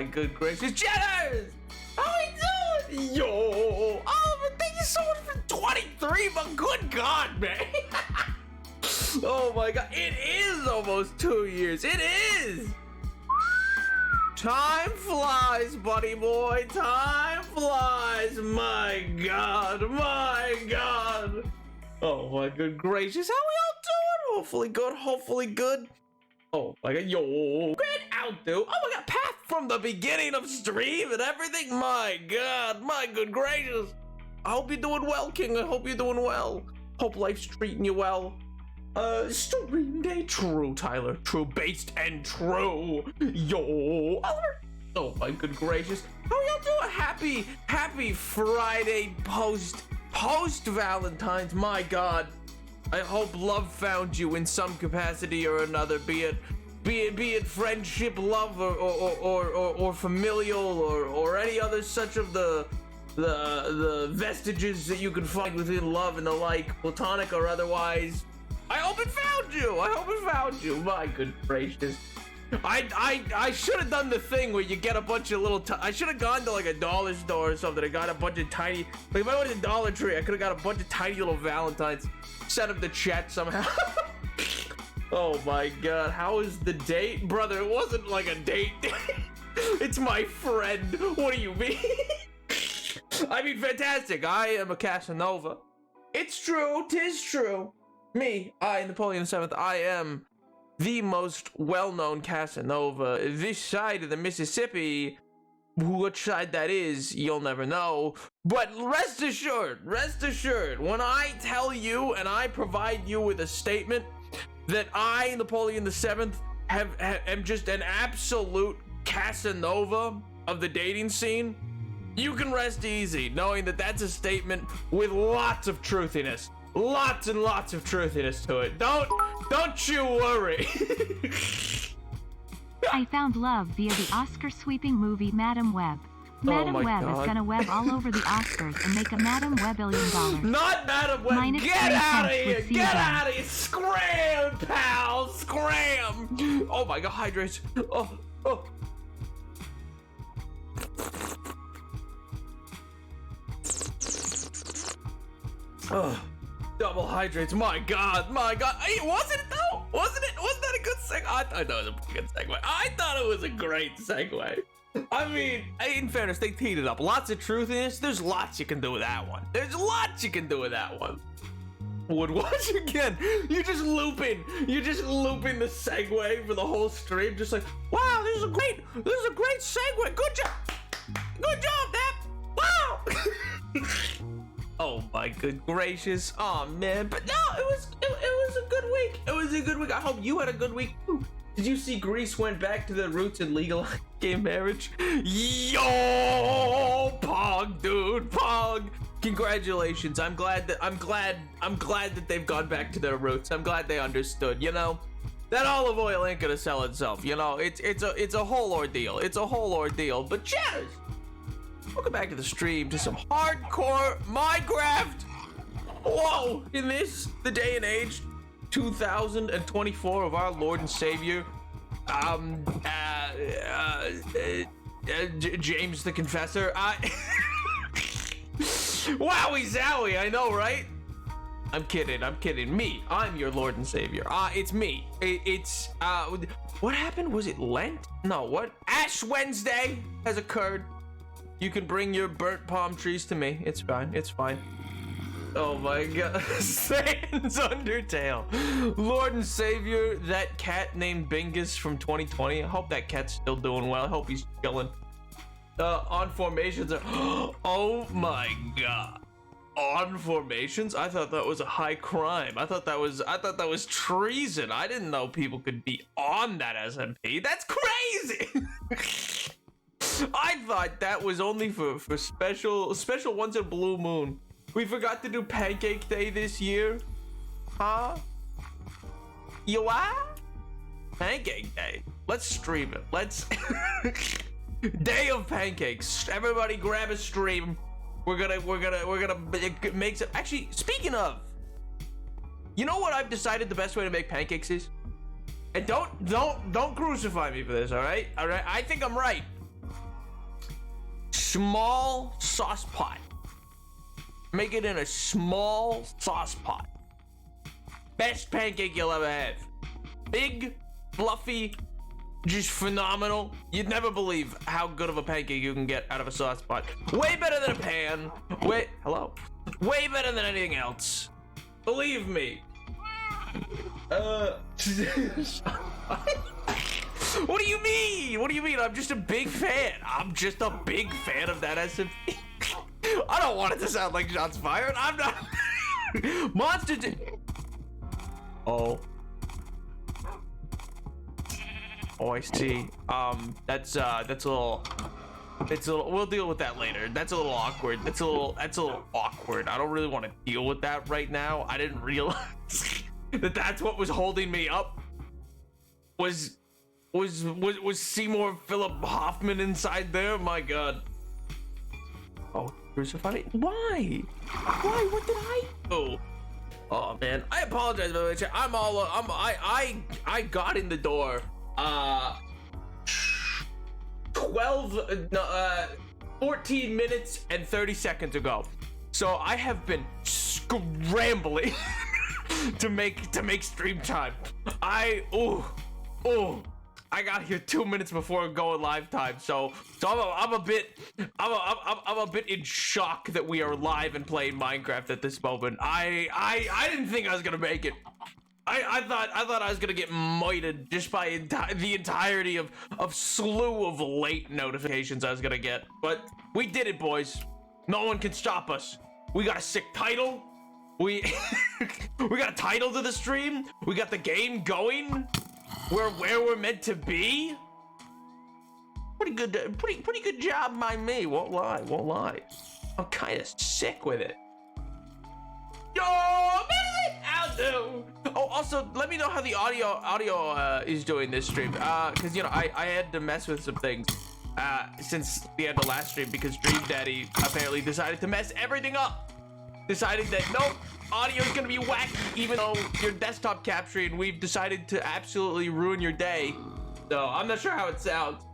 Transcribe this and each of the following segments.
my good gracious. Jenners! How we doing? Yo! Oliver, thank you so much for 23, but good God, man. Oh my God, it is almost 2 years. It is! Time flies, buddy boy. Time flies. My God. My God. Oh my good gracious. How we all doing? Hopefully good. Hopefully good. Oh my God. Yo. Great out, dude. Oh my God. Path from the beginning of stream and everything. My God. My good gracious. I hope you're doing well, King. I hope you're doing well. Hope life's treating you well. Stream day. True, Tyler. True, based and true. Yo, Oliver. Oh my good gracious. How y'all doing? Happy Friday post Valentine's. My God. I hope love found you in some capacity or another, be it friendship, love, or familial, or any other such of the vestiges that you can find within love and the like, platonic or otherwise. I hope it found you. I hope it found you. My good gracious. I should have done the thing where you get a bunch of little. I should have gone to like a dollar store or something. I got a bunch of tiny. Like if I went to Dollar Tree, I could have got a bunch of tiny little Valentines. Set up the chat somehow. Oh my God. How is the date, brother? It wasn't like a date. It's my friend. What do you mean? I mean, fantastic. I am a Casanova. It's true. 'Tis true. Me, Napoleon VII, I am the most well-known Casanova this side of the Mississippi. Which side that is, you'll never know. But rest assured, when I tell you and I provide you with a statement that I, Napoleon VII, am just an absolute Casanova of the dating scene, you can rest easy knowing that that's a statement with lots of truthiness. Lots and lots of truthiness to it. Don't you worry. I found love via the Oscar-sweeping movie Madam Web. Madam Web God. is gonna web all over the Oscars and make a Madam Web $1 billion. Not Madam Web. Minus Get 3 out of cents here. with Get Caesar. out of here. Scram, pal. Scram. Oh my God. Hydrates. Oh. Double hydrates. My God. Hey, wasn't it though? Wasn't that a good segue? I thought that was a pretty good segue. I thought it was a great segue. I mean, in fairness, they teed it up. Lots of truth in this. There's lots you can do with that one. Would watch again. You're just looping the segue for the whole stream. Just like, wow, this is a great segue. Good job, Nap. Wow. Oh my good gracious. Oh man, but no, it was a good week. It was a good week. I hope you had a good week too. Did you see Greece went back to their roots and legalized gay marriage? Yo, Pog, dude, Pog. Congratulations. I'm glad that they've gone back to their roots. I'm glad they understood, you know. That olive oil ain't gonna sell itself, you know. It's a whole ordeal. But chatters, welcome back to the stream to some hardcore Minecraft. Whoa! In the day and age, 2024 of our Lord and Savior, James the Confessor. Wowie zowie, I know, right? I'm kidding. Me, I'm your Lord and Savior. It's me. It's what happened? Was it Lent? No, what? Ash Wednesday has occurred. You can bring your burnt palm trees to me. It's fine. Oh my God. Sans Undertale. Lord and Savior, that cat named Bingus from 2020. I hope that cat's still doing well. I hope he's chilling. On formations are oh my God. On formations? I thought that was a high crime. I thought that was treason. I didn't know people could be on that SMP. That's crazy. I thought that was only for special once in blue moon. We forgot to do Pancake Day this year. Huh? You what? Pancake Day. Let's stream it. Let's Day of Pancakes. Everybody grab a stream. We're gonna make some. Actually, speaking of, you know what I've decided the best way to make pancakes is? And don't crucify me for this, all right? I think I'm right. small sauce pot. Make it in a small sauce pot. Best pancake you'll ever have. Big, fluffy, just phenomenal. You'd never believe how good of a pancake you can get out of a sauce pot. Way better than a pan. Way better than anything else. Believe me. What do you mean? What do you mean? I'm just a big fan. I'm just a big fan of that SMP. I don't want it to sound like shots fired. I'm not. Monster. Oh, I see. That's a little. It's a little. We'll deal with that later. That's a little awkward. That's a little awkward. I don't really want to deal with that right now. I didn't realize that's what was holding me up. Was Seymour Philip Hoffman inside there? My God. Oh, crucify me. Why? What did I do? Oh man, I apologize by the way. I got in the door 14 minutes and 30 seconds ago. So I have been scrambling to make stream time. I got here 2 minutes before going live time, so I'm a bit in shock that we are live and playing Minecraft at this moment. I didn't think I was gonna make it. I thought I was gonna get moited just by the entirety of slew of late notifications I was gonna get, but we did it, boys. No one can stop us. We got a sick title. We got a title to the stream. We got the game going. We're where we're meant to be. Pretty good job by me. Won't lie. I'm kind of sick with it. Yo, I'll do. Oh, also, let me know how the audio is doing this stream. Cause you know I had to mess with some things since the end of last stream because Dream Daddy apparently decided to mess everything up. Decided that nope, audio is gonna be whack, even though your desktop capturing, we've decided to absolutely ruin your day. So I'm not sure how it sounds.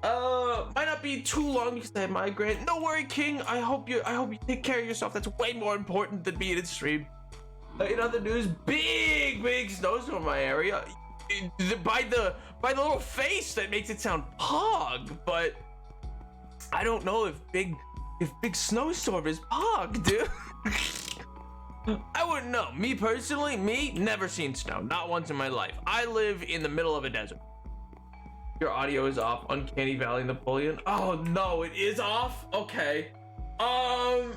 Might not be too long because I have migraine. No worry, King. I hope you take care of yourself. That's way more important than being in stream. In other news, big snowstorm in my area. By the little face that makes it sound pog, but I don't know if big snowstorm is pog, dude. I wouldn't know. Me personally, never seen snow, not once in my life. I live in the middle of a desert. Your audio is off. Uncanny Valley Napoleon. Oh no, it is off. Okay. How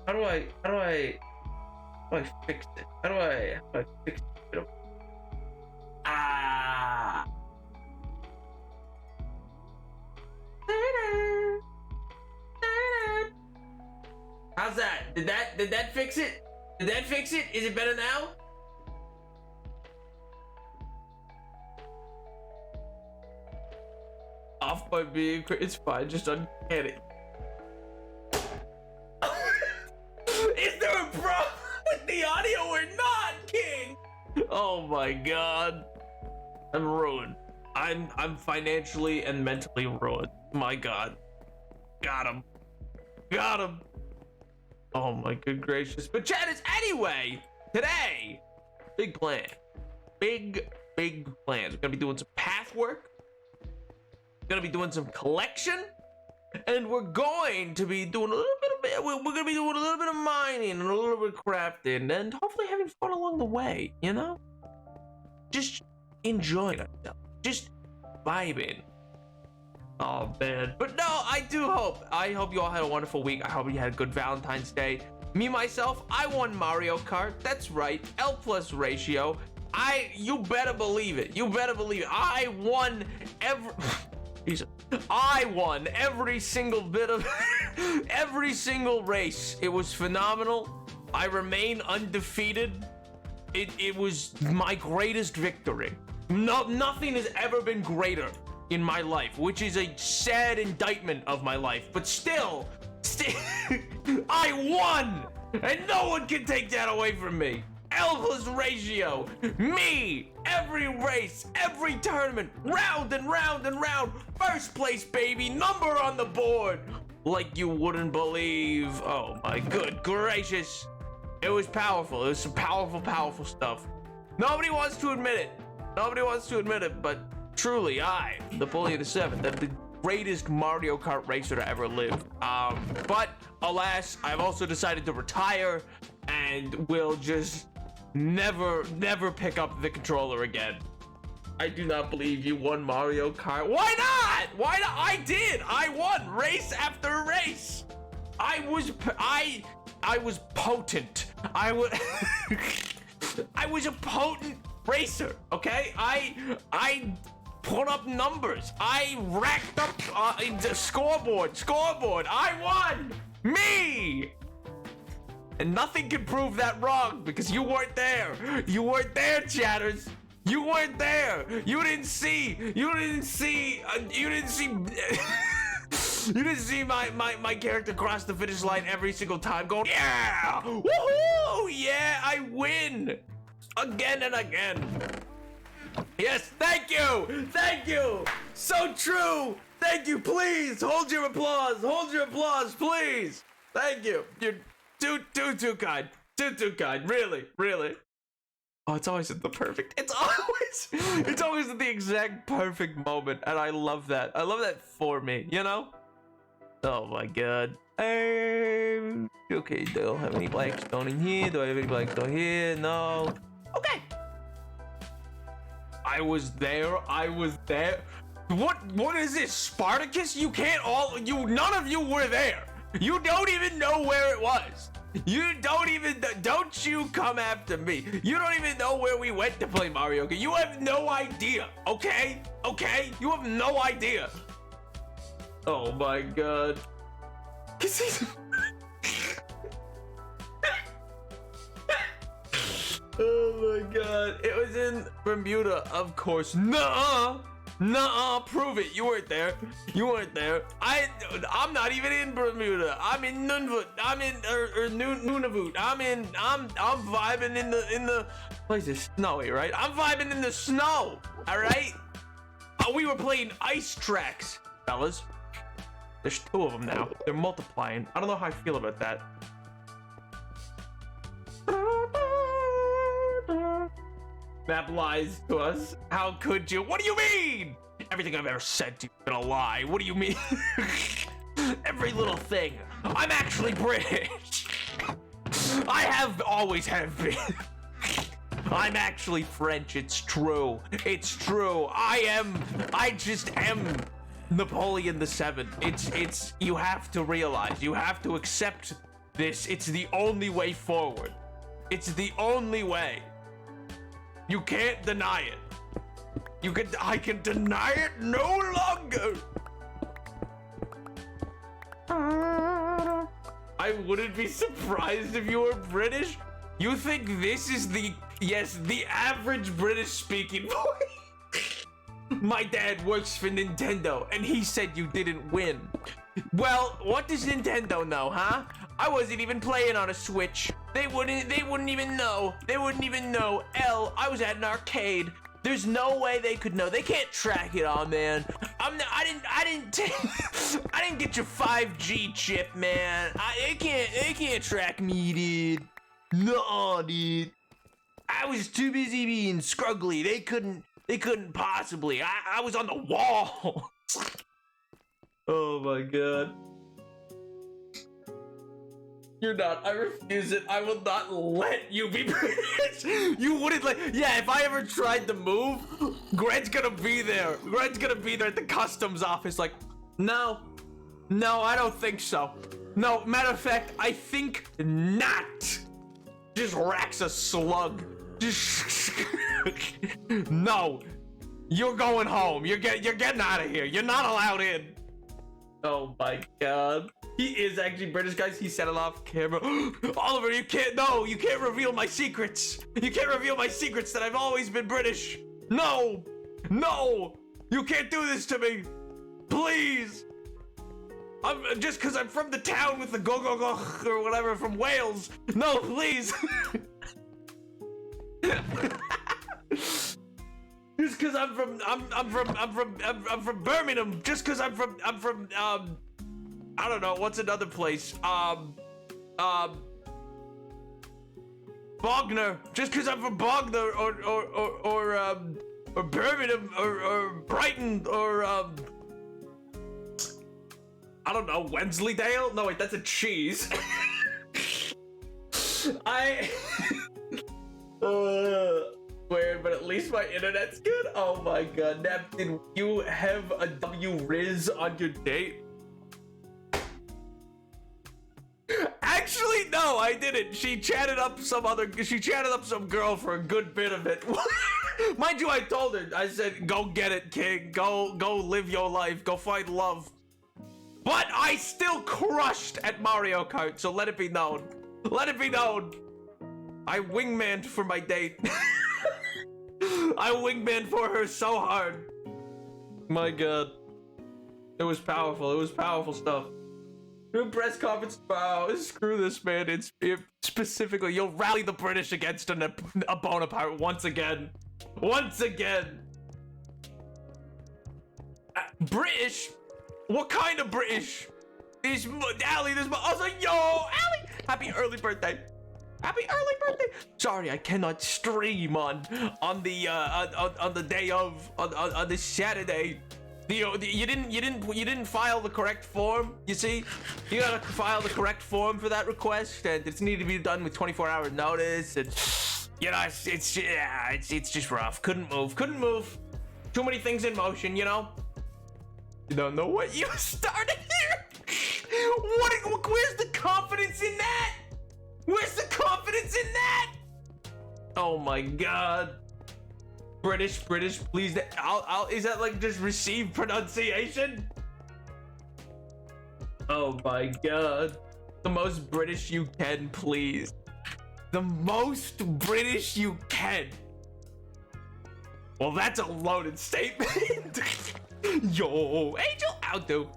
do I fix it? How do I fix it? How's that? Did that fix it? Did that fix it? Is it better now? Off by being it's fine, just uncanny. Is there a problem with the audio or not, King? Oh my God. I'm ruined. I'm financially and mentally ruined. My God. Got him. Oh my good gracious. But chat is anyway, today, big plan. Big plans. We're gonna be doing some path work. We're gonna be doing some collection. And we're going to be doing a little bit of mining and a little bit of crafting and hopefully having fun along the way, you know? Just enjoying ourselves. Just vibing. Oh man. But no, I hope you all had a wonderful week. I hope you had a good Valentine's Day. Me, myself, I won Mario Kart. That's right. L+ ratio. You better believe it. I won every single bit of every single race. It was phenomenal. I remain undefeated. It was my greatest victory. Nothing has ever been greater in my life, which is a sad indictment of my life, but still I won, and no one can take that away from me L plus ratio. Me, every race, every tournament, round and round and round. First place, baby, number on the board. Like you wouldn't believe. Oh my good gracious. It was powerful. It was some powerful, powerful stuff. Nobody wants to admit it. Nobody wants to admit it, but truly, I, the Bully of the Seventh, am the greatest Mario Kart racer to ever live. But alas, I've also decided to retire and will just never pick up the controller again. I do not believe you won Mario Kart. Why not? Why not? I did. I won race after race. I was potent. I was a potent racer. Okay. I put up numbers. I racked up scoreboard. I won. Me. And nothing can prove that wrong because you weren't there. You weren't there, chatters. You weren't there. You didn't see. You didn't see my character cross the finish line every single time going, yeah, woohoo, yeah, I win again and again. Yes, thank you, so true, thank you, please, hold your applause, please, thank you, you're too kind, really. Oh, it's always at the perfect, it's always at the exact perfect moment, and I love that for me, you know? Oh my god. Okay, do I have any black stone in here? Do I have any black stone here? No. Okay. I was there. What is this, Spartacus? None of you were there. You don't even know where it was. Don't you come after me. You don't even know where we went to play Mario Kart. You have no idea, okay? You have no idea. Oh my god. Oh my god. It was in Bermuda, of course. Nuh-uh, prove it. You weren't there. I'm not even in Bermuda. I'm in Nunavut. Nunavut. I'm vibing in the place is snowy, right? I'm vibing in the snow. All right? We were playing ice tracks, fellas. There's 2 of them now. They're multiplying. I don't know how I feel about that. Map lies to us. How could you? What do you mean? Everything I've ever said to you has been a lie. What do you mean? Every little thing. I'm actually British. I always have been. I'm actually French. It's true. I just am Napoleon the Seventh. It's you have to realize, you have to accept this. It's the only way forward. It's the only way. You can't deny it. I can deny it no longer. I wouldn't be surprised if you were British. You think this is the average British speaking voice? My dad works for Nintendo, and he said you didn't win. Well, what does Nintendo know, huh? I wasn't even playing on a Switch. They wouldn't even know. I was at an arcade. There's no way they could know. They can't track it all, man. I didn't get your 5G chip, man. They can't track me, dude. No, dude. I was too busy being scruggly. They couldn't possibly. I was on the wall. Oh my god. You're not. I refuse it. I will not let you be British. You wouldn't let. Yeah, if I ever tried to move, Greg's gonna be there. Greg's gonna be there at the customs office like, no, I don't think so. No, matter of fact, I think not. Just racks a slug. Just no. You're going home. You're getting out of here. You're not allowed in. Oh my god. He is actually British, guys. He said it off camera. Oliver, you can't reveal my secrets. You can't reveal my secrets that I've always been British. No, you can't do this to me. Please. I'm just because I'm from the town with the go or whatever from Wales. No, please. Just because I'm from Birmingham. Just because I'm from I don't know, what's another place? Bognor. Just because I'm from Bognor or Birmingham or Brighton or I don't know, Wensleydale? No, wait, that's a cheese. Weird, but at least my internet's good. Oh my god, Nap, did you have a W Riz on your date? Actually, no, I didn't. She chatted up some girl for a good bit of it. Mind you, I told her, I said, go get it, king. Go live your life. Go find love. But I still crushed at Mario Kart, so let it be known. Let it be known. I wingmaned for my date. I wingmaned for her so hard. My god. It was powerful. It was powerful stuff. New press conference. Wow, screw this, man. It's specifically, you'll rally the British against a Bonaparte once again. Once again. British? What kind of British? This Ali, this also, yo, Ali, happy early birthday. Happy early birthday. Sorry, I cannot stream on the day of on this Saturday. You didn't file the correct form. You see, you gotta file the correct form for that request, and it's needed to be done with 24-hour notice. And you know, it's just rough. Couldn't move. Too many things in motion, you know. You don't know what you started here. Where's the confidence in that? Where's the confidence in that? Oh my god. British, please. Is that like just received pronunciation? Oh my god. The most British you can, please. The most British you can. Well, that's a loaded statement. Yo, Angel, I'll do.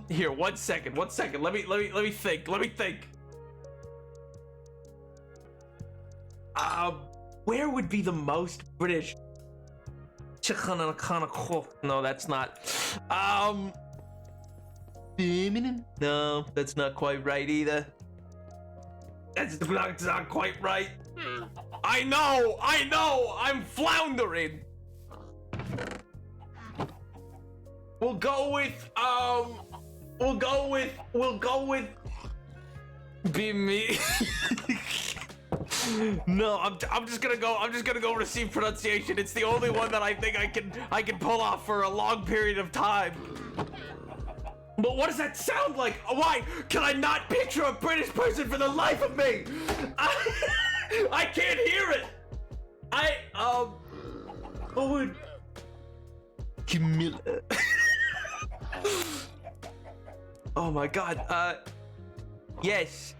Here, one second. Let me think. Where would be the most British? No, that's not. No, that's not quite right either. That's not quite right. I know, I'm floundering. We'll go with be me. No, I'm just gonna go receive pronunciation. It's the only one that I think I can pull off for a long period of time. But what does that sound like? Why can I not picture a British person for the life of me? I can't hear it. What would Camilla? Oh my god. Yes.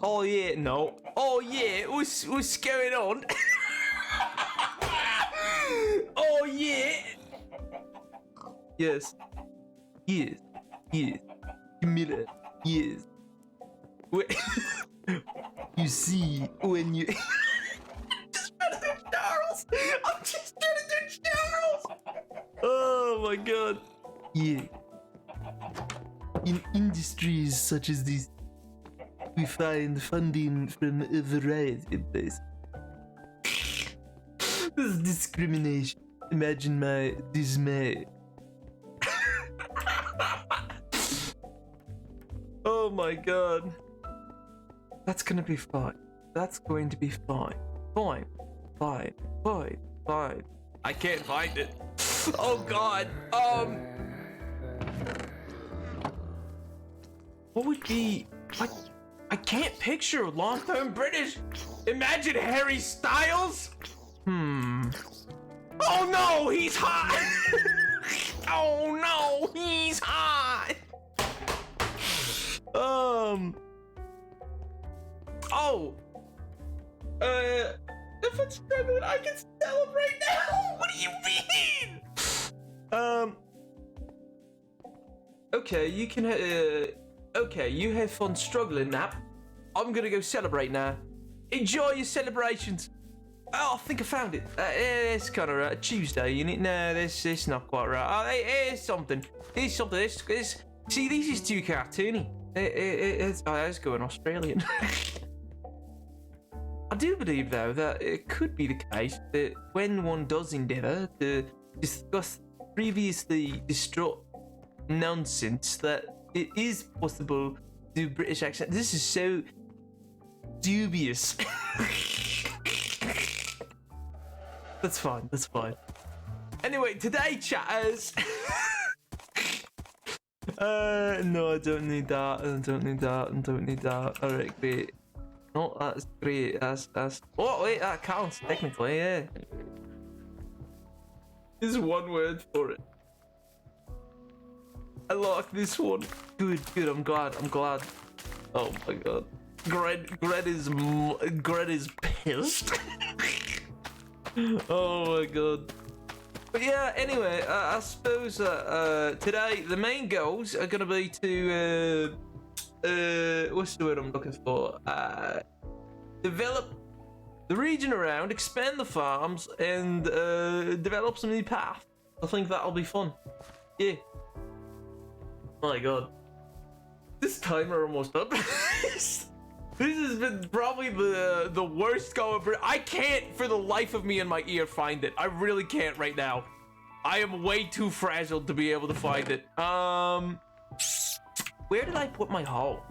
Oh yeah, no. Oh yeah, what's going on? Oh yeah. Yes. Camilla. Yes. Wait. You see, when you just trying to do Charles. I'm just trying to do Charles. Oh my god. Yeah. In industries such as these, we find funding from a variety of places. This is discrimination. Imagine my dismay. Oh my god. That's gonna be fine. That's going to be fine. Fine. I can't find it. Oh god. What would be... What? I can't picture long-term British. Imagine Harry Styles? Oh no, he's hot! Oh no, he's hot! If it's struggling, I can celebrate now! What do you mean? Okay, you can, Okay, you have fun struggling, Nap. I'm gonna go celebrate now. Enjoy your celebrations. Oh, I think I found it. It's kind of right. Tuesday, you know? No, this not quite right. Oh, here's something. Here's something. See, this is too cartoony. It's going Australian. I do believe, though, that it could be the case that when one does endeavour to discuss previously distraught nonsense, that it is possible to do British accent. This is so dubious. That's fine. Anyway, today, chatters. No, I don't need that. All right, great. No, that's great. That's. Oh wait, that counts technically. Yeah. There's one word for it. I like this one. Good. I'm glad. Oh my god. Gred is pissed. Oh my god. But yeah, anyway, I suppose today the main goals are gonna be to what's the word I'm looking for? Develop the region around, expand the farms, and develop some new paths. I think that'll be fun. Yeah. Oh my god. This timer almost up. This has been probably the worst go of it. I can't for the life of me in my ear find it. I really can't right now. I am way too frazzled to be able to find it. Where did I put my hole?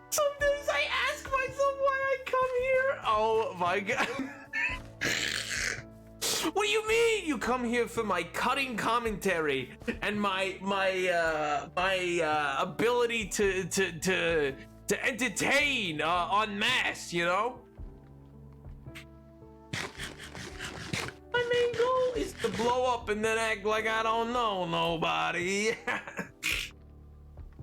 Some days I ask myself why I come here. Oh my god. What do you mean you come here for my cutting commentary and my ability to entertain en masse, you know? My main goal is to blow up and then act like I don't know nobody.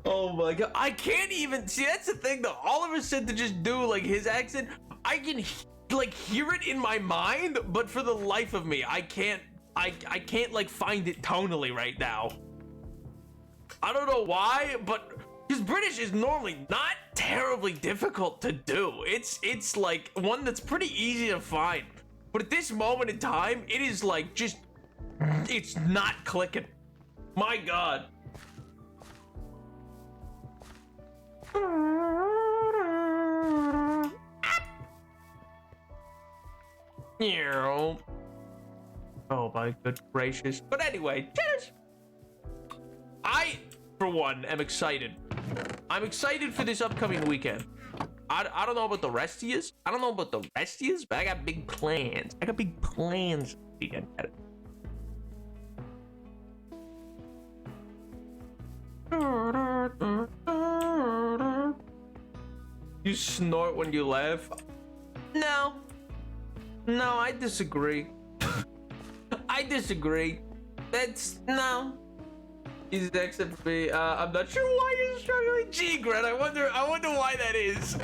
Oh my god, I can't even see. That's the thing though. Oliver said to just do like his accent. I can like hear it in my mind, but for the life of me, I can't like find it tonally right now. I don't know why, but because British is normally not terribly difficult to do. It's like one that's pretty easy to find. But at this moment in time, it is like just it's not clicking. My god. Oh my good gracious. But anyway, cheers. I, for one, am excited. I'm excited for this upcoming weekend. I don't know about the rest of yous. But I got big plans. This weekend. You snort when you laugh? No, I disagree. That's no. He's except for me. I'm not sure why you're struggling. Gee, Gret, I wonder why that is.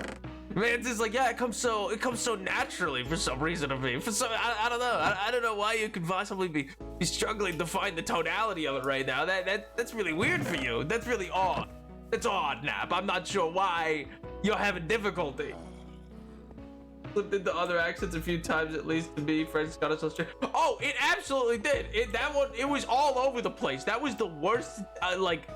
Man's is like, yeah, it comes so naturally for some reason to me. I don't know. I don't know why you could possibly be struggling to find the tonality of it right now. That's really weird for you. That's really odd. That's odd, Nap. I'm not sure why you're having difficulty. Flipped into other accents a few times at least to be French, Scottish, Australian. Oh, it absolutely did. It was all over the place. That was the worst. Like,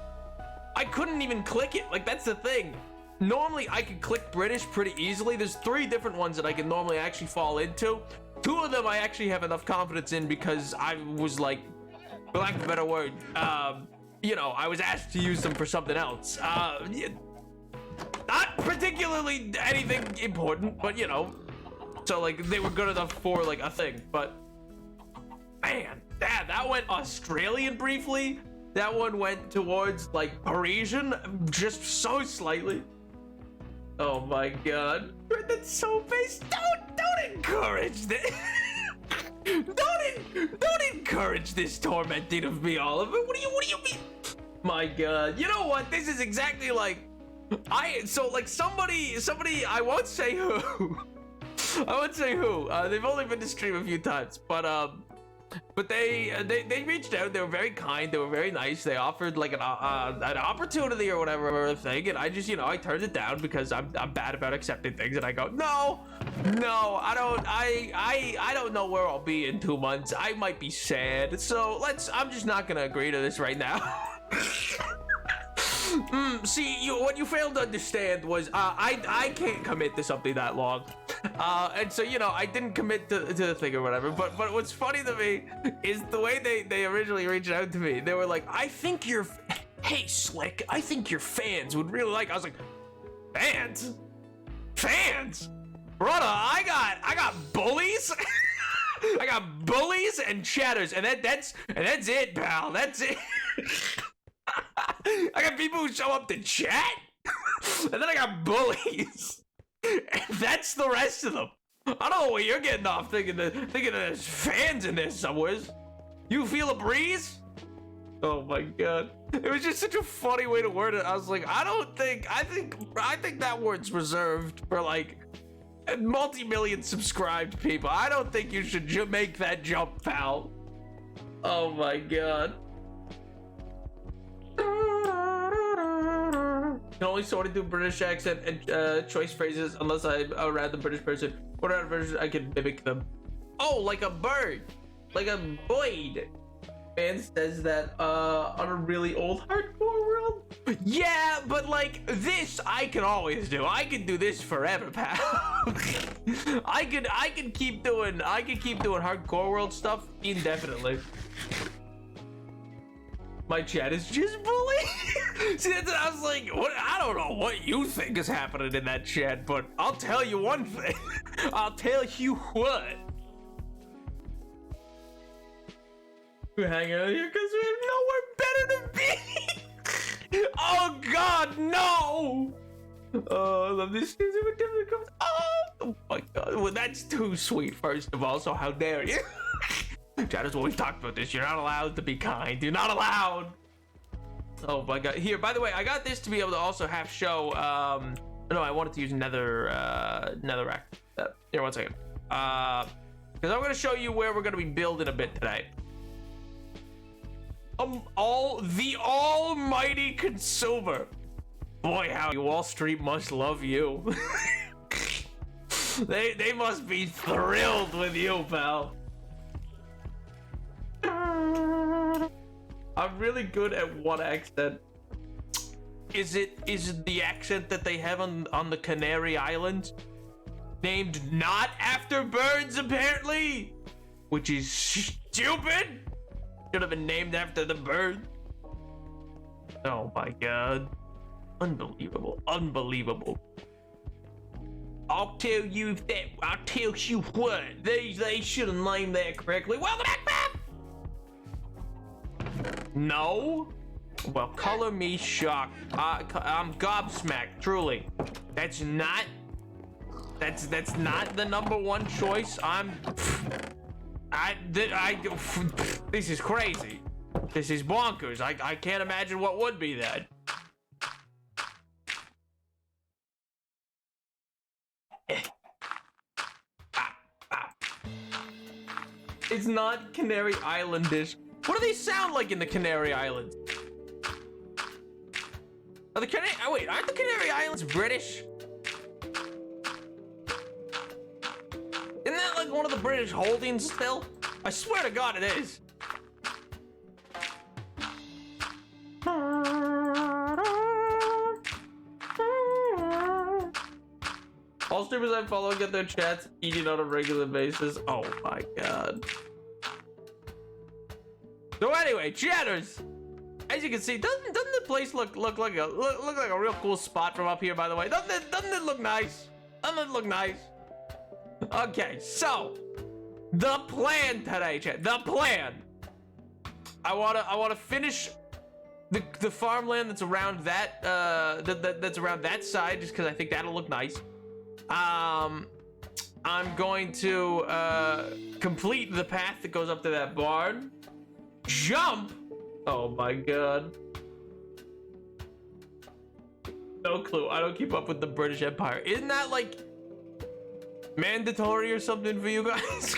I couldn't even click it. Like, that's the thing. Normally, I can click British pretty easily. There's 3 different ones that I can normally actually fall into. 2 of them I actually have enough confidence in because I was like, for lack of a better word, you know, I was asked to use them for something else. Not particularly anything important, but you know. So like they were good enough for like a thing, but man, that went Australian briefly. That one went towards like Parisian, just so slightly. Oh my god, that's so base. Don't encourage this. don't encourage this tormenting of me, Oliver. What do you mean? My god, you know what? This is exactly like somebody. I won't say who. They've only been to stream a few times, but But they reached out. They were very kind. They were very nice. They offered like an opportunity or whatever thing, and I just, I turned it down because I'm bad about accepting things, and I go, no, I don't know where I'll be in 2 months. I might be sad, so I'm just not gonna agree to this right now. See, what you failed to understand was I can't commit to something that long. And so, I didn't commit to the thing or whatever. But what's funny to me is the way they originally reached out to me. They were like, hey, Slick, I think your fans would really like. I was like, fans? Brother, I got bullies. I got bullies and chatters, and that's it, pal. That's it. I got people who show up to chat, and then I got bullies, and that's the rest of them. I don't know what you're getting off thinking there's fans in there somewhere. You feel a breeze? Oh my god. It was just such a funny way to word it. I was like, I think that word's reserved for like multi-million subscribed people. I don't think you should make that jump, pal. Oh my god. Can only sort of do British accent and choice phrases unless I'm a random British person. What other versions I can mimic them? Oh, like a bird, like a Boyd. Man says that on a really old hardcore world. Yeah, but like this, I can always do. I can do this forever, pal. I can keep doing hardcore world stuff indefinitely. My chat is just bullying. See, I was like, what? I don't know what you think is happening in that chat, but I'll tell you one thing. I'll tell you what. We hang out here because we have nowhere better to be. Oh God, no! Oh, I love this season when Timothy comes. Oh my God, well that's too sweet. First of all, so how dare you? Chatters, when we talked about this, you're not allowed to be kind. You're not allowed. Oh my God. Here, by the way, I got this to be able to also have show. No, I wanted to use netherrack. Here, 1 second. Because I'm gonna show you where we're gonna be building a bit today. The almighty consumer. Boy, how Wall Street must love you. They must be thrilled with you, pal. I'm really good at one accent. Is it the accent that they have on the Canary Islands? Named not after birds, apparently. Which is stupid. Should have been named after the bird. Oh my God. Unbelievable. Unbelievable. I'll tell you what. They should have named that correctly. Welcome back, man. No? Well, color me shocked. I'm gobsmacked, truly. That's not the #1 choice. This is crazy. This is bonkers. I can't imagine what would be that. It's not Canary Islandish. What do they sound like in the Canary Islands? Are wait, aren't the Canary Islands British? Isn't that like one of the British holdings still? I swear to God it is. All streamers I follow get their chats eating on a regular basis. Oh my God. So anyway, chatters. As you can see, doesn't the place look like a real cool spot from up here? By the way, doesn't it look nice? Doesn't it look nice? Okay, so the plan today, chat. The plan. I wanna finish the farmland that's around that that's around that side, just because I think that'll look nice. I'm going to complete the path that goes up to that barn. Jump! Oh my God. No clue. I don't keep up with the British Empire. Isn't that like mandatory or something for you guys?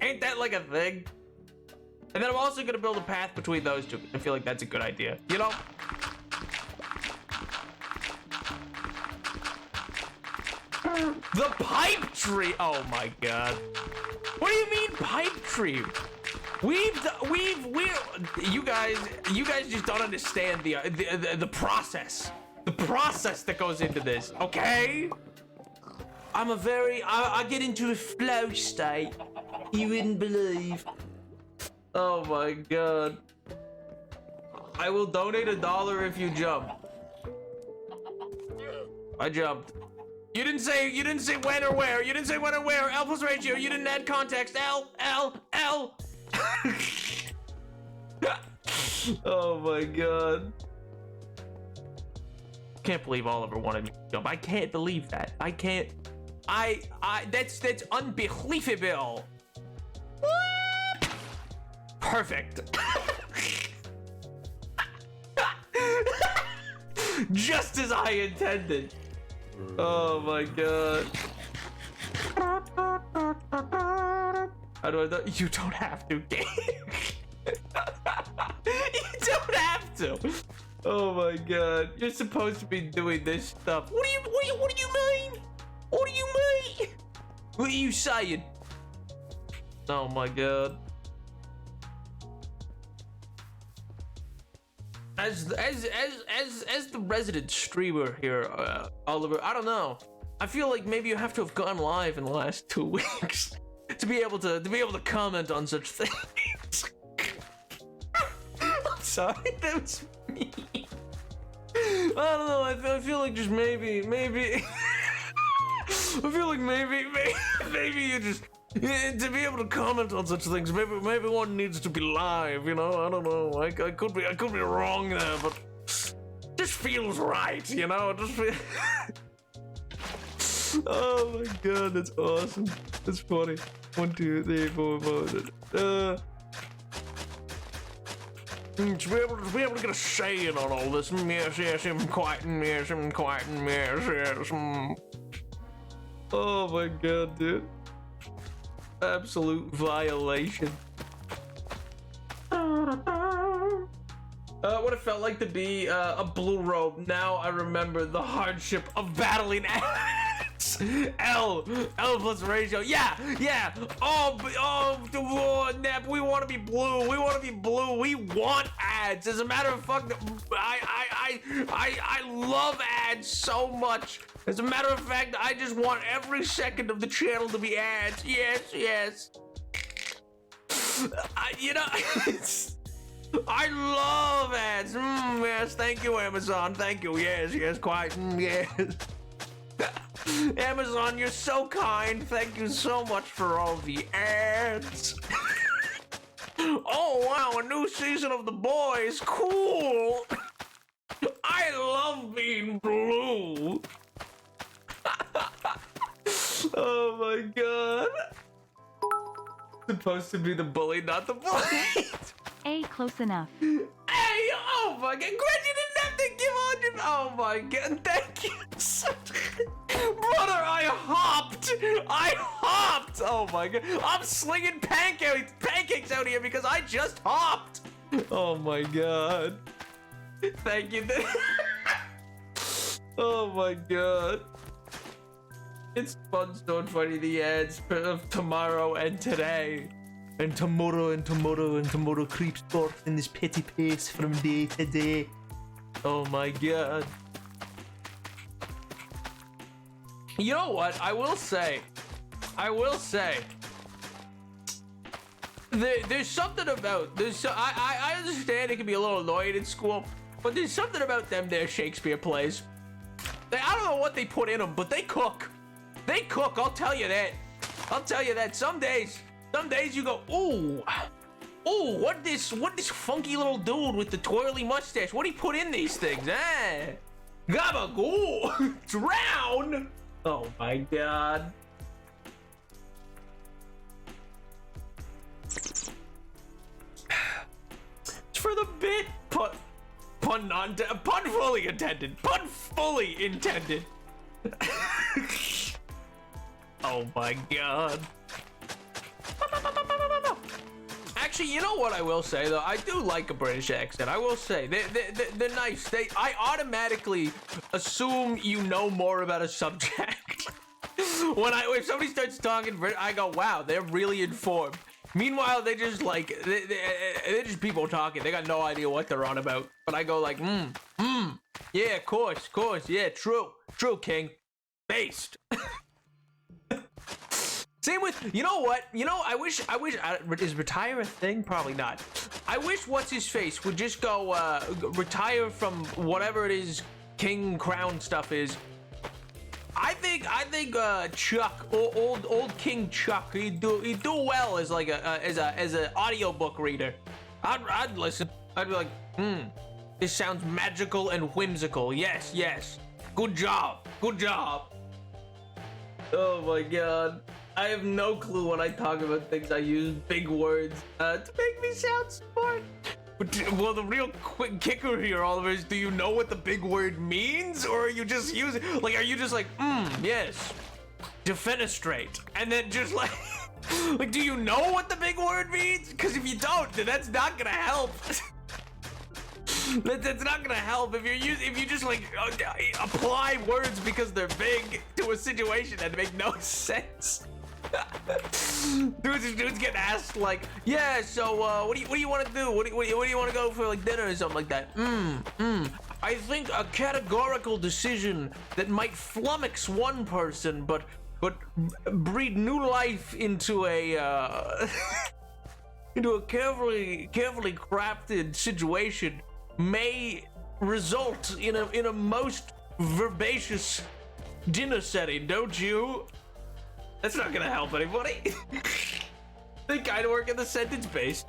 Ain't that like a thing? And then I'm also gonna build a path between those two. I feel like that's a good idea. You know? The pipe tree! Oh my god. What do you mean pipe tree? You guys just don't understand the process. The process that goes into this, okay? I get into a flow state. You wouldn't believe. Oh my god. I will donate $1 if you jump. I jumped. You didn't say when or where. You didn't say when or where. L plus ratio. You didn't add context. L. Oh my god. Can't believe Oliver wanted me to jump. I can't believe that. I can't. That's unbelievable. Perfect. Just as I intended. Oh my god. How do I do? You don't have to, game. You don't have to. Oh my god. You're supposed to be doing this stuff. What do you mean? What do you mean? What are you saying? Oh my god. As the resident streamer here, Oliver, I don't know. I feel like maybe you have to have gone live in the last 2 weeks to be able to comment on such things. I'm sorry, that was me. I don't know. I feel like just maybe. I feel like maybe you just. To be able to comment on such things, maybe one needs to be live, you know? I don't know. I could be wrong there, but this feels right, you know? It just Oh my god, that's awesome. That's funny. 1, 2, 3, 4, 5. To be able to get a say in on all this. Yes, I'm quiet, yes. Oh my god, dude. Absolute violation. What it felt like to be a blue robe. Now I remember the hardship of battling ads. L plus ratio. Yeah. Oh, Nep, we want to be blue. We want ads. As a matter of fact, I love ads so much. As a matter of fact, I just want every second of the channel to be ads. Yes. I love ads. Yes, thank you, Amazon. Thank you. Yes, quite. Yes. Amazon, you're so kind. Thank you so much for all the ads. Oh, wow, a new season of The Boys. Cool. I love being blue. Oh my god. Supposed to be the bully, not the bully. A, close enough. Hey, oh my god, Gwen, you didn't have to give 100. Oh my god, thank you. Brother, I hopped. Oh my god, I'm slinging pancakes out here because I just hopped. Oh my god. Thank you. Oh my god. It's fun, so funny, the ads of tomorrow and today. And tomorrow creeps forth in this petty pace from day to day. Oh my god. You know what? I will say. There's something about I understand it can be a little annoying in school, but there's something about them there Shakespeare plays. I don't know what they put in them, but they cook. I'll tell you that. Some days you go, ooh, what this funky little dude with the twirly mustache? What do he put in these things? Gabagool, drown. Oh my god. It's for the bit. Pun fully intended. Oh my god. Actually, you know what I will say though? I do like a British accent. I will say they're nice. I automatically assume you know more about a subject. If somebody starts talking British, I go, wow, they're really informed. Meanwhile, they just like they're just people talking. They got no idea what they're on about. But I go like, yeah, of course, yeah, true, King, based. Same with, you know what? You know, I wish, is retire a thing? Probably not. I wish what's his face would just go retire from whatever it is King Crown stuff is. I think Chuck, old King Chuck, he'd do well as like as an audiobook reader. I'd listen. I'd be like, this sounds magical and whimsical. Yes. Good job. Oh my god. I have no clue when I talk about things. I use big words to make me sound smart. But, well, the real quick kicker here, Oliver, is do you know what the big word means? Or are you just using, like, are you just like, yes, defenestrate? And then just like, like, do you know what the big word means? Because if you don't, then that's not gonna help. That's not gonna help if you just like apply words because they're big to a situation that make no sense. Dude's getting asked like, yeah, so what do you want to do? What do you want to go for like dinner or something like that? I think a categorical decision that might flummox one person, but breathe new life into a into a carefully crafted situation may result in a most verbacious dinner setting, don't you? That's not gonna help anybody. They kind of work in the sentence base.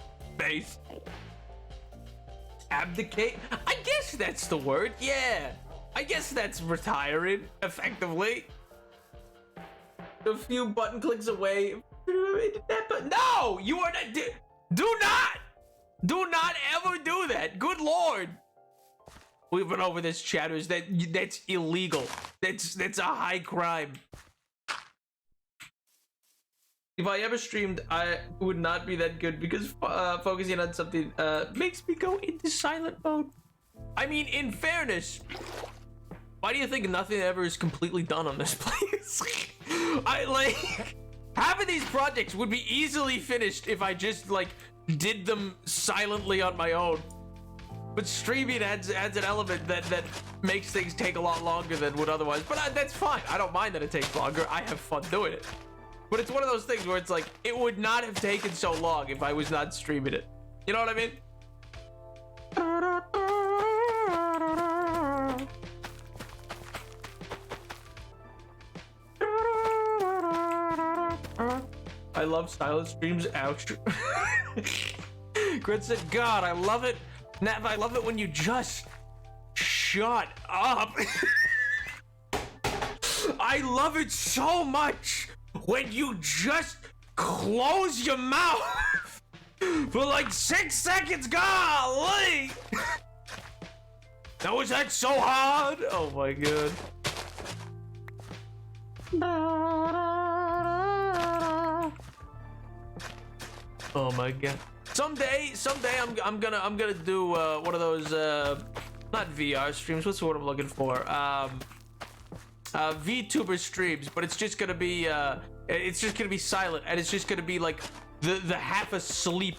Abdicate? I guess that's the word, yeah. I guess that's retiring, effectively. A few button clicks away. No! You are not. Do not ever do that. Good lord. We've been over this, chatters. That's illegal. That's a high crime. If I ever streamed, I would not be that good because focusing on something makes me go into silent mode. I mean, in fairness, why do you think nothing ever is completely done on this place? Half of these projects would be easily finished if I just like did them silently on my own. But streaming adds an element that makes things take a lot longer than would otherwise. But that's fine. I don't mind that it takes longer. I have fun doing it. But it's one of those things where it's like, it would not have taken so long if I was not streaming it. You know what I mean? I love silent streams. Ouch. Grit said, God, I love it. Nav, I love it when you just shut up. I love it so much when you just close your mouth for like 6 seconds. Golly. Now, is that so hard? Oh my god. Oh my god. Someday I'm gonna do one of those not VR streams. What's the word I'm looking for? VTuber streams, but it's just gonna be silent, and it's just gonna be like the half asleep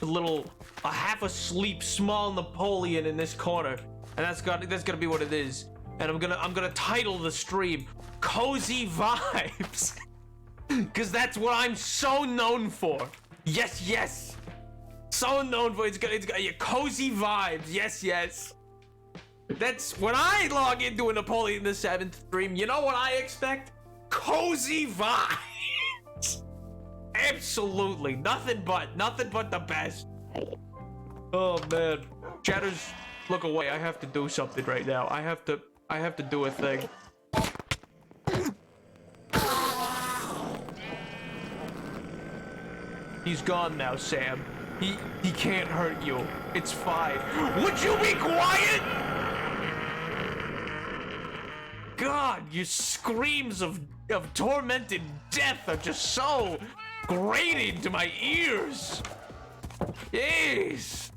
small Napoleon in this corner, and that's gonna be what it is. And I'm gonna title the stream Cozy Vibes, because that's what I'm so known for. Yes. So known for it's got your cozy vibes. Yes. That's when I log into a Napoleon the 7th stream. You know what I expect? Cozy vibes. Absolutely, nothing but the best. Oh man, chatters, look away. I have to do something right now. I have to do a thing. He's gone now, Sam. He can't hurt you. It's fine. Would you be quiet? God, your screams of tormented death are just so grating to my ears. Jeez.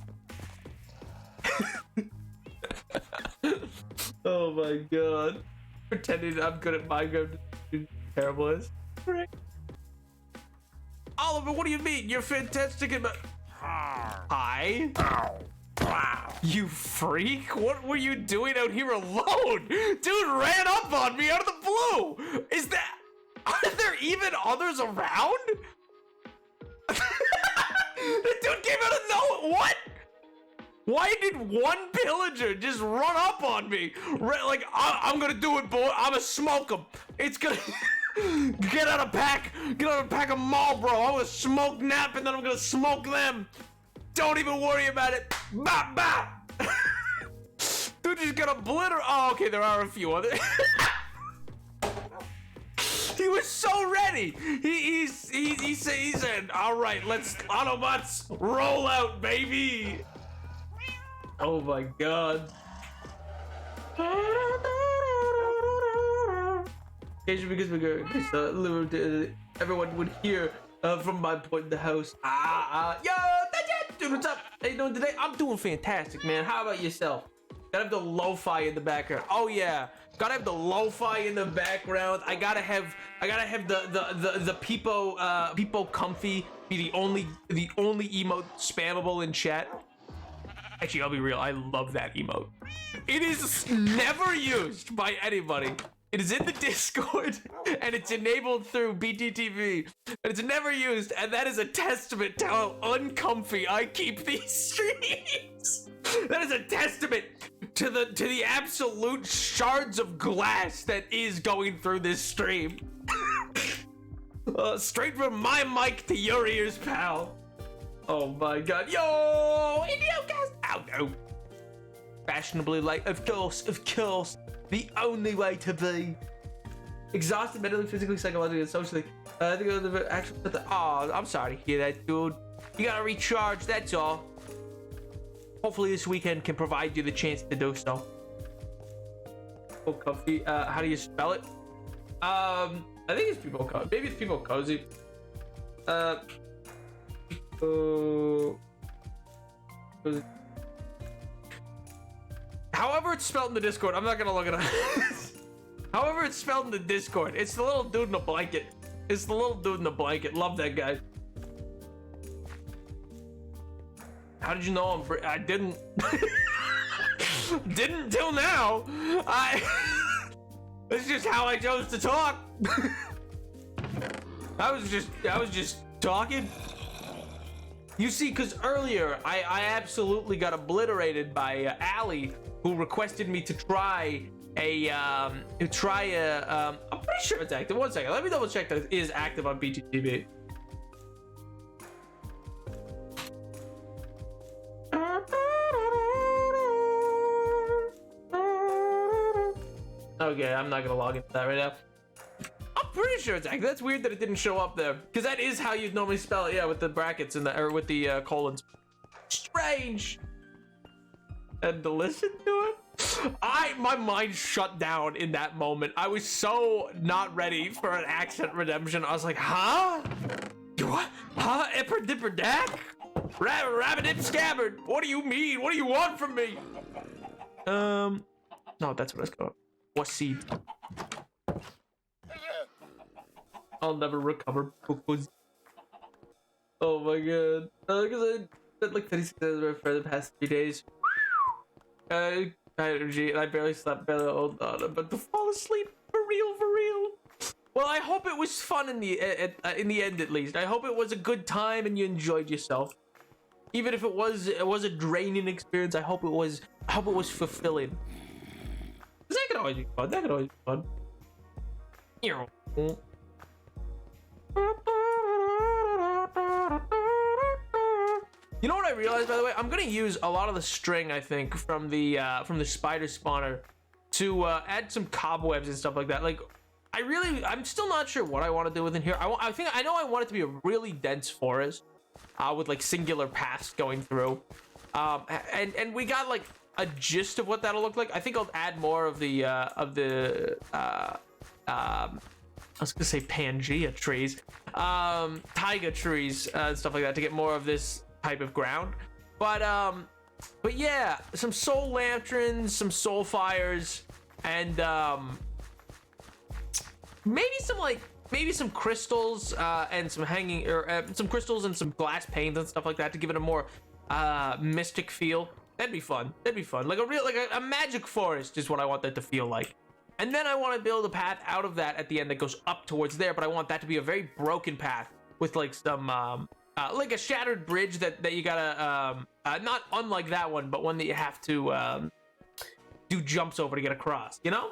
Oh my god. Pretending I'm good at Minecraft is terrible as. Oliver, what do you mean? You're fantastic at Hi? You freak? What were you doing out here alone? Dude ran up on me out of the blue. Is that... Are there even others around? The dude came out of nowhere. What? Why did one pillager just run up on me? Like, I'm gonna do it, boy. I'm gonna smoke him. It's gonna... Get out of pack. Get out of a pack of Marlboro. I'm gonna smoke Nap and then I'm gonna smoke them. Don't even worry about it. Bop, bop. Dude just got obliterated. Oh, okay, there are a few other. He was so ready. He said, all right, let's Autobots roll out, baby. Oh my god. Occasionally, because we go, everyone would hear from my point in the house. Yo, dude, what's up? How you doing today? I'm doing fantastic, man. How about yourself? Gotta have the lo-fi in the background. Oh yeah, gotta have the lo-fi in the background. I gotta have the Peepo Comfy be the only emote spammable in chat. Actually, I'll be real. I love that emote. It is never used by anybody. It is in the Discord, and it's enabled through BTTV, and it's never used, and that is a testament to how uncomfy I keep these streams. That is a testament to the absolute shards of glass that is going through this stream. Straight from my mic to your ears, pal. Oh my god. Yo, Idiocast. Ow, no. Fashionably late, of course. The only way to be. Exhausted mentally, physically, psychologically, and socially. I think actually, oh, I'm sorry to hear that, dude. You gotta recharge, that's all. Hopefully this weekend can provide you the chance to do so. People comfy. How do you spell it? I think it's people cozy. Maybe it's people cozy. However it's spelled in the Discord, I'm not gonna look it up. However it's spelled in the Discord, it's the little dude in the blanket. It's the little dude in the blanket. Love that guy. How did you know I didn't. Didn't till now. It's just how I chose to talk. I was just talking. You see, because earlier I absolutely got obliterated by Allie, who requested me to try I'm pretty sure it's active. One second, let me double check that it is active on BTTV. Okay, I'm not gonna log into that right now. I'm pretty sure it's active. That's weird that it didn't show up there, because that is how you'd normally spell it. Yeah, with the brackets and or with the colons. Strange. And to listen to it, my mind shut down in that moment. I was so not ready for an accent redemption. I was like, huh? What? Huh? Ipper dipper dack? Rabbit dip scabbard. What do you mean? What do you want from me? No, that's what it's called. What seed? I'll never recover. Oh my god. Because I spent like 36 hours for the past 3 days. Energy, and I barely slept, barely hold on, but to fall asleep for real. Well, I hope it was fun in the end, at least. I hope it was a good time and you enjoyed yourself. Even if it was a draining experience, I hope it was fulfilling. 'Cause that could always be fun. You know what I realized, by the way? I'm gonna use a lot of the string, I think, from the spider spawner to add some cobwebs and stuff like that. Like, I'm still not sure what I want to do within here. I know I want it to be a really dense forest, with like singular paths going through. And we got like a gist of what that'll look like. I think I'll add more of the was gonna say Pangea trees, taiga trees, stuff like that, to get more of this type of ground. But yeah, some soul lanterns, some soul fires, and maybe some crystals, and some hanging, or some crystals and some glass panes and stuff like that to give it a more mystic feel. That'd be fun. Like a magic forest is what I want that to feel like. And then I want to build a path out of that at the end that goes up towards there, but I want that to be a very broken path with like some like a shattered bridge that you gotta not unlike that one, but one that you have to do jumps over to get across, you know?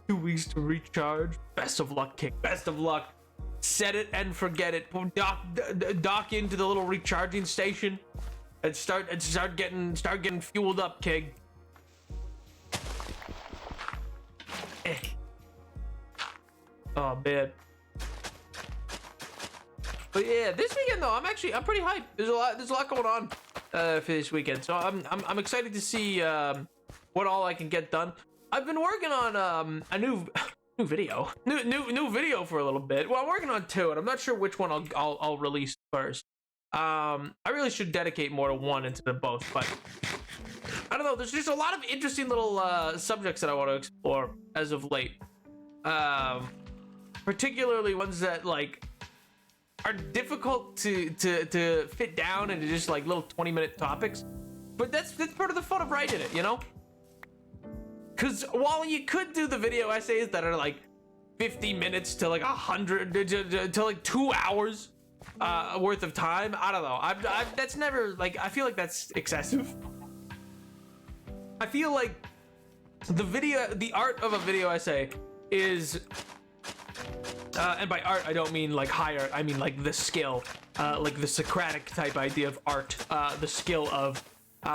2 weeks to recharge. Best of luck, King. Best of luck. Set it and forget it. Dock into the little recharging station and start getting fueled up, King. Oh man. But yeah, this weekend though, I'm pretty hyped. There's a lot going on for this weekend, so I'm excited to see what all I can get done. I've been working on a new video for a little bit. Well, I'm working on 2, and I'm not sure which one I'll release first. I really should dedicate more to one instead of both, but I don't know. There's just a lot of interesting little subjects that I want to explore as of late. Particularly ones that like are difficult to fit down into just like little 20-minute topics. But that's part of the fun of writing it, you know? Because while you could do the video essays that are like 50 minutes to like 100 to like 2 hours worth of time, I don't know. That's never like, I feel like that's excessive. I feel like the art of a video essay is, and by art I don't mean like high art, I mean like the skill, like the Socratic type idea of art, the skill of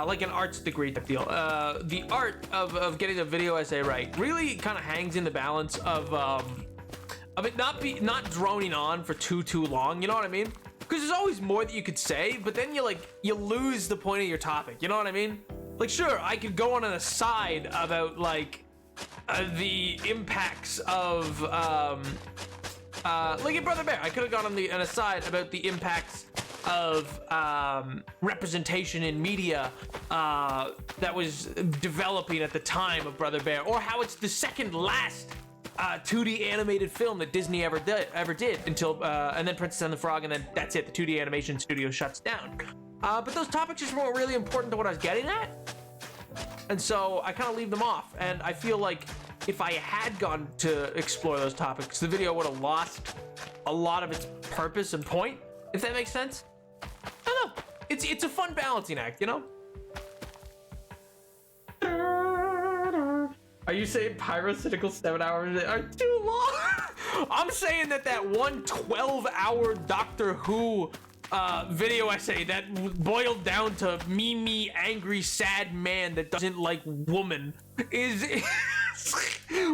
like an arts degree type deal. The art of getting a video essay right really kind of hangs in the balance of it not droning on for too long. You know what I mean? Because there's always more that you could say, but then you lose the point of your topic. You know what I mean? Like, sure, I could go on an aside about like the impacts of like in Brother Bear. I could have gone on an aside about the impacts of representation in media that was developing at the time of Brother Bear, or how it's the second last 2D animated film that Disney ever did until and then Princess and the Frog, and then that's it. The 2D animation studio shuts down. But those topics just weren't really important to what I was getting at, and so I kind of leave them off. And I feel like if I had gone to explore those topics, the video would have lost a lot of its purpose and point, if that makes sense. I don't know. It's a fun balancing act, you know? Are you saying Pyrocynical 7 hours are too long? I'm saying that one 12-hour Doctor Who video essay that boiled down to me angry sad man that doesn't like woman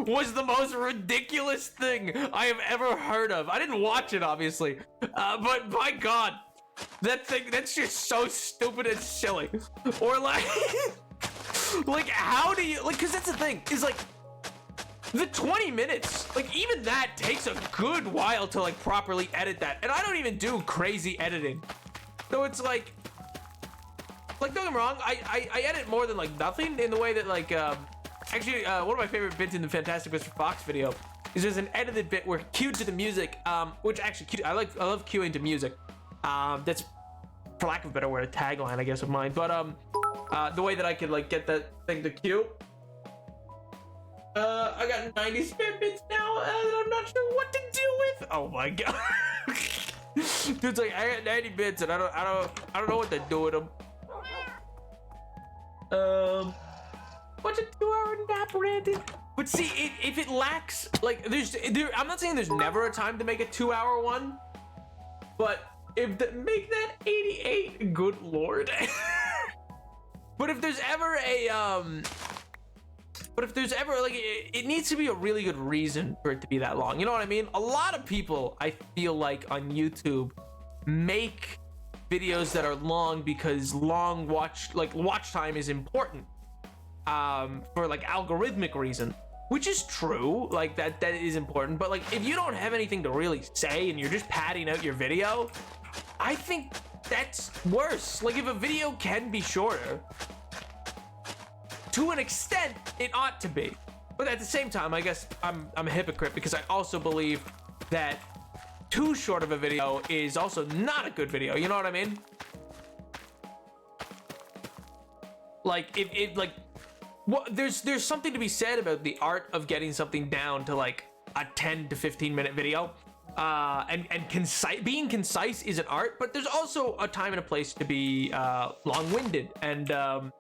was the most ridiculous thing I have ever heard of. I didn't watch it, obviously, but my God, that's just so stupid and silly. Or like like, how do you, like, because that's the thing, is like the 20 minutes, like even that takes a good while to like properly edit that, and I don't even do crazy editing, so it's like don't get me wrong, I edit more than like nothing, in the way that like actually one of my favorite bits in the Fantastic Mr. Fox video is there's an edited bit where cued to the music, which actually I love cueing to music. That's, for lack of a better word, a tagline I guess of mine, but the way that I could like get that thing to cue. I got 90 spare bits now, and I'm not sure what to do with. Oh my God. Dude's like, I got 90 bits and I don't know what to do with them. What's a 2-hour nap, Brandon? But see, if it lacks, like, I'm not saying there's never a time to make a 2-hour one, but make that 88, good Lord. But if there's ever like, it needs to be a really good reason for it to be that long. You know what I mean? A lot of people, I feel like, on YouTube make videos that are long because watch time is important. for like algorithmic reason, which is true. Like that is important. But like if you don't have anything to really say and you're just padding out your video, I think that's worse. Like if a video can be shorter, to an extent, it ought to be. But at the same time, I guess I'm a hypocrite because I also believe that too short of a video is also not a good video. You know what I mean? Like if like, what there's something to be said about the art of getting something down to like a 10 to 15 minute video. And concise, being concise is an art, but there's also a time and a place to be long-winded and $4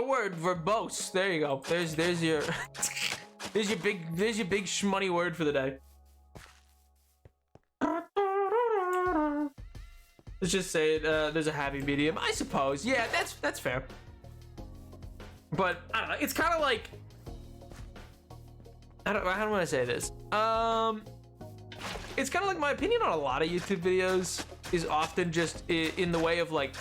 word, verbose. There you go. There's your there's your big shmoney word for the day. Let's just say there's a happy medium, I suppose. Yeah, that's fair. But I don't know. It's kind of like, how do I say this? It's kind of like my opinion on a lot of YouTube videos is often just in the way of like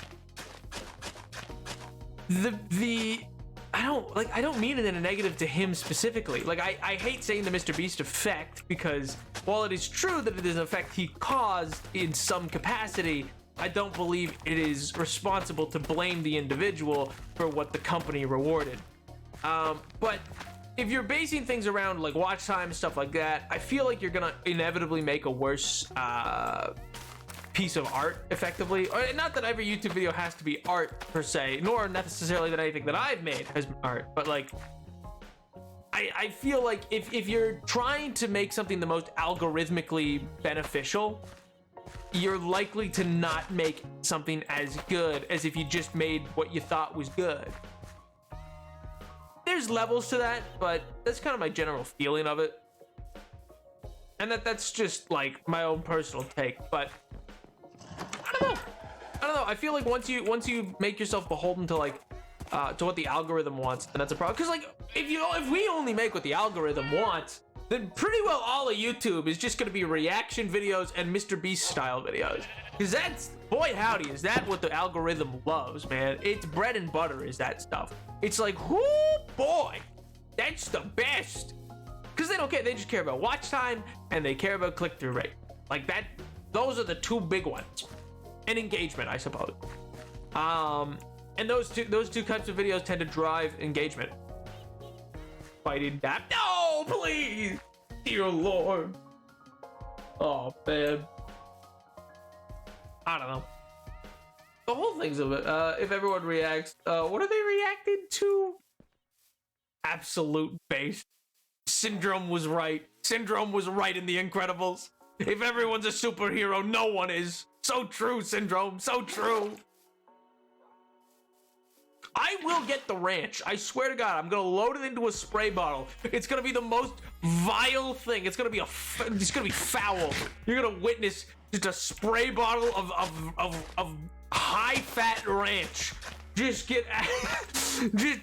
I don't mean it in a negative to him specifically. Like I hate saying the Mr. Beast effect because while it is true that it is an effect he caused in some capacity, I don't believe it is responsible to blame the individual for what the company rewarded. But if you're basing things around like watch time, stuff like that, I feel like you're gonna inevitably make a worse piece of art effectively. Or not that every YouTube video has to be art per se, nor necessarily that anything that I've made has been art, but like I feel like if you're trying to make something the most algorithmically beneficial, you're likely to not make something as good as if you just made what you thought was good. There's levels to that, but that's kind of my general feeling of it. And that's just like my own personal take, but I don't know. I feel like once you make yourself beholden to like to what the algorithm wants, then that's a problem. Because like if we only make what the algorithm wants, then pretty well all of YouTube is just gonna be reaction videos and Mr. Beast style videos. Because that's, boy howdy, is that what the algorithm loves, man. It's bread and butter is that stuff. It's like, whoo boy, that's the best. Because they don't care, they just care about watch time and they care about click-through rate. Like that, those are the two big ones. And engagement, I suppose. And those two types of videos tend to drive engagement. Fighting that. No, please, dear Lord. Oh man, I don't know. The whole thing's of it. If everyone reacts, what are they reacting to? Absolute base. Syndrome was right. Syndrome was right in The Incredibles. If everyone's a superhero, no one is. So true, Syndrome. So true. I will get the ranch. I swear to God, I'm gonna load it into a spray bottle. It's gonna be the most vile thing. It's gonna be foul. You're gonna witness just a spray bottle of high-fat ranch. Just get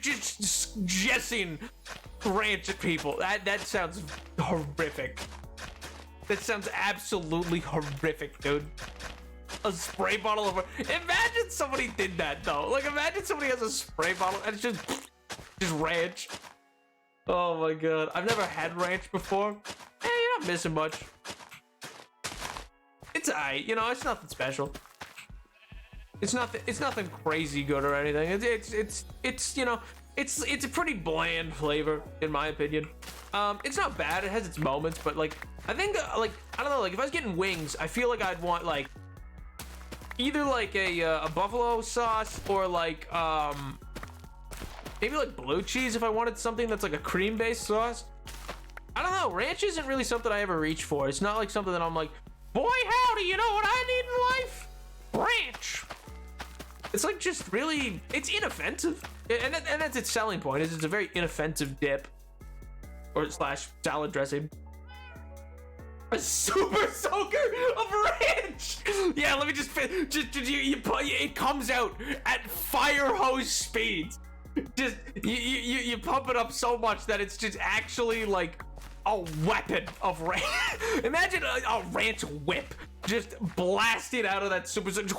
just jessing ranch at people. That sounds horrific. That sounds absolutely horrific, dude. A spray bottle of... Imagine somebody did that, though. Like, imagine somebody has a spray bottle and it's just ranch. Oh, my God. I've never had ranch before. You're not missing much. It's alright. You know, it's nothing special. It's nothing crazy good or anything. It's you know, it's a pretty bland flavor, in my opinion. It's not bad. It has its moments, but, like, I think, like, I don't know, like, if I was getting wings, I feel like I'd want, like, either like a buffalo sauce or like maybe like blue cheese if I wanted something that's like a cream based sauce. I don't know, ranch isn't really something I ever reach for. It's not like something that I'm like, boy howdy, you know what I need in life? Ranch. It's like just really, it's inoffensive, and that's its selling point, is it's a very inoffensive dip or slash salad dressing. A super soaker of ranch. Yeah, let me just it comes out at fire hose speeds. Just you pump it up so much that it's just actually like a weapon of ranch. Imagine a ranch whip just blasting out of that super soaker.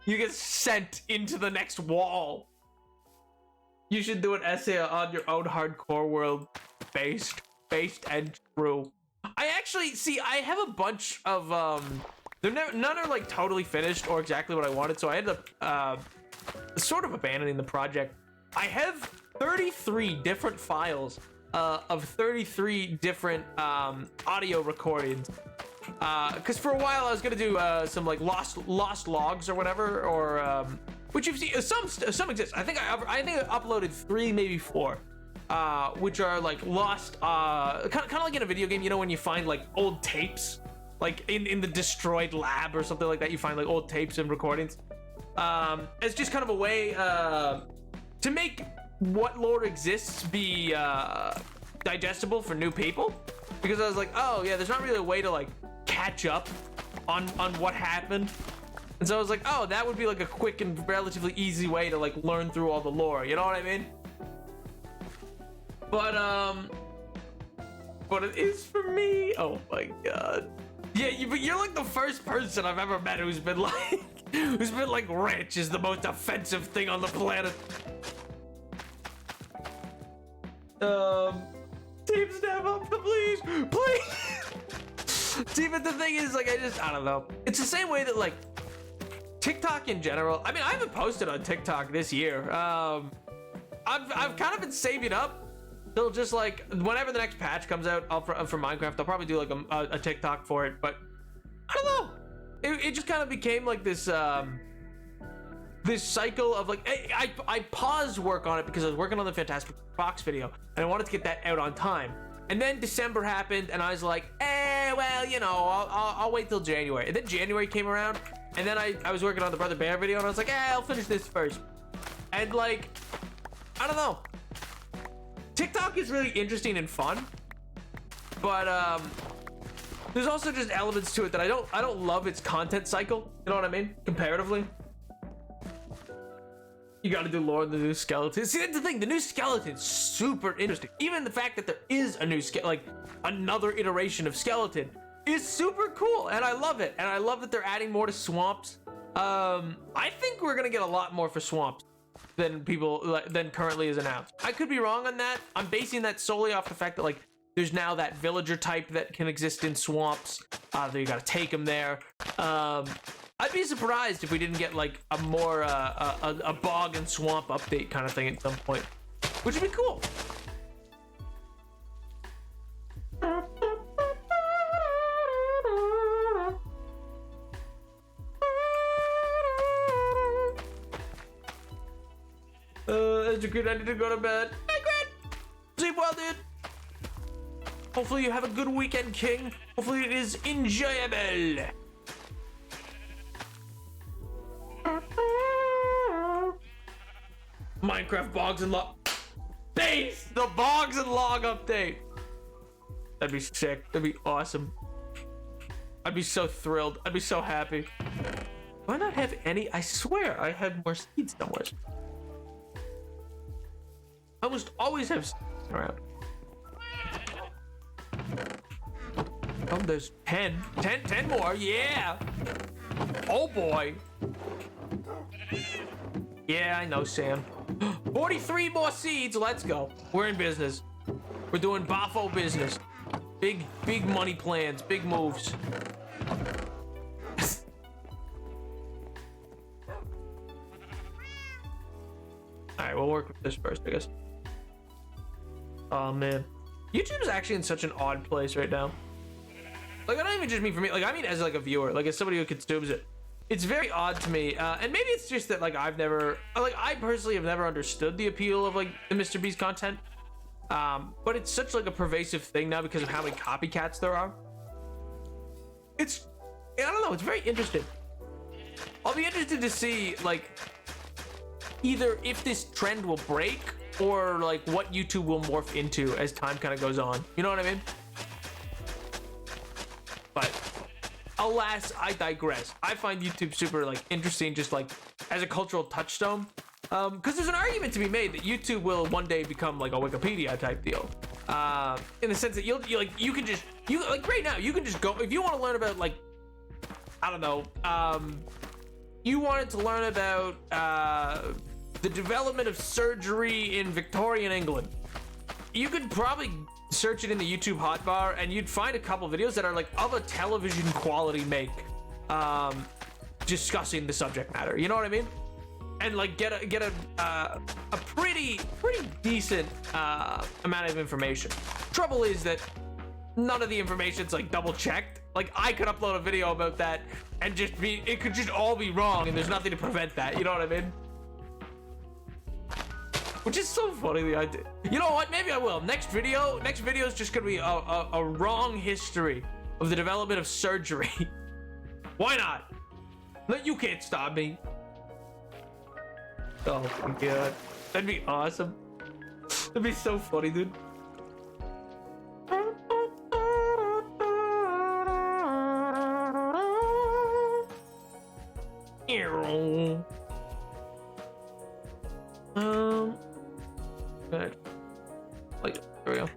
You get sent into the next wall. You should do an essay on your own hardcore world, based and true. I actually see. I have a bunch of none are like totally finished or exactly what I wanted, so I ended up sort of abandoning the project. I have 33 different files of 33 different audio recordings. Because for a while I was gonna do some like lost logs or whatever, or which you've seen some exist. I think I uploaded 3, maybe 4, which are like lost, kind of like in a video game. You know when you find like old tapes, like in the destroyed lab or something like that, you find like old tapes and recordings. It's just kind of a way to make what lore exists be digestible for new people, because I was like, oh yeah, there's not really a way to like catch up on what happened, and so I was like, oh, that would be like a quick and relatively easy way to like learn through all the lore, you know what I mean? But it is for me. Oh my god. Yeah, but you're like the first person I've ever met who's been like rich is the most offensive thing on the planet. Team step up, please. See, but the thing is, like, I don't know. It's the same way that like TikTok in general. I mean, I haven't posted on TikTok this year. I've kind of been saving up till just like whenever the next patch comes out for Minecraft, I'll probably do like a TikTok for it. But I don't know. It just kind of became like this this cycle of like, I paused work on it because I was working on the Fantastic Fox video and I wanted to get that out on time. And then December happened and I was like, well, you know, I'll wait till January. And then January came around and then I was working on the Brother Bear video and I was like, I'll finish this first. And like, I don't know. TikTok is really interesting and fun, but there's also just elements to it that I don't love its content cycle. You know what I mean? Comparatively. You gotta do lore of the new skeleton. See, that's the thing. The new skeleton's super interesting. Even the fact that there is a new like another iteration of skeleton is super cool, and I love it. And I love that they're adding more to swamps. I think we're gonna get a lot more for swamps than currently is announced. I could be wrong on that. I'm basing that solely off the fact that like there's now that villager type that can exist in swamps. That you gotta take them there. I'd be surprised if we didn't get like a more a bog and swamp update kind of thing at some point, which would be cool. It's a good ending to go to bed. Hey, Grant! Sleep well, dude. Hopefully you have a good weekend, King. Hopefully it is enjoyable. Minecraft bogs and log. Base! The bogs and log update. That'd be sick. That'd be awesome. I'd be so thrilled. I'd be so happy. Do I not have any? I swear I had more seeds somewhere. I almost always have seeds around. Oh, there's 10 more. Yeah. Oh boy. Yeah, I know, Sam. 43 more seeds. Let's go. We're in business. We're doing Bafo business. Big money plans. Big moves. All right, we'll work with this first, I guess. Oh man, YouTube is actually in such an odd place right now. Like, I don't even just mean for me. Like, I mean as like a viewer, like as somebody who consumes it. It's very odd to me, and maybe it's just that like I personally have never understood the appeal of like the Mr. Beast content, but it's such like a pervasive thing now because of how many copycats there are. I don't know, it's very interesting. I'll be interested to see like either if this trend will break or like what YouTube will morph into as time kind of goes on. You know what I mean? But alas, I digress. I find YouTube super like interesting, just like as a cultural touchstone, because there's an argument to be made that YouTube will one day become like a Wikipedia type deal, in the sense that you can just right now you can just go if you want to learn about like I don't know, you wanted to learn about the development of surgery in Victorian England. You could probably search it in the YouTube hotbar and you'd find a couple videos that are like of a television quality make, discussing the subject matter. You know what I mean? And like get a pretty decent amount of information. Trouble is that none of the information's like double checked. Like I could upload a video about that and it could just all be wrong and there's nothing to prevent that. You know what I mean? Which is so funny, the idea. You know what? Maybe I will. Next video is just gonna be a wrong history of the development of surgery. Why not? You can't stop me. Oh my god. That'd be awesome. That'd be so funny, dude. Good. Wait, there we go.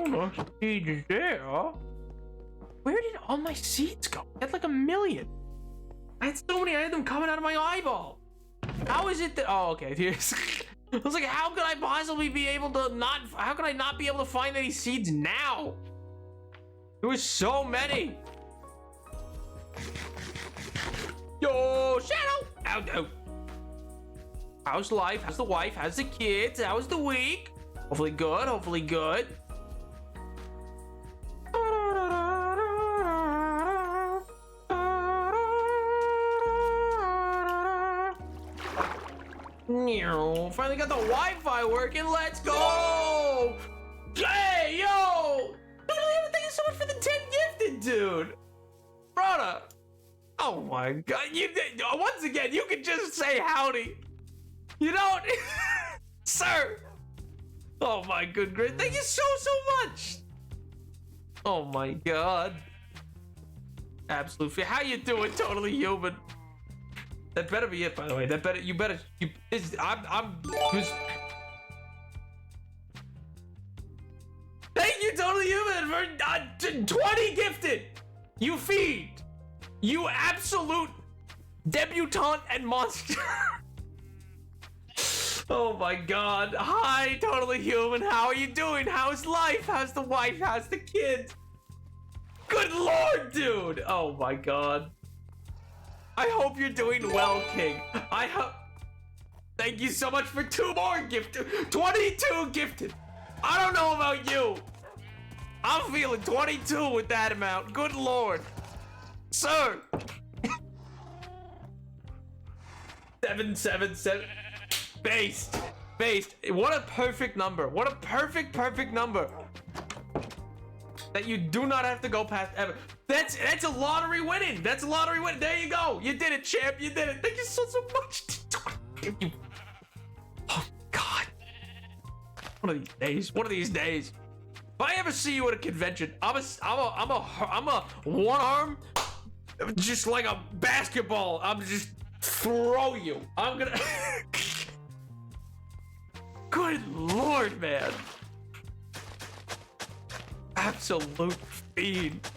No seeds there. Where did all my seeds go? I had like 1 million. I had so many, I had them coming out of my eyeball. How is it that, oh, okay, here's, I was like, how could I possibly be able to how could I not be able to find any seeds now? There was so many. Yo, Shadow! Out, out. How's life? How's the wife? How's the kids? How's the week? Hopefully good, hopefully good. Finally got the Wi-Fi working. Let's go! Hey, yo! Thank you so much for the 10 gifted, dude. Brother. Oh my god. Once again, you can just say howdy. You don't? Sir. Oh my good grace. Thank you so much. Oh my god. Absolute. How you doing, Totally Human? That better be it, by the way. Thank you, Totally Human, for 20 gifted. You feed. You absolute debutante and monster. Oh my god. Hi, Totally Human. How are you doing? How's life? How's the wife? How's the kids? Good lord, dude. Oh my god. I hope you're doing well, King. I hope. Thank you so much for 2 more gifted. 22 gifted. I don't know about you. I'm feeling 22 with that amount. Good lord. Sir. 777. Based. What a perfect number. What a perfect number. That you do not have to go past ever. That's a lottery winning. That's a lottery winning. There you go. You did it, champ. You did it. Thank you so much. You. Oh God. One of these days. If I ever see you at a convention, I'm a one arm, just like a basketball. I'm just throw you. I'm gonna. Good lord, man. Absolute fiend.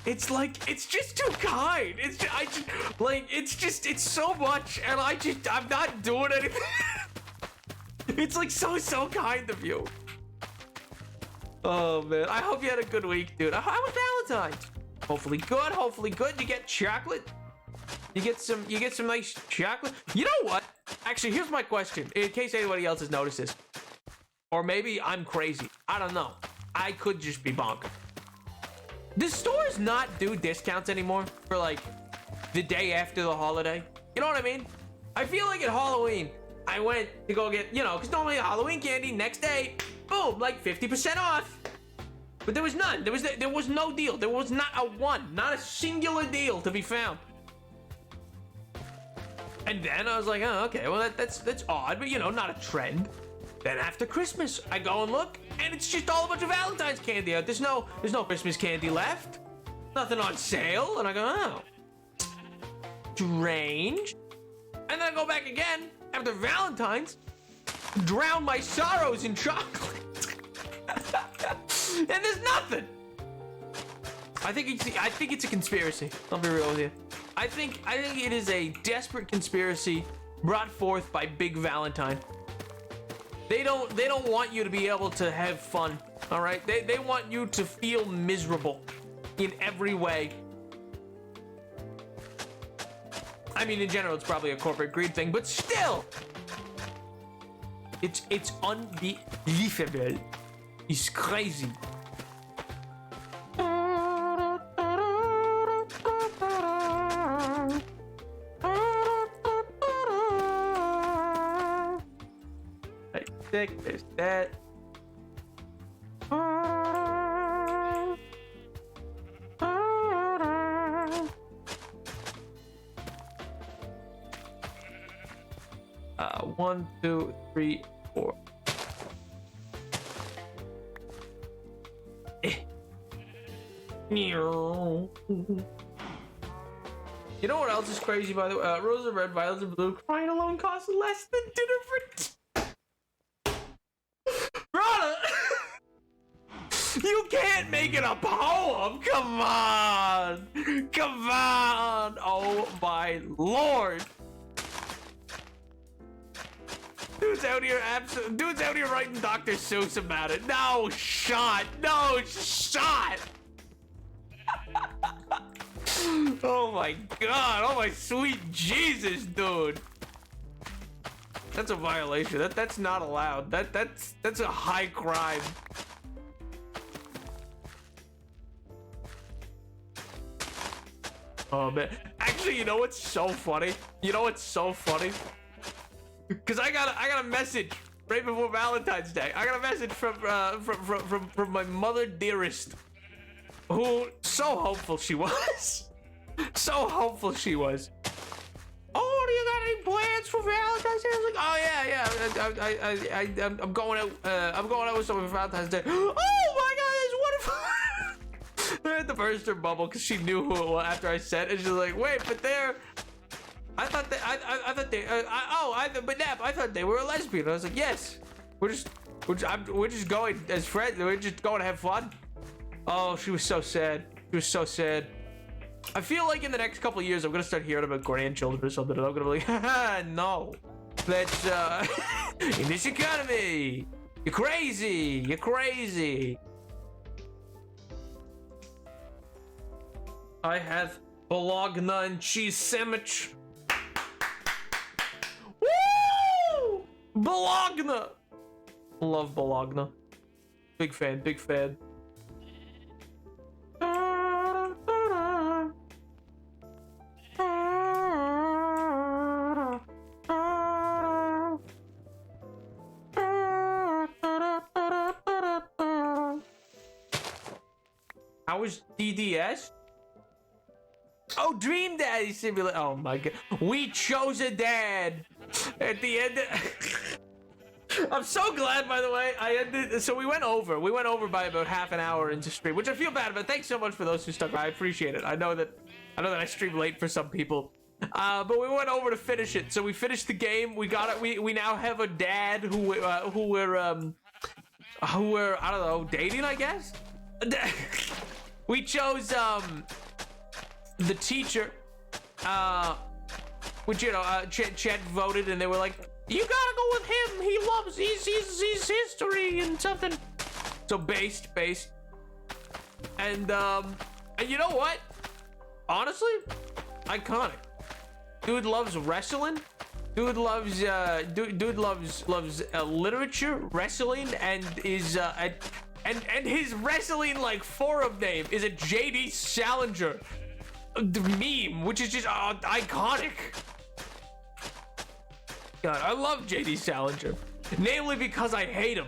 It's like, it's just too kind. It's so much, and I'm not doing anything. It's like so kind of you. Oh man, I hope you had a good week, dude. How was Valentine's? Hopefully good. You get chocolate. You get some nice chocolate. You know what? Actually, here's my question, in case anybody else has noticed this. Or maybe I'm crazy. I don't know. I could just be bonkers. Do stores not do discounts anymore for like the day after the holiday? You know what I mean? I feel like at Halloween, I went to go get, because normally Halloween candy, next day, boom, like 50% off. But there was none. There was no deal. There was not a singular deal to be found. And then I was like, oh, okay, well that's odd, but not a trend. Then after Christmas, I go and look, and it's just all a bunch of Valentine's candy out. There's no Christmas candy left. Nothing on sale. And I go, oh, strange. And then I go back again, after Valentine's, drown my sorrows in chocolate. And there's nothing. I think it's a conspiracy. I'll be real with you. I think it is a desperate conspiracy brought forth by Big Valentine. They don't want you to be able to have fun. All right? They want you to feel miserable in every way. I mean, in general, it's probably a corporate greed thing, but still, it's unbelievable. It's crazy. There's that. 1, 2, 3, 4. You know what else is crazy, by the way? Roses are red, violets are blue. Crying alone costs less than dinner for brother. You can't make it a poem. Come on. Come on. Oh my lord. Dude's out here writing Dr. Seuss about it. No shot. No shot. Oh my god. Oh my sweet Jesus, dude. That's a violation. That's not allowed. That's a high crime. Oh man. Actually, you know what's so funny? Cause I got a message right before Valentine's Day. I got a message from my mother dearest, who so hopeful she was. So hopeful she was. Oh, do you got any plans for Valentine's Day? I was like, oh yeah. I'm going out with someone for Valentine's Day. Oh my god, that's wonderful. I had to burst her bubble because she knew who it was after I said it. And she's like, wait, but they're. I thought they were a lesbian. I was like, yes. We're just going as friends. We're just going to have fun. Oh, she was so sad. She was so sad. I feel like in the next couple of years, I'm gonna start hearing about grandchildren or something, and I'm gonna be like, haha, no. That's in this economy. You're crazy. You're crazy. I have bologna and cheese sandwich. Woo! Bologna. Love bologna. Big fan. Big fan. How was DDS? Oh, Dream Daddy Simulator. Oh my god. We chose a dad at the end. I'm so glad, by the way. So we went over by about half an hour into stream, which I feel bad about. Thanks so much for those who stuck by. I appreciate it. I know that I stream late for some people. But we went over to finish it. So we finished the game. We got it. We now have a dad who we're I don't know, dating, I guess. We chose the teacher, which Chet voted, and they were like, you gotta go with him. He loves he's history and something. So based, and you know what? Honestly, iconic. Dude loves wrestling. Dude loves literature, wrestling, and is and his wrestling like forum name is a JD Salinger meme, which is just iconic. God, I love JD Salinger, namely because I hate him.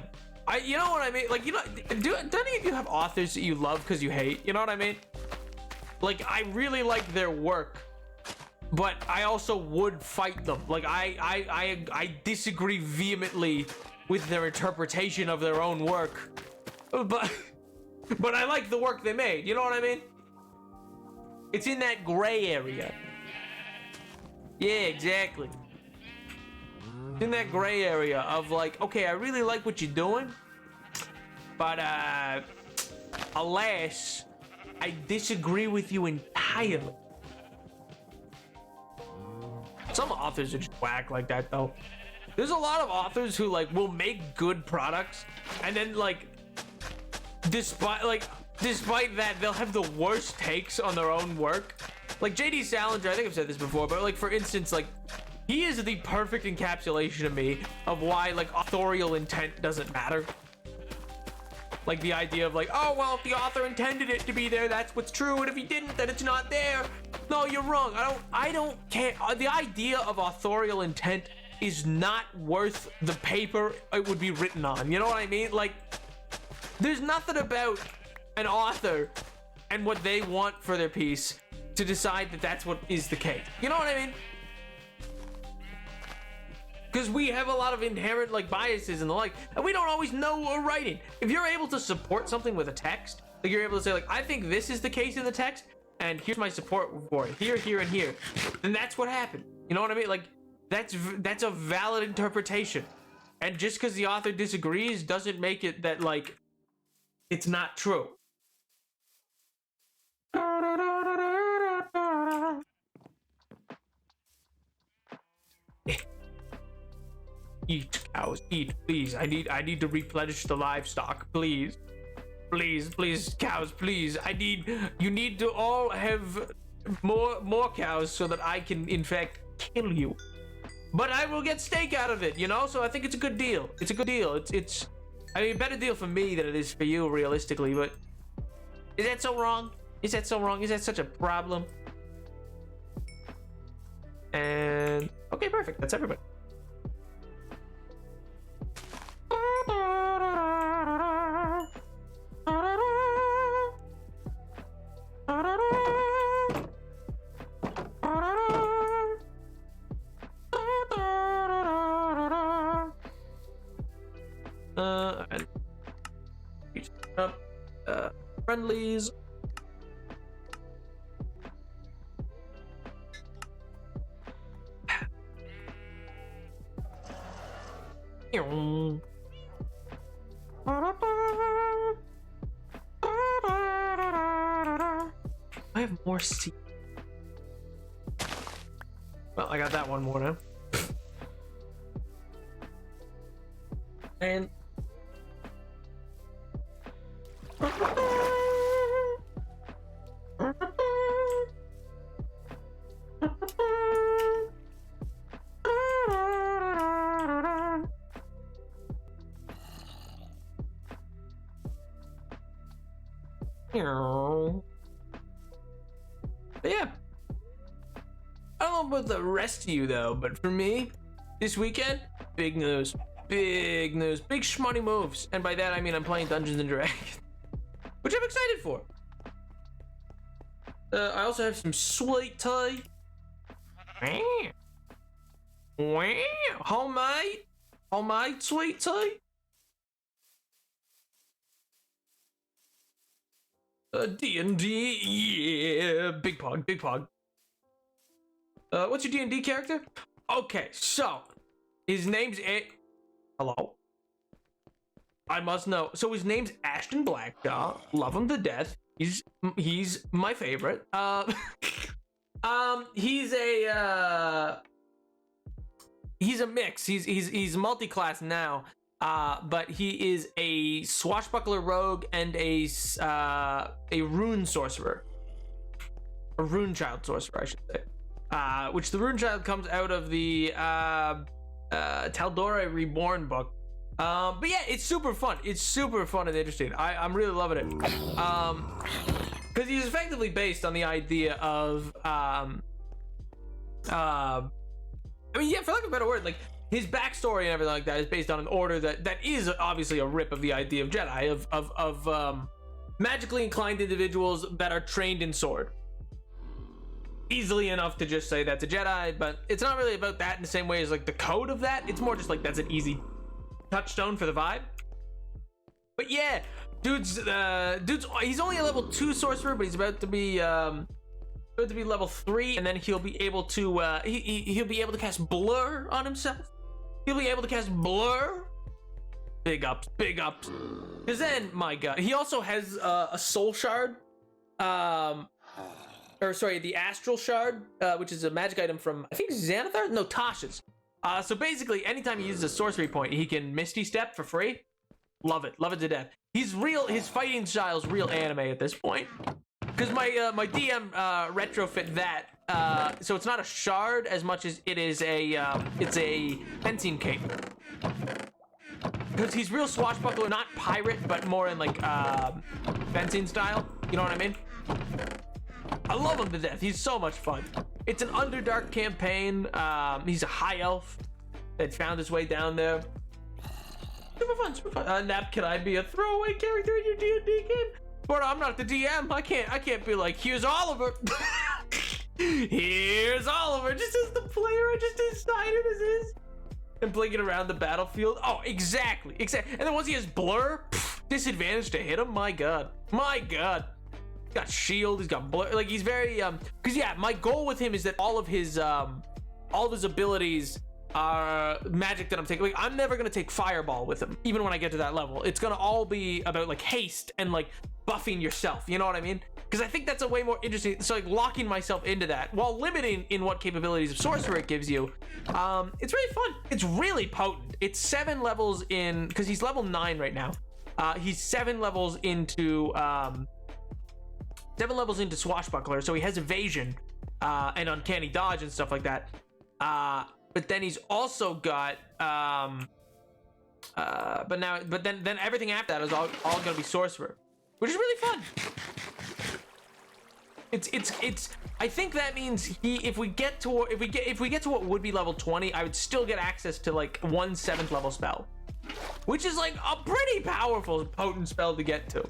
You know what I mean? Like, you know, don't any of you have authors that you love because you hate? You know what I mean? Like, I really like their work, but I also would fight them. Like, I disagree vehemently with their interpretation of their own work, but I like the work they made. You know what I mean? It's in that gray area. Yeah, exactly. in that gray area of like, okay, I really like what you're doing, but alas, I disagree with you entirely. Some authors are just whack like that though. There's a lot of authors who like will make good products and then like despite that they'll have the worst takes on their own work. Like JD Salinger, I think I've said this before, but like for instance, like he is the perfect encapsulation of me of why like authorial intent doesn't matter. Like the idea of like, oh well, if the author intended it to be there, that's what's true, and if he didn't, then it's not there. No, you're wrong. I don't care. The idea of authorial intent is not worth the paper it would be written on. You know what I mean? Like, there's nothing about an author and what they want for their piece to decide that that's what is the case. You know what I mean? Because we have a lot of inherent like biases and the like, and we don't always know what we're writing. If you're able to support something with a text, like you're able to say like, I think this is the case in the text, and here's my support for it, here, here, and here, then that's what happened. You know what I mean? Like, that's a valid interpretation. And just because the author disagrees doesn't make it that like it's not true. Eat, cows, eat, please. I need to replenish the livestock, please. Please, cows, please. You need to all have more cows so that I can, in fact, kill you. But I will get steak out of it, you know? So I think it's a good deal. It's a good deal. It's I mean, a better deal for me than it is for you, realistically, but is that so wrong? Is that so wrong? Is that such a problem? And okay, perfect. That's everybody. And friendlies. I have more seed. Well, I got that one more now. And but yeah, I don't know about the rest of you though, but for me, this weekend, big news, big shmoney moves, and by that I mean I'm playing Dungeons and Dragons, which I'm excited for. I also have some sweet tea. Homemade sweet tea. D&D, yeah, big pog. What's your D&D character? Okay, so his name's Hello. I must know. So his name's Ashton Blackjaw. Love him to death. He's my favorite. He's a mix. He's multi-class now. But he is a swashbuckler rogue and a rune sorcerer. A rune child sorcerer, I should say. Which the rune child comes out of the Taldora Reborn book. But yeah, it's super fun. It's super fun and interesting. I'm really loving it. Because he's effectively based on the idea of I mean, yeah, for lack of a better word, like his backstory and everything like that is based on an order that is obviously a rip of the idea of Jedi, of magically inclined individuals that are trained in sword. Easily enough to just say that's a Jedi, but it's not really about that in the same way as like the code of that. It's more just like that's an easy touchstone for the vibe. But yeah, dude's he's only a level 2 sorcerer, but he's about to be level 3, and then he'll be able to he'll be able to cast blur on himself. He'll be able to cast Blur. Big ups, big ups. Because then, my god, he also has a Soul Shard. The Astral Shard, which is a magic item from, I think, Xanathar? No, Tasha's. So basically, anytime he uses a sorcery point, he can Misty Step for free. Love it to death. His fighting style is real anime at this point. Because my DM retrofit that, so it's not a shard as much as it is it's a fencing cape. Because he's real swashbuckler, not pirate, but more in like fencing style. You know what I mean? I love him to death. He's so much fun. It's an Underdark campaign. He's a high elf that found his way down there. Super fun, super fun. Nap, can I be a throwaway character in your D&D game? But I'm not the DM. I can't be like, here's Oliver. Here's Oliver, just as the player I just decided as is. And blinking around the battlefield. Oh, exactly. And then once he has Blur, disadvantage to hit him. My god. He's got shield, he's got Blur. Like, he's very, because yeah, my goal with him is that all of his abilities are magic that I'm taking. Like, I'm never gonna take Fireball with him, even when I get to that level. It's gonna all be about like haste and like buffing yourself, you know what I mean? Because I think that's a way more interesting, so like locking myself into that while limiting in what capabilities of sorcerer it gives you. It's really fun. It's really potent. It's 7 levels in, because he's level 9 right now. He's 7 levels into swashbuckler, so he has evasion and uncanny dodge and stuff like that. But then he's also got but then everything after that is all gonna be sorcerer, which is really fun. It's I think that means if we get to what would be level 20, I would still get access to like 1 7th level spell, which is like a pretty powerful, potent spell to get to.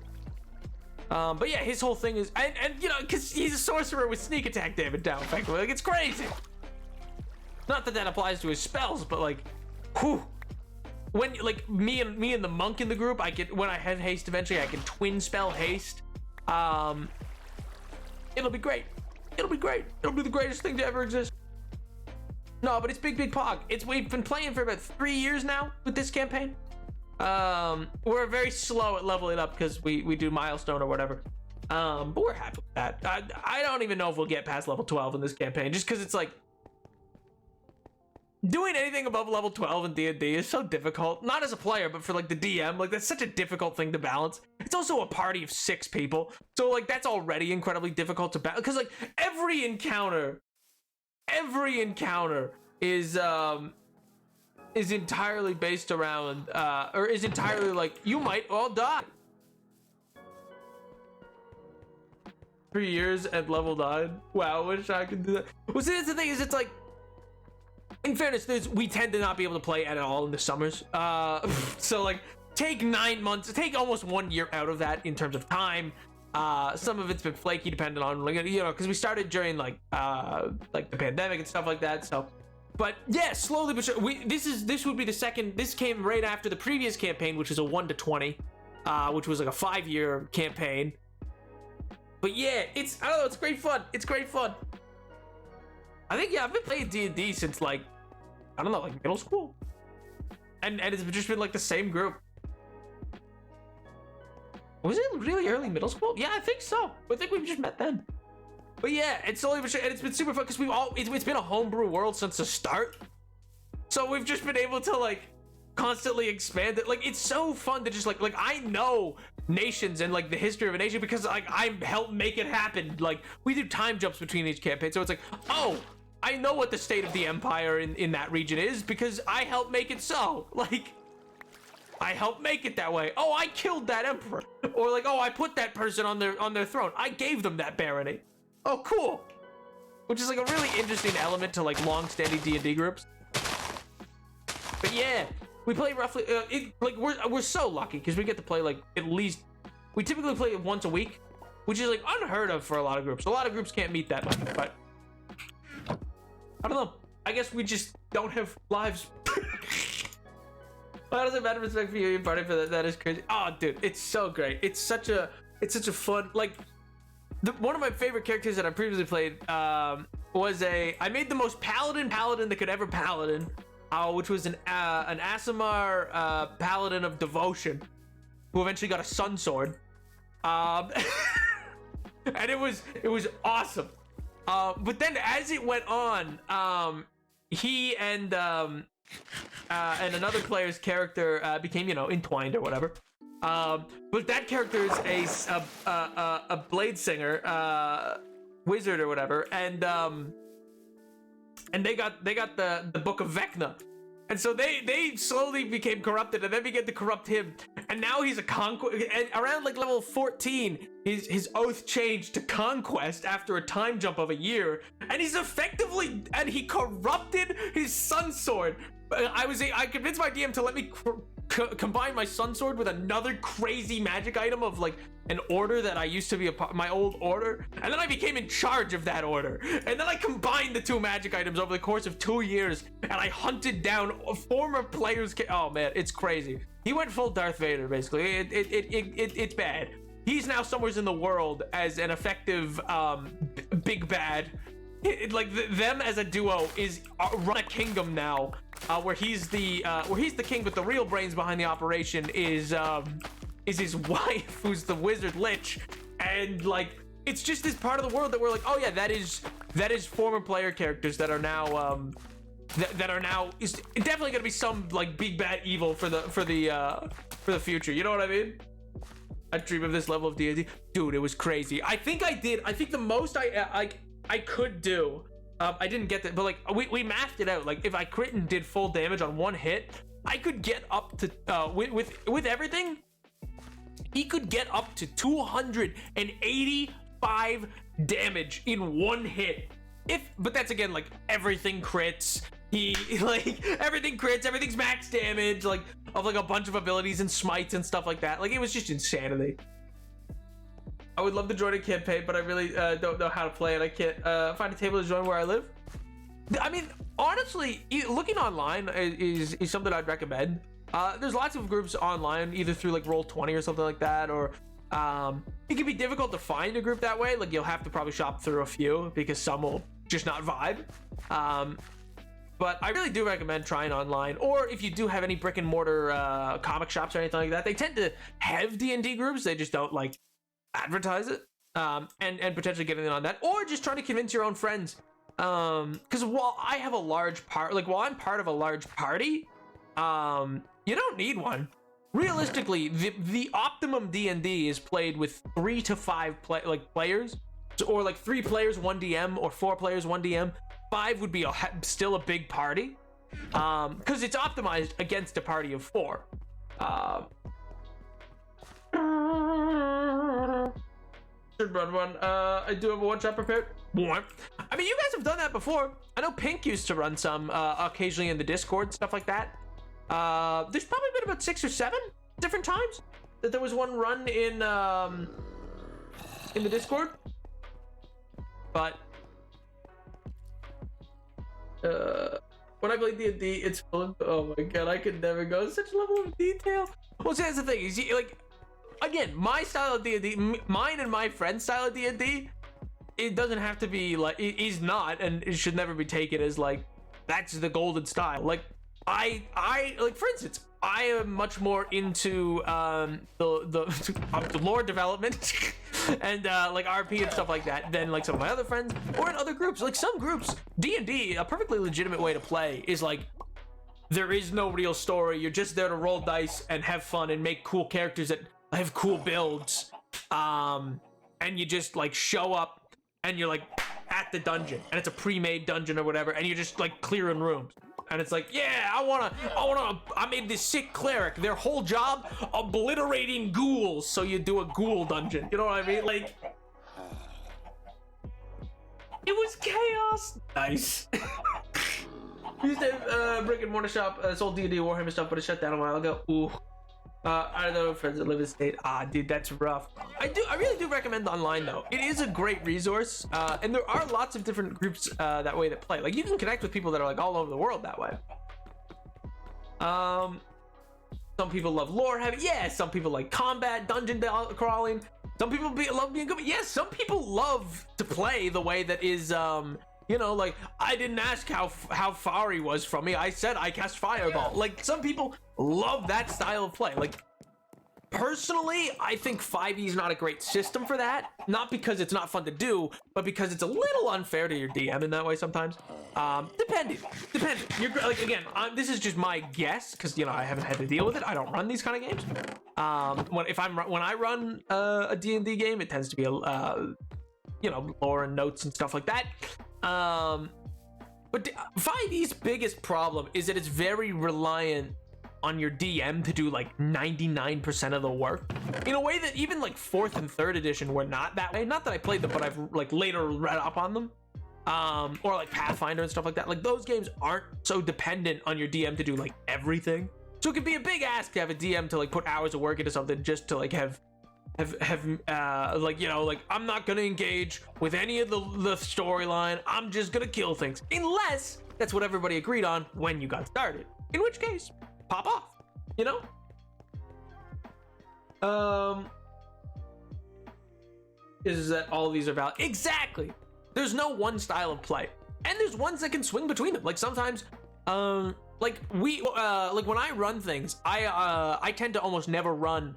But yeah, his whole thing is, and you know, because he's a sorcerer with sneak attack damage down, effectively. Like, it's crazy. Not that applies to his spells, but like, whew. When like me and the monk in the group, when I have haste eventually, I can twin spell haste. It'll be great. It'll be the greatest thing to ever exist. No, but it's big pog. We've been playing for about 3 years now with this campaign. We're very slow at leveling up because we do milestone or whatever. But we're happy with that. I don't even know if we'll get past level 12 in this campaign, just because it's like, doing anything above level 12 in D&D is so difficult. Not as a player, but for like the DM, like that's such a difficult thing to balance. It's also a party of 6 people, so like that's already incredibly difficult to balance. Because like every encounter is entirely based around, or is entirely like, you might all die. 3 years at level 9. Wow, I wish I could do that. Well, see, that's the thing, is it's like, in fairness, we tend to not be able to play at all in the summers. So like, take 9 months, take almost 1 year out of that in terms of time. Some of it's been flaky, depending on, like, you know, because we started during like the pandemic and stuff like that. So, but yeah, slowly but sure. This would be the second. This came right after the previous campaign, which was a 1 to 20, which was like a 5-year campaign. But yeah, I don't know, it's great fun. I think, yeah, I've been playing D&D since like, I don't know, like middle school. And it's just been like the same group. Was it really early middle school? Yeah, I think so. I think we've just met then. But yeah, it's slowly but sure, and it's been super fun because it's been a homebrew world since the start. So we've just been able to like constantly expand it. Like, it's so fun to just like I know nations and like the history of a nation because like I helped make it happen. Like, we do time jumps between each campaign, so it's like, oh, I know what the state of the empire in that region is because I helped make it so. Like, I helped make it that way. Oh, I killed that emperor. Or like, oh, I put that person on their throne. I gave them that barony. Oh, cool. Which is like a really interesting element to like long-standing D&D groups. But yeah, we play roughly, we're so lucky because we get to play like at least, we typically play it once a week, which is like unheard of for a lot of groups. A lot of groups can't meet that much, but I don't know. I guess we just don't have lives. How does it matter respect for you party for that? That is crazy. Oh, dude, it's so great. It's such a fun, like, one of my favorite characters that I previously played was I made the most paladin that could ever paladin, which was an Aasimar paladin of devotion, who eventually got a sun sword. And it was awesome. But then as it went on, he and another player's character became, entwined or whatever. But that character is a blade singer, wizard or whatever, and they got the Book of Vecna. And so they slowly became corrupted, and then began to corrupt him. And now he's a conquest. Around like level 14, his oath changed to conquest after a time jump of a year. And he's effectively, and he corrupted his sun sword. I convinced my DM to let me combine my sun sword with another crazy magic item of like an order that I used to be my old order, and then I became in charge of that order, and then I combined the two magic items over the course of 2 years, and I hunted down former players. Oh man, it's crazy. He went full Darth Vader basically. It's bad. He's now somewhere in the world as an effective big bad. Them as a duo is run a kingdom now, where he's the king, but the real brains behind the operation is his wife, who's the wizard lich. And like, it's just this part of the world that we're like, oh yeah, that is former player characters that are now is definitely gonna be some like big bad evil for the future. You know what I mean? I dream of this level of D&D, dude. It was crazy. I think the most I could do, I didn't get that, but like we mathed it out. Like if I crit and did full damage on one hit, I could get up to with everything, he could get up to 285 damage in one hit. But that's again like everything crits. Everything crits, everything's max damage, like of like a bunch of abilities and smites and stuff like that. Like it was just insanity. I would love to join a campaign, but I really don't know how to play it. I can't find a table to join where I live. I mean, honestly, looking online is something I'd recommend. There's lots of groups online, either through like Roll20 or something like that, or it can be difficult to find a group that way. Like you'll have to probably shop through a few because some will just not vibe. But I really do recommend trying online, or if you do have any brick and mortar comic shops or anything like that, they tend to have D&D groups. They just don't like advertise it, and potentially getting in on that, or just trying to convince your own friends. Because while I'm part of a large party, you don't need one. Realistically, the optimum D&D is played with 3 to 5 players, or like 3 players 1 DM, or 4 players 1 DM. 5 would be still a big party, because it's optimized against a party of 4. Should run one. I do have a one shot prepared. What? I mean, you guys have done that before. I know Pink used to run some occasionally in the Discord, stuff like that. There's probably been about 6 or 7 different times that there was one run in the Discord. But when I play D&D, it's full of, oh my god, I could never go such a level of detail. Well, see, that's the thing. Is like, again, my style of D&D, mine and my friend's style of D&D, it doesn't have to be like, it is not, and it should never be taken as like, that's the golden style. Like, I like, for instance, I am much more into the lore development and like RP and stuff like that than like some of my other friends, or in other groups. Like some groups, D&D, a perfectly legitimate way to play is like, there is no real story. You're just there to roll dice and have fun and make cool characters that have cool builds, and you just like show up and you're like at the dungeon, and it's a pre-made dungeon or whatever, and you're just like clearing rooms, and it's like, yeah, I made this sick cleric, their whole job obliterating ghouls, so you do a ghoul dungeon, you know what I mean? Like, it was chaos. Nice. We used to have brick and mortar shop, sold D&D Warhammer stuff, but it shut down a while ago. Ooh. I don't know friends that live in state. Dude, that's rough. I really do recommend online though. It is a great resource, and there are lots of different groups that way that play. Like, you can connect with people that are like all over the world that way. Some people love lore heavy. Yeah, some people like combat, dungeon crawling. Some people love being good. But yes, some people love to play the way that is You know, like, I didn't ask how far he was from me. I said I cast Fireball. Like, some people love that style of play. Like, personally, I think 5e is not a great system for that. Not because it's not fun to do, but because it's a little unfair to your DM in that way sometimes. Depending. You're like, again, this is just my guess because you know I haven't had to deal with it. I don't run these kind of games. When I run a D&D game, it tends to be you know, lore and notes and stuff like that. But 5e's biggest problem is that it's very reliant on your DM to do like 99% of the work in a way that even like 4th and 3rd edition were not that way. Not that I played them, but I've like later read up on them. Or like Pathfinder and stuff like that. Like those games aren't so dependent on your DM to do like everything. So it could be a big ask to have a DM to like put hours of work into something just to like have like, you know, like I'm not gonna engage with any of the storyline. I'm just gonna kill things unless that's what everybody agreed on when you got started, in which case pop off, you know. Is that all of these are valid? Exactly. There's no one style of play, and there's ones that can swing between them. Like sometimes like when I run things, I tend to almost never run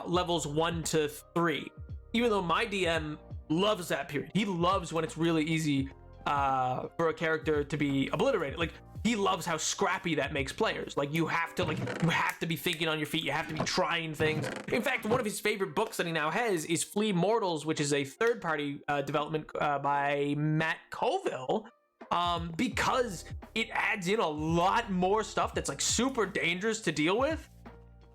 levels 1 to 3, even though my DM loves that period. He loves when it's really easy for a character to be obliterated. Like he loves how scrappy that makes players. Like you have to be thinking on your feet. You have to be trying things. In fact, one of his favorite books that he now has is Flea Mortals, which is a third-party development by Matt Colville, because it adds in a lot more stuff that's like super dangerous to deal with.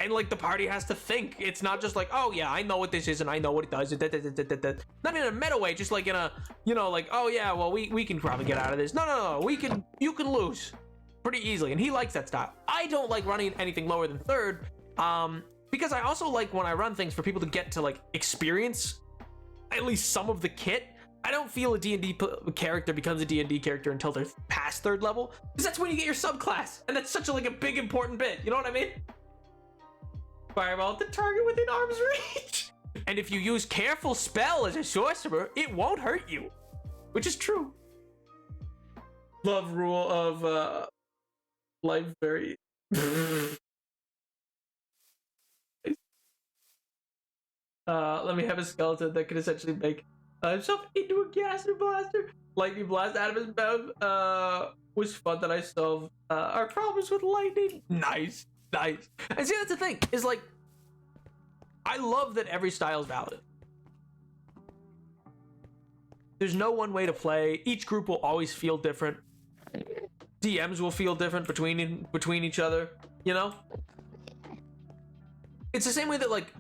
And like the party has to think. It's not just like, oh yeah, I know what this is and I know what it does. Not in a meta way, just like in a, you know, like, oh yeah, well we can probably get out of this. No, you can lose pretty easily. And he likes that style. I don't like running anything lower than 3rd, because I also like when I run things for people to get to like experience at least some of the kit. I don't feel a D&D character becomes a D&D character until they're past 3rd level, because that's when you get your subclass, and that's such a like a big important bit. You know what I mean? Fireball the target within arm's reach. And if you use careful spell as a sorcerer, it won't hurt you, which is true. Love rule of life very let me have a skeleton that can essentially make himself into a gaster blaster. Lightning blast out of his mouth was fun that I solved our problems with lightning. Nice. And see, that's the thing, is like, I love that every style is valid. There's no one way to play. Each group will always feel different. DMs will feel different between each other, you know? It's the same way that like,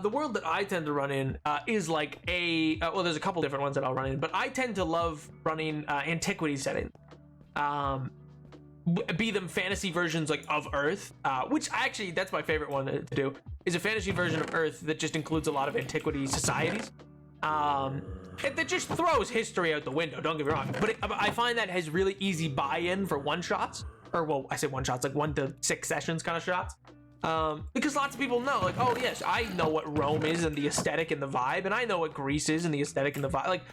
the world that I tend to run in is like well, there's a couple different ones that I'll run in, but I tend to love running antiquity settings. Be them fantasy versions like of Earth, which actually that's my favorite one to do, is a fantasy version of Earth that just includes a lot of antiquity societies. That just throws history out the window, don't get me wrong, but I find that has really easy buy-in for one-shots, or well, I say one-shots, like 1 to 6 sessions kind of shots, because lots of people know, like, oh yes, I know what Rome is and the aesthetic and the vibe, and I know what Greece is and the aesthetic and the vibe, like,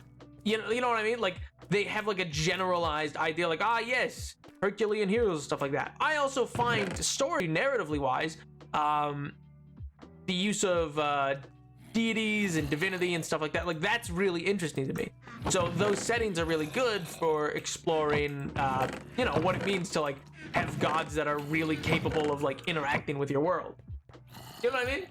you know what I mean? Like, they have like a generalized idea, like, ah yes, Herculean heroes and stuff like that. I also find story narratively wise, the use of deities and divinity and stuff like that, like that's really interesting to me. So those settings are really good for exploring, you know, what it means to like have gods that are really capable of like interacting with your world. You know what I mean?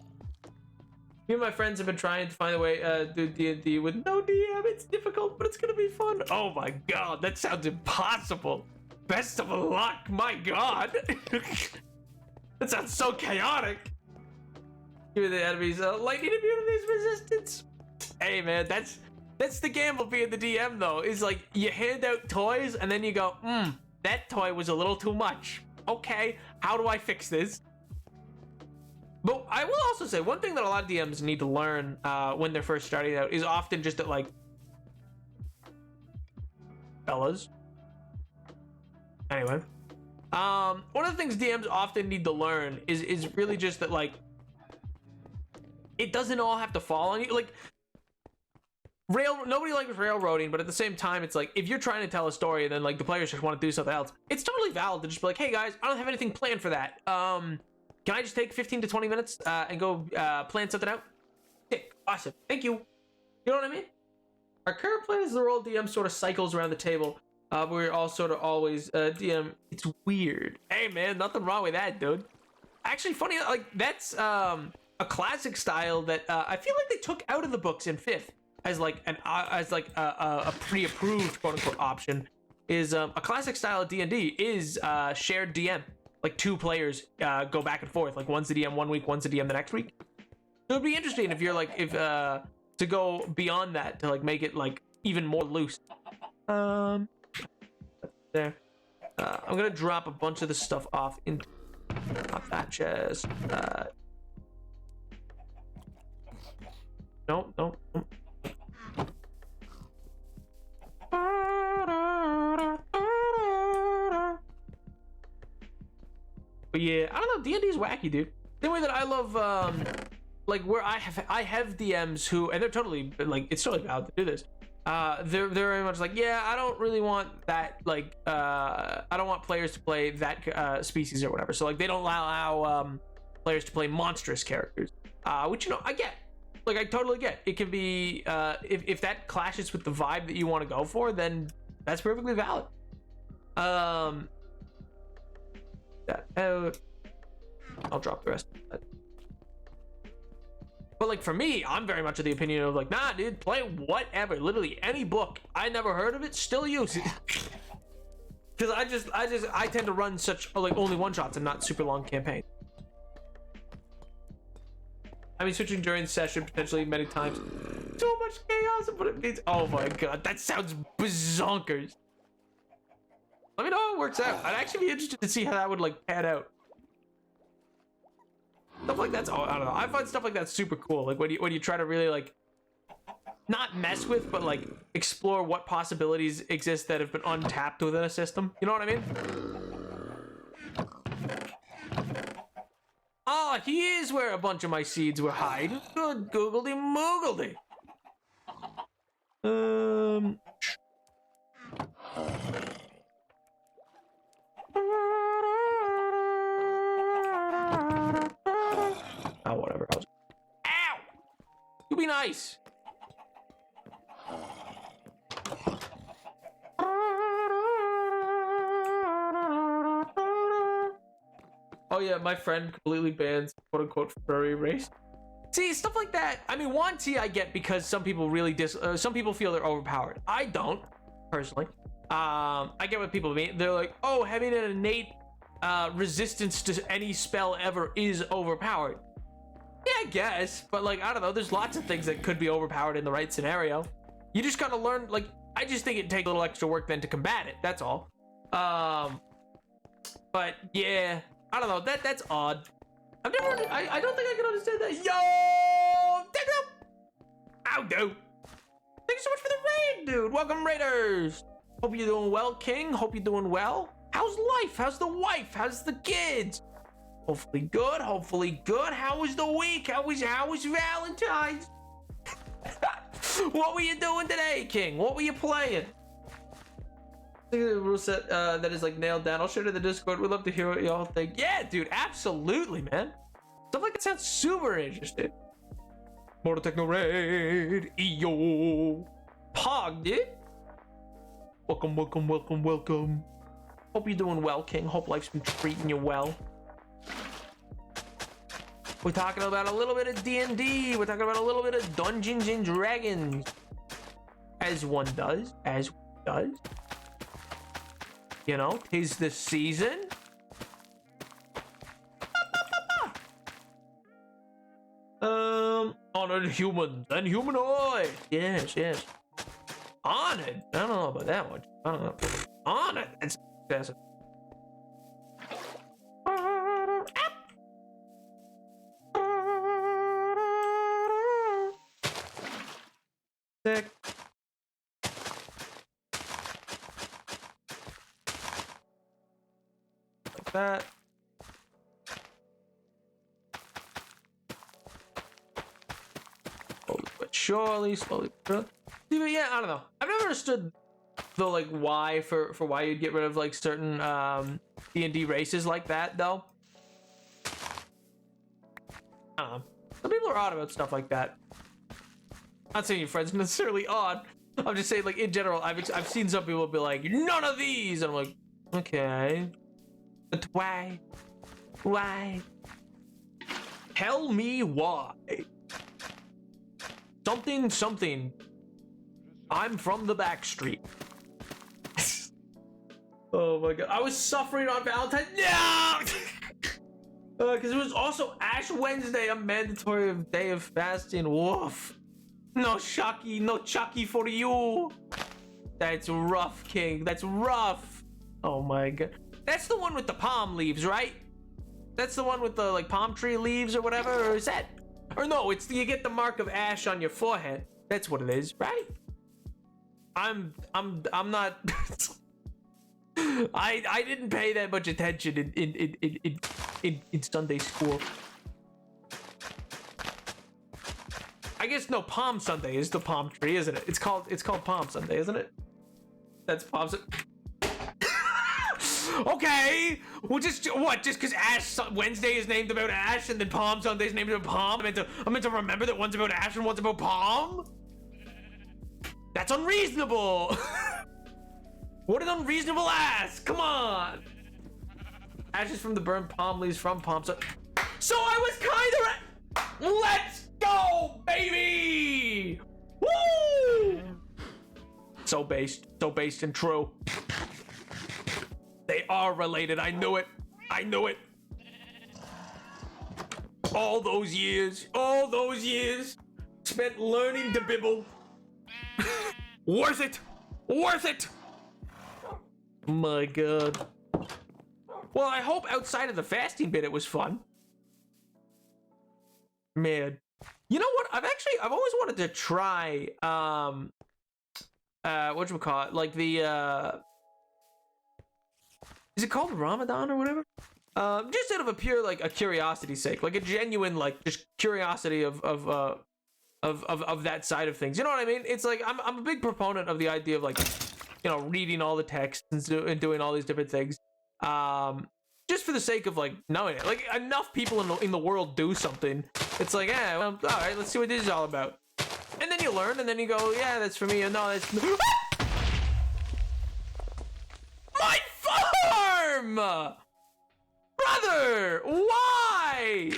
Me and my friends have been trying to find a way to do D&D with no DM. It's difficult, but it's gonna be fun. Oh my god, that sounds impossible. Best of luck, my god. That sounds so chaotic. Give the enemies lightning immunities resistance. Hey man, that's the gamble being the DM though, is like you hand out toys and then you go, that toy was a little too much. Okay, how do I fix this? But I will also say one thing that a lot of DMs need to learn when they're first starting out is often just that, like, fellas. Anyway, one of the things DMs often need to learn is really just that, like, it doesn't all have to fall on you. Like, nobody likes railroading, but at the same time, it's like if you're trying to tell a story and then like the players just want to do something else, it's totally valid to just be like, hey guys, I don't have anything planned for that. Can I just take 15 to 20 minutes and go plan something out? Okay, awesome, thank you. You know what I mean? Our current plan is the role DM sort of cycles around the table. We're all sort of always DM. It's weird. Hey man, nothing wrong with that, dude. Actually, funny, like that's a classic style that I feel like they took out of the books in 5th as like a pre-approved quote unquote option. Is a classic style of D&D is shared DM. Like 2 players go back and forth. Like one's the DM one week, one's the DM the next week. So it'd be interesting if you're like to go beyond that to like make it like even more loose. There. I'm gonna drop a bunch of this stuff off into that chest. No. But yeah, I don't know. D&D's wacky, dude. The way that I love, like where I have DMs who, and they're totally like, it's totally valid to do this. They're very much like, yeah, I don't really want that, like, I don't want players to play that species or whatever. So like, they don't allow players to play monstrous characters, which, you know, I get. Like, I totally get. It can be, if that clashes with the vibe that you want to go for, then that's perfectly valid. That out. I'll drop the rest of that. But like for me, I'm very much of the opinion of like, nah, dude, play whatever. Literally any book. I never heard of it, still use it. Because I tend to run such like only one shots and not super long campaigns. I mean, switching during session potentially many times. So much chaos, but it means. Oh my god, that sounds bazonkers. Let me know how it works out. I'd actually be interested to see how that would like pan out. Stuff like that's, I don't know. I find stuff like that super cool. Like when you try to really like not mess with, but like explore what possibilities exist that have been untapped within a system. You know what I mean? Oh, here's where a bunch of my seeds were hiding. Good googledy moogledy. Oh, whatever. Ow! You be nice. Oh yeah, my friend completely bans quote-unquote furry race. See, stuff like that. I mean, Wanty I get because some people really some people feel they're overpowered. I don't, personally. I get what people mean. They're like, oh, having an innate resistance to any spell ever is overpowered. Yeah, I guess, but like, I don't know, there's lots of things that could be overpowered in the right scenario. You just gotta learn, like, I just think it'd take a little extra work then to combat it, that's all. But yeah, I don't know, that's odd. I don't think I can understand that. Yo! Ow, dude! Thank you so much for the raid, dude! Welcome, Raiders! Hope you're doing well, King, hope you're doing well. How's life? How's the wife? How's the kids? Hopefully good, hopefully good. How was the week? How was Valentine's? What were you doing today, King? What were you playing? I think the rule set that is like nailed down. I'll share it in the Discord. We'd love to hear what y'all think. Yeah, dude, absolutely, man. Stuff like that sounds super interesting. Mortal Techno Raid. Yo. Pog, dude. Welcome. Hope you're doing well, King. Hope life's been treating you well. We're talking about a little bit of D&D. We're talking about a little bit of Dungeons and Dragons. As one does. You know, 'tis the season. Honored humans and humanoid. Yes. Honored? I don't know about that one. I don't know. Honored? That's excessive. Sick. Like that. Slowly but surely, Yeah, I don't know. I've never understood the like why for why you'd get rid of like certain D&D races like that though. I don't know. Some people are odd about stuff like that. I'm not saying your friends are necessarily odd. I'm just saying, like, in general, I've seen some people be like, none of these, and I'm like, okay, but why? Why? Tell me why. Something. I'm from the back street. Oh my god, I was suffering on Valentine's. No. Because it was also Ash Wednesday, a mandatory day of fasting. Woof. No Chucky for you. That's rough, King. That's rough. Oh my god. That's the one with the palm leaves, right? That's the one with the like palm tree leaves or whatever, or is that? Or no, it's you get the mark of ash on your forehead. That's what it is, right? I'm not. I didn't pay that much attention in Sunday school. I guess no, Palm Sunday is the palm tree, isn't it? It's called Palm Sunday, isn't it? That's Palm Sunday. Okay, well just because Ash Wednesday is named about Ash and then Palm Sunday is named about Palm, I'm meant to remember that one's about Ash and one's about Palm? That's unreasonable. What an unreasonable ask! Come on. Ashes from the burned palm leaves from Palm Sunday. So I was kind of let's go, baby! Woo! So based and true. They are related. I knew it. All those years spent learning to bibble. Worth it. My god. Well, I hope outside of the fasting bit it was fun. Man. You know what? I've always wanted to try whatchamacallit, like the is it called Ramadan or whatever? Just out of a pure like a curiosity sake, like a genuine like just curiosity of that side of things. You know what I mean? It's like I'm a big proponent of the idea of like, you know, reading all the texts and doing all these different things. Just for the sake of like knowing it. Like enough people in the world do something. It's like, yeah, well, all right, let's see what this is all about. And then you learn, and then you go, yeah, that's for me. And no, that's my farm, brother. Why?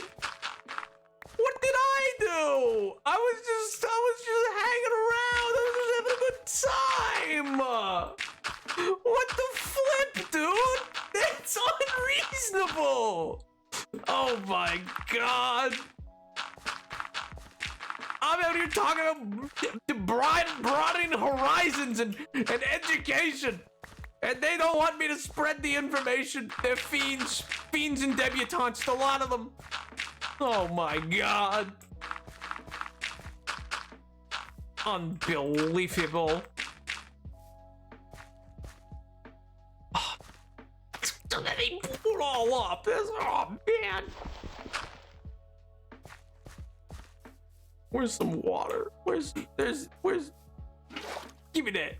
What did I do? I was just hanging around. I was just having a good time. What the flip, dude? That's unreasonable. Oh my god. I'm out here talking about broadening horizons and education. And they don't want me to spread the information. They're fiends and debutantes, a lot of them. Oh my god. Unbelievable. Oh, let me pull it all up. Oh man. Where's some water? Where's give me that.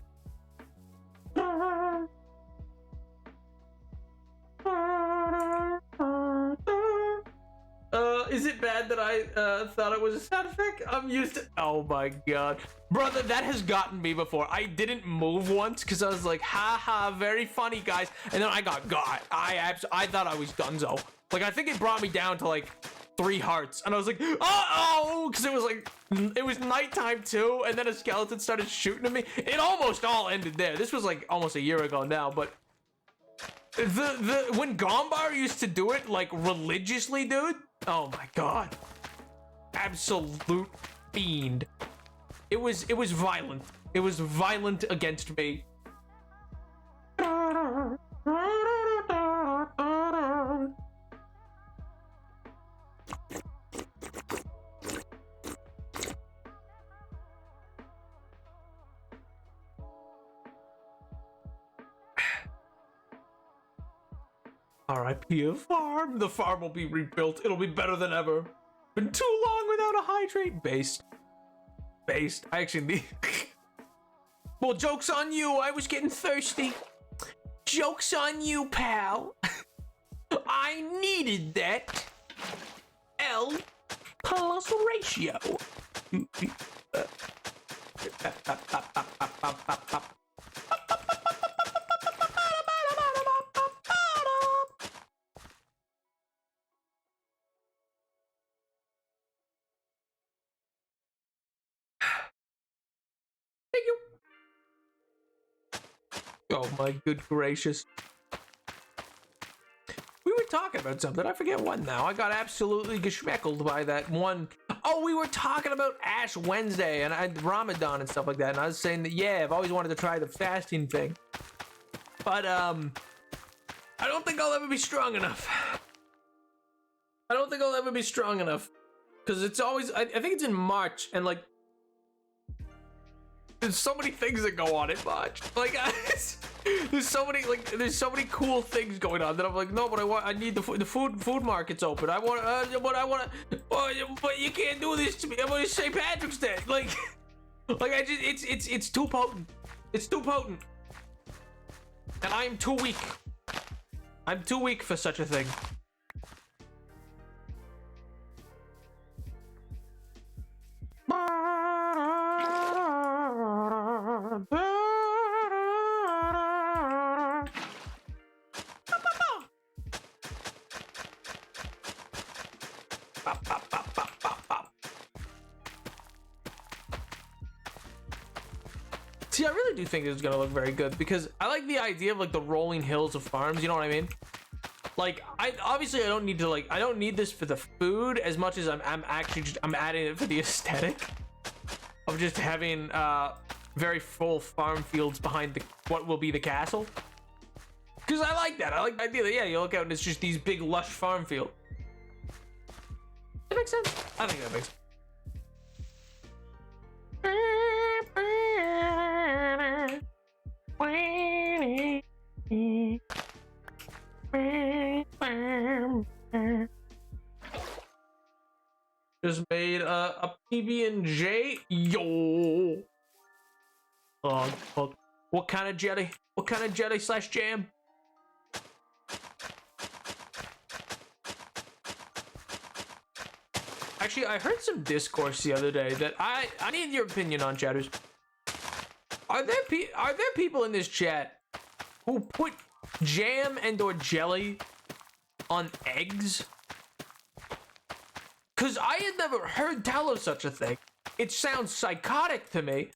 Is it bad that I thought it was a sound effect? I'm used to. Oh my god, brother, that has gotten me before. I didn't move once because I was like, haha, very funny, guys, and then I got. I thought I was donezo. Like I think it brought me down to like 3 hearts, and I was like, uh-oh, because it was nighttime too, and then a skeleton started shooting at me. It almost all ended there. This was like almost a year ago now, but when Gombar used to do it like religiously, dude. Oh my god. Absolute fiend. It was violent. It was violent against me. R.I.P. a farm. The farm will be rebuilt. It'll be better than ever. Been too long without a hydrate. Based. I actually need. Well, joke's on you. I was getting thirsty. Joke's on you, pal. I needed that L plus ratio. Thank you. Oh my good gracious. We were talking about something. I forget what now. I got absolutely geschmeckled by that one. Oh, we were talking about Ash Wednesday and Ramadan and stuff like that. And I was saying that, yeah, I've always wanted to try the fasting thing. But, I don't think I'll ever be strong enough. I don't think I'll ever be strong enough. Because it's always, I think it's in March. And, like, there's so many things that go on in March. Like, there's so many cool things going on that I'm like, no, but I need the food market's open. I want, but you can't do this to me. I'm on St. Patrick's Day. Like I just, it's too potent. It's too potent. And I am too weak. I'm too weak for such a thing. See, I really do think it's gonna look very good because I like the idea of like the rolling hills of farms. You know what I mean? Like, I don't need to I don't need this for the food as much as I'm actually just adding it for the aesthetic of just having very full farm fields behind what will be the castle. Because I like that. I like the idea that, yeah, you look out and it's just these big lush farm fields. That makes sense. I think that makes sense. Just made a PB&J. Yo. Oh, fuck. What kind of jelly? What kind of jelly / jam? Actually, I heard some discourse the other day that I need your opinion on, chatters. Are there people in this chat who put jam and/or jelly on eggs? Cause I had never heard tell of such a thing. It sounds psychotic to me.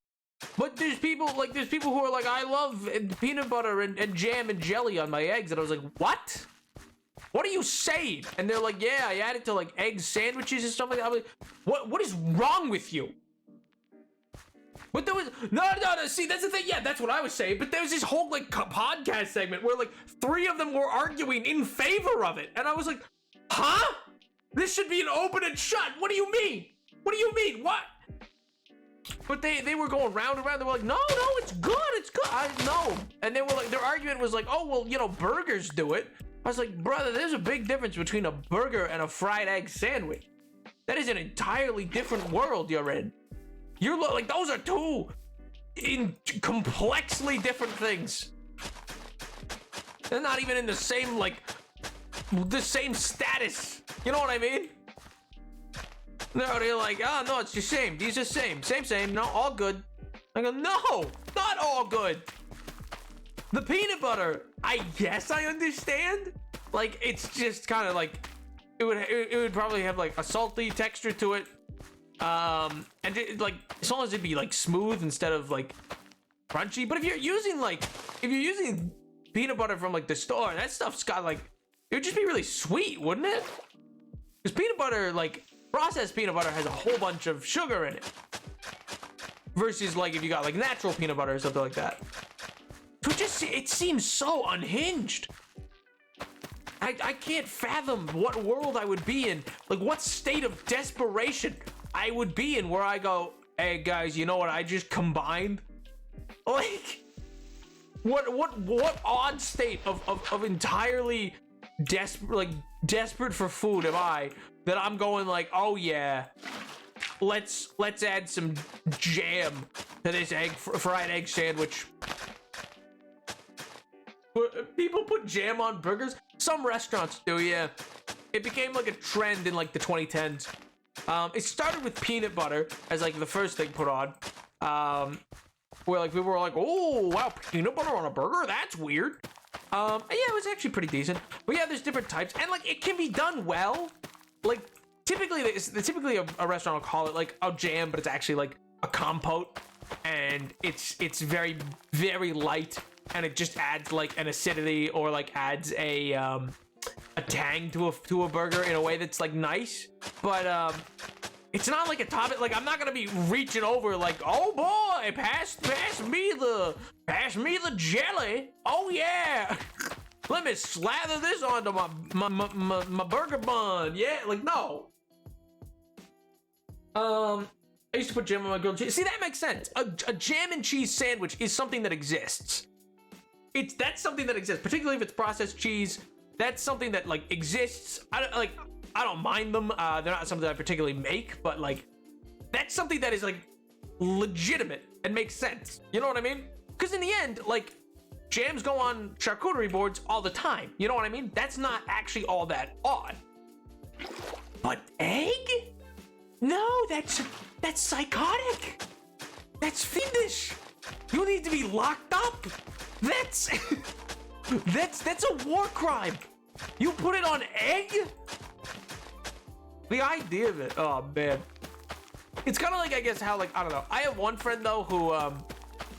But there's people who are like, I love peanut butter and jam and jelly on my eggs, and I was like, what? What are you saying? And they're like, yeah, I add it to like egg sandwiches and stuff like that. I'm like, what is wrong with you? But there was no. See, that's the thing. Yeah, that's what I was saying. But there was this whole like podcast segment where like 3 of them were arguing in favor of it, and I was like, huh? This should be an open and shut. What do you mean? What do you mean? What? But they were going round and round. They were like, no, it's good. It's good. I know. And they were like, their argument was like, oh, well, you know, burgers do it. I was like, brother, there's a big difference between a burger and a fried egg sandwich. That is an entirely different world you're in. You're like, those are 2 complexly different things. They're not even in the same, like, the same status. You know what I mean? No, they're like, oh, no, it's the same. These are same. Same. No, all good. I go, no, not all good. The peanut butter, I guess I understand. Like, it's just kind of like, it would probably have like a salty texture to it. And like, as long as it'd be like smooth instead of like crunchy. But if you're using peanut butter from like the store, that stuff's got like, it would just be really sweet, wouldn't it? Because peanut butter, like, processed peanut butter has a whole bunch of sugar in it. Versus, like, if you got, like, natural peanut butter or something like that. So it seems so unhinged. I can't fathom what world I would be in. Like, what state of desperation I would be in where I go, hey, guys, you know what I just combined? Like, what odd state of entirely desperate for food am I that I'm going like, oh yeah, let's add some jam to this fried egg sandwich. People put jam on burgers. Some restaurants do, yeah. It became like a trend in like the 2010s. It started with peanut butter as like the first thing put on. Where like people were like, oh wow, peanut butter on a burger? That's weird. And yeah, it was actually pretty decent. But yeah, there's different types, and like it can be done well. Like typically a restaurant will call it like a jam, but it's actually like a compote, and it's very, very light, and it just adds like an acidity or like adds a tang to a burger in a way that's like nice. But it's not like a topic. Like I'm not gonna be reaching over like, oh boy, pass me the jelly. Oh yeah, let me slather this onto my burger bun. Yeah, like no. I used to put jam on my grilled cheese. See, that makes sense. A jam and cheese sandwich is something that exists. That's something that exists, particularly if it's processed cheese. That's something that like exists. I don't mind them. They're not something that I particularly make, but like that's something that is like legitimate and makes sense. You know what I mean? Because in the end, like jams go on charcuterie boards all the time. You know what I mean? That's not actually all that odd. But egg? No, that's psychotic. That's fiendish. You need to be locked up. That's a war crime. You put it on egg? The idea of it, oh man. It's kind of like, I guess, how like, I don't know. I have one friend though who,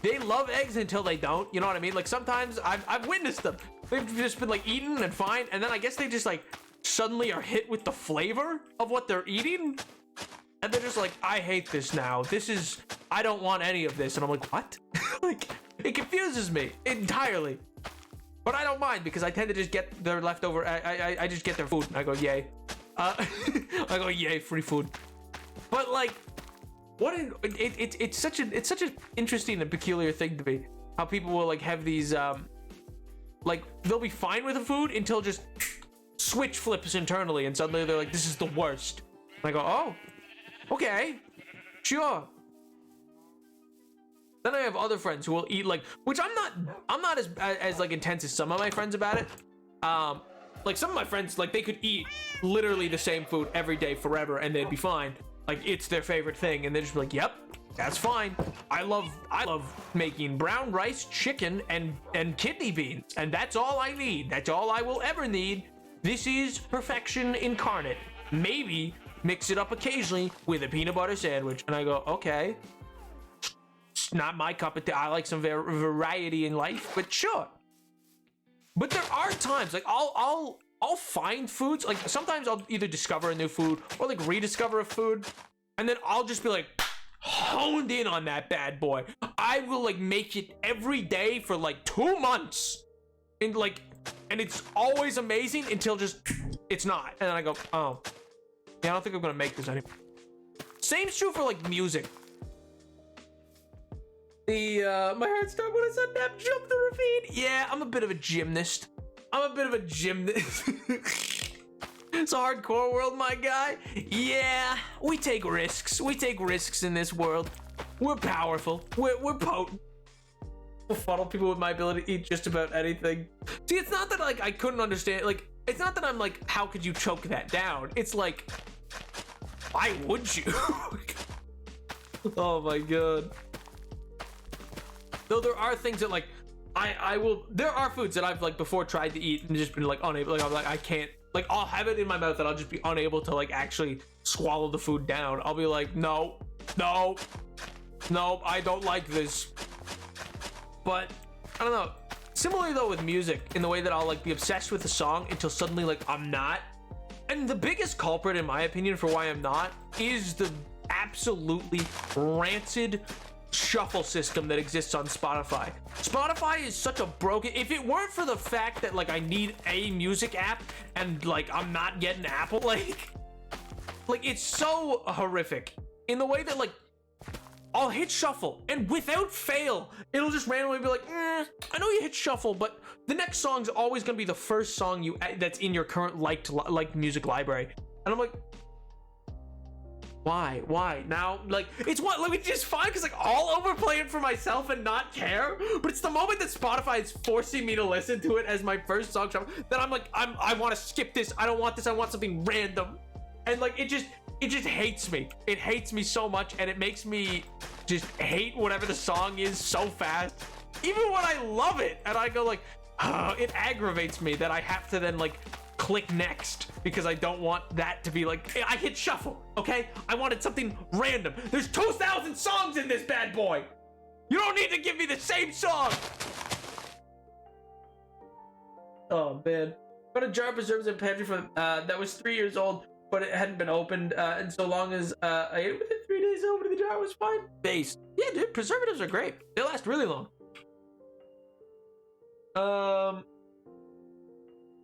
they love eggs until they don't, you know what I mean? Like sometimes I've witnessed them. They've just been like eating and fine, and then I guess they just like suddenly are hit with the flavor of what they're eating. And they're just like, I hate this now. I don't want any of this. And I'm like, what? Like, it confuses me entirely. But I don't mind because I tend to just get their leftover, I just get their food and I go, yay. I go, yay, free food. But like, it's such an interesting and peculiar thing to me. How people will like have these, like they'll be fine with the food until just switch flips internally and suddenly they're like, this is the worst. And I go, oh, okay, sure. Then I have other friends who will eat like, which I'm not as like intense as some of my friends about it. Like some of my friends, like they could eat literally the same food every day forever and they'd be fine. Like it's their favorite thing and they're just like, yep, that's fine. I love making brown rice, chicken, and kidney beans, and that's all I need. That's all I will ever need. This is perfection incarnate. Maybe mix it up occasionally with a peanut butter sandwich. And I go, okay. It's not my cup of tea. I like some variety in life, but sure. But there are times like I'll find foods, like sometimes I'll either discover a new food or like rediscover a food, and then I'll just be like honed in on that bad boy. I will like make it every day for like 2 months, and it's always amazing until just it's not, and then I go, oh yeah, I don't think I'm gonna make this anymore. Same's true for like music. My heart stopped when I said that. Jump the ravine. Yeah, I'm a bit of a gymnast. It's a hardcore world, my guy. Yeah, we take risks. We take risks in this world. We're powerful. We're potent. We'll funnel people with my ability to eat just about anything. See, it's not that like I couldn't understand. Like, it's not that I'm like, how could you choke that down? It's like, why would you? Oh my god. Though there are things that like I will, there are foods that I've like before tried to eat and just been like unable, like I'm like I can't, like I'll have it in my mouth and I'll just be unable to like actually swallow the food down. I'll be like, no, I don't like this. But I don't know. Similarly though with music, in the way that I'll like be obsessed with a song until suddenly like I'm not. And the biggest culprit in my opinion for why I'm not is the absolutely rancid shuffle system that exists on Spotify. Spotify is such a broken, if it weren't for the fact that like I need a music app and like I'm not getting Apple, like it's so horrific in the way that like I'll hit shuffle and without fail it'll just randomly be like, I know you hit shuffle, but the next song's always gonna be the first song that's in your current liked music library. And I'm like, Why? Now, like, it's what, like, it's just fine because, like, I'll overplay it for myself and not care. But it's the moment that Spotify is forcing me to listen to it as my first song that I'm like, I want to skip this. I don't want this. I want something random. And, like, it just hates me. It hates me so much, and it makes me just hate whatever the song is so fast. Even when I love it, and I go, like, it aggravates me that I have to then, like, click next because I don't want that to be like, I hit shuffle, okay? I wanted something random. There's 2,000 songs in this bad boy. You don't need to give me the same song. Oh man, got a jar of preserves in pantry from that was 3 years old, but it hadn't been opened, and so long as I ate it within 3 days, opening the jar was fine. Based, yeah, dude, preservatives are great. They last really long.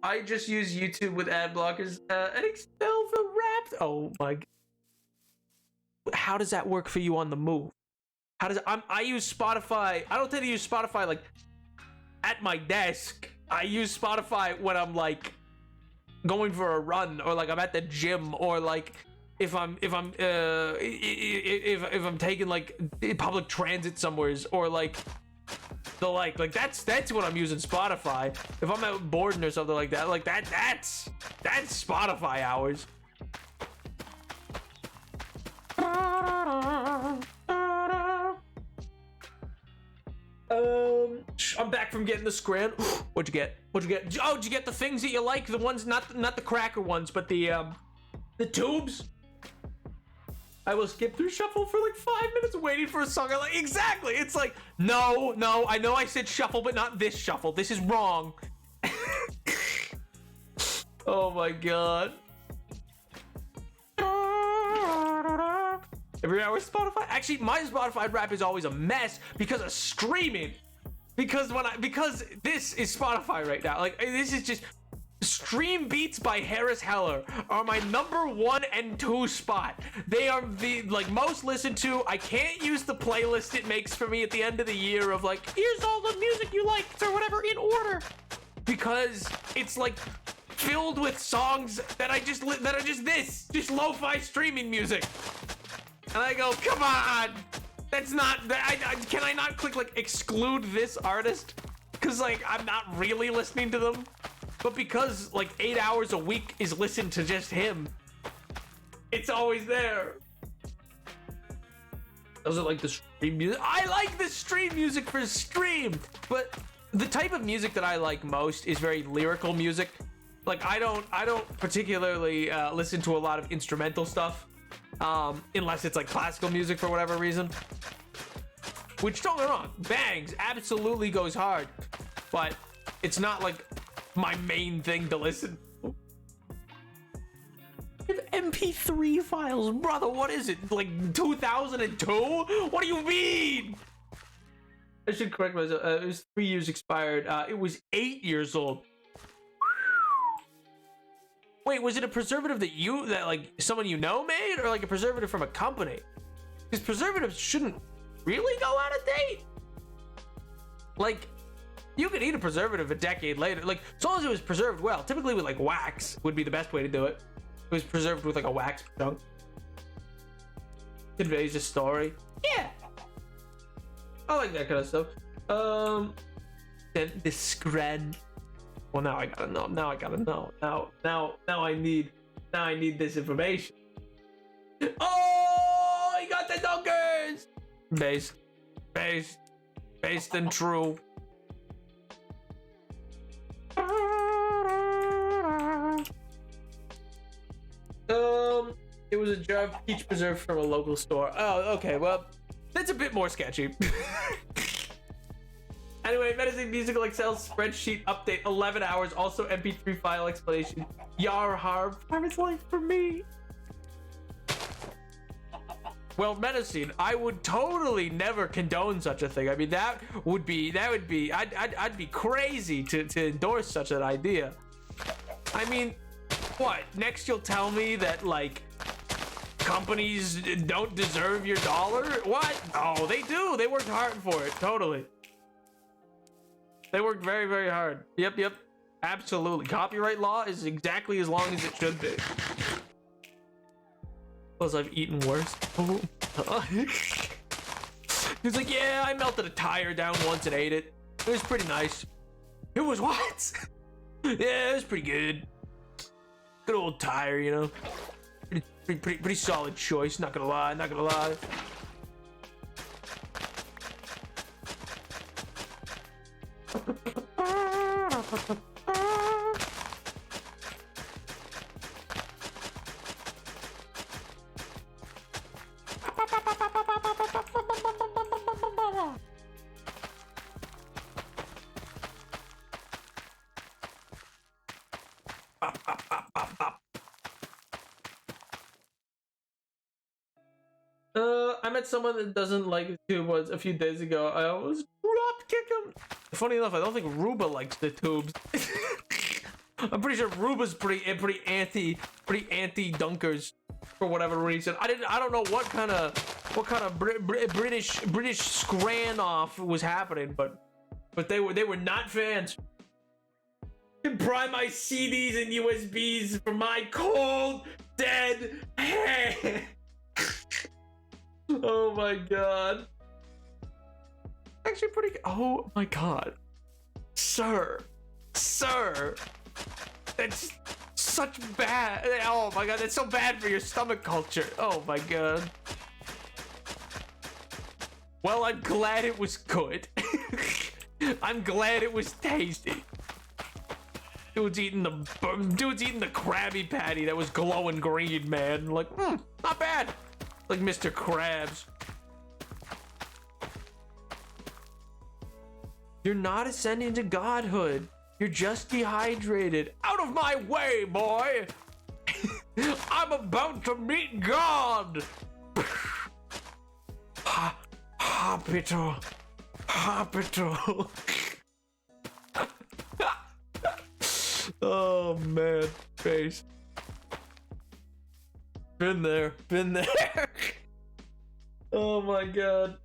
I just use YouTube with ad blockers and expel the Wrapped. Oh my God. How does that work for you on the move? How does I use Spotify? I don't tend to use Spotify like at my desk. I use Spotify when I'm like going for a run, or like I'm at the gym, or like if I'm taking like public transit somewheres, or like the like that's when I'm using Spotify. If I'm out boarding or something like that, that's Spotify hours. I'm back from getting the scran. What'd you get? Oh, did you get the things that you like? The ones, not the cracker ones, but the tubes. I will skip through shuffle for like 5 minutes waiting for a song I like. Exactly. It's like, no. I know I said shuffle, but not this shuffle. This is wrong. Oh my God. Every hour Spotify. Actually, my Spotify rap is always a mess because of streaming. Because this is Spotify right now. Like, this is just Stream Beats by Harris Heller are my #1 and 2 spot. They are the most listened to. I can't use the playlist it makes for me at the end of the year of like, here's all the music you liked or whatever in order, because it's like filled with songs that are just lo-fi streaming music. And I go, come on, that's not. Can I not click like exclude this artist? Because like I'm not really listening to them. But because like 8 hours a week is listened to just him, it's always there. Those are like the stream music. I like the stream music for stream, but the type of music that I like most is very lyrical music. Like I don't particularly listen to a lot of instrumental stuff, unless it's like classical music for whatever reason. Which, don't get me wrong, bangs absolutely goes hard, but it's not like my main thing to listen to. MP3 files, brother, what is it? Like 2002? What do you mean? I should correct myself. It was 3 years expired. It was 8 years old. Wait, was it a preservative that like someone you know made, or like a preservative from a company? Because preservatives shouldn't really go out of date. Like, you could eat a preservative a decade later, like as long as it was preserved well. Typically with like wax would be the best way to do it. It was preserved with like a wax chunk. Conveys a story. Yeah, I like that kind of stuff. Then the scran. Well, now I gotta know. Now I need this information. Oh, he got the dunkers. Based and true. It was a jar of peach preserve from a local store. Oh, okay, well, that's a bit more sketchy. Anyway, Menacing Musical Excel spreadsheet update, 11 hours, also MP3 file explanation. Yar har, farmer's life for me. Well, Menacing, I would totally never condone such a thing. I mean, I'd be crazy to endorse such an idea. I mean, what? Next you'll tell me that, like, companies don't deserve your dollar? What? Oh, they do. They worked hard for it. Totally. They worked very, very hard. Yep. Absolutely. Copyright law is exactly as long as it should be. Plus, I've eaten worse. Oh. He's like, yeah, I melted a tire down once and ate it. It was pretty nice. It was what? Yeah, it was pretty good. Good old tire, you know. Pretty solid choice. Not gonna lie. Not gonna lie. I met someone that doesn't like the tube once a few days ago. I almost drop kick him. Funny enough, I don't think Ruba likes the tubes. I'm pretty sure Ruba's pretty anti dunkers for whatever reason. I don't know what kind of British scran off was happening, but they were not fans. Can pry my CDs and USBs from my cold dead hand. Oh my god. Actually pretty good. Oh my god. Sir. That's such bad. Oh my god, that's so bad for your stomach culture. Oh my god. Well, I'm glad it was good. I'm glad it was tasty. Dude's eating the Krabby Patty that was glowing green, man. Like, not bad. Like Mr. Krabs. You're not ascending to godhood. You're just dehydrated. Out of my way, boy! I'm about to meet God! Hospital. Oh man, face. Been there. Oh my god.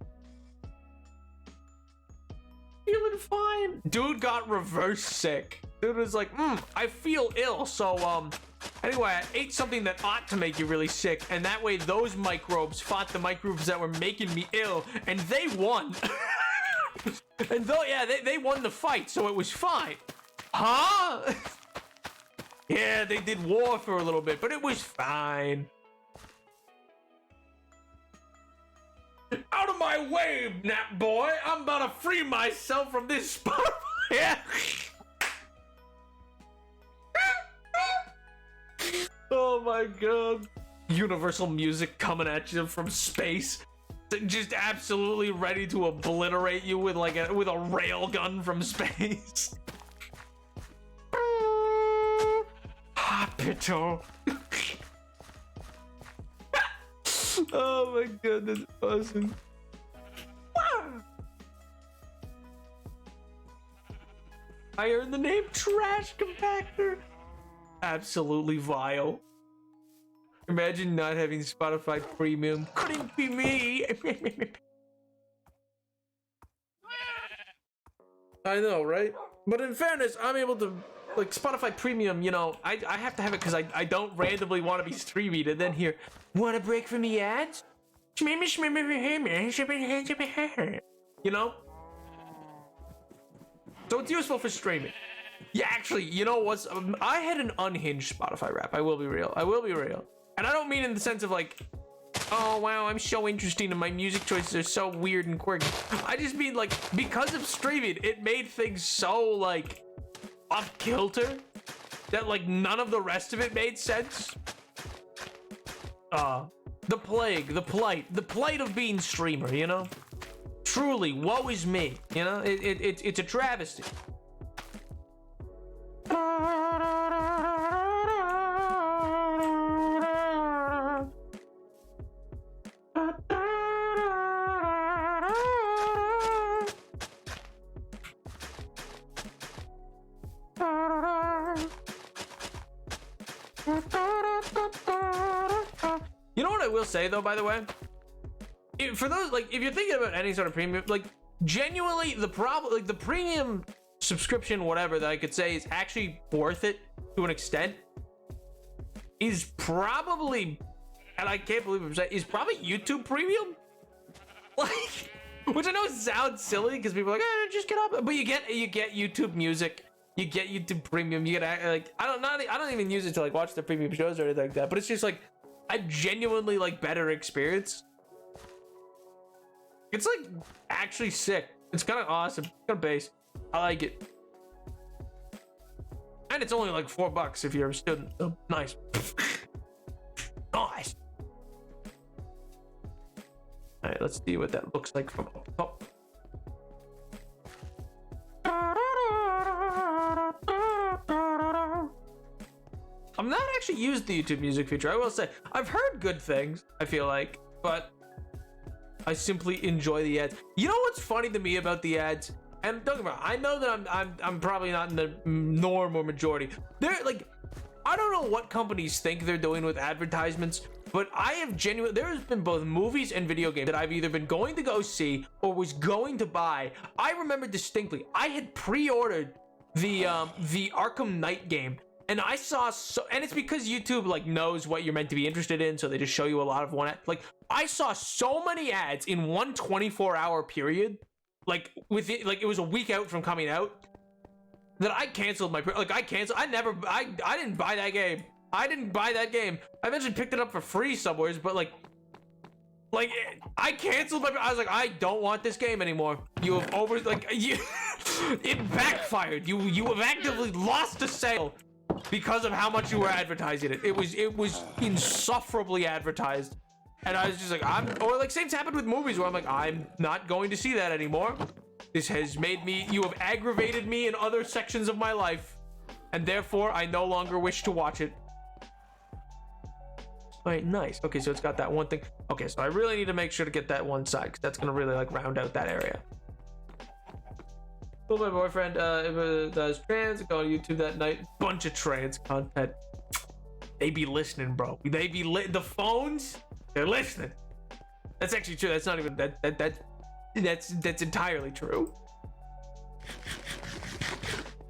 Feeling fine. Dude got reverse sick. Dude was like, I feel ill, so anyway, I ate something that ought to make you really sick, and that way those microbes fought the microbes that were making me ill, and they won. And though, yeah, they won the fight, so it was fine. Huh? Yeah, they did war for a little bit, but it was fine. Out of my way, nap boy! I'm about to free myself from this spot. Yeah. Oh my god. Universal music coming at you from space. Just absolutely ready to obliterate you with with a rail gun from space. Hospital. Oh my goodness, awesome. I earned the name Trash Compactor. Absolutely vile. Imagine not having Spotify Premium. Couldn't be me. I know, right? But in fairness, I'm able to, like, Spotify Premium, you know, I have to have it because I don't randomly want to be streaming and then hear, want a break from the ads? You know? So it's useful for streaming. Yeah, actually, you know what's... I had an unhinged Spotify rap. I will be real. And I don't mean in the sense of like, oh wow, I'm so interesting and my music choices are so weird and quirky. I just mean like, because of streaming, it made things so like off kilter that like none of the rest of it made sense. The plague, the plight of being streamer, you know? Truly, woe is me, you know? It's a travesty. You know what I will say though, by the way? For those, like, if you're thinking about any sort of premium, like, genuinely, the problem, like, the premium subscription, whatever, that I could say is actually worth it to an extent, is probably and I can't believe I'm saying, is probably YouTube Premium. Like, which I know sounds silly because people are like, just get up, but you get YouTube Music, you get YouTube Premium, you get like I don't even use it to like watch the premium shows or anything like that, but it's just like a genuinely like better experience. It's like actually sick. It's kind of awesome. Kind of base. I like it. And it's only like $4 if you're a student. Oh, nice. Nice. All right, let's see what that looks like from up top. I've not actually used the YouTube Music feature. I will say I've heard good things. I feel like, but I simply enjoy the ads. You know what's funny to me about the ads? And don't get me wrong, I know that I'm probably not in the norm or majority. They're like, I don't know what companies think they're doing with advertisements, but I have there has been both movies and video games that I've either been going to go see or was going to buy. I remember distinctly, I had pre-ordered the Arkham Knight game, and I saw and it's because YouTube like knows what you're meant to be interested in, so they just show you a lot of one. Like I saw so many ads in one 24-hour period. Like it was a week out from coming out that I canceled I didn't buy that game. I didn't buy that game. I eventually picked it up for free somewhere, but like I canceled I was like, I don't want this game anymore. You have it backfired. You have actively lost a sale because of how much you were advertising it. It was insufferably advertised. And I was just like, same happened with movies where I'm like, I'm not going to see that anymore. This has you have aggravated me in other sections of my life, and therefore I no longer wish to watch it. All right, nice. Okay, so it's got that one thing. Okay, so I really need to make sure to get that one side, because that's gonna really like round out that area. Well, my boyfriend does trans, go on YouTube that night. Bunch of trans content. They be listening, bro. They be the phones. They're listening. That's actually true. That's not even that's entirely true.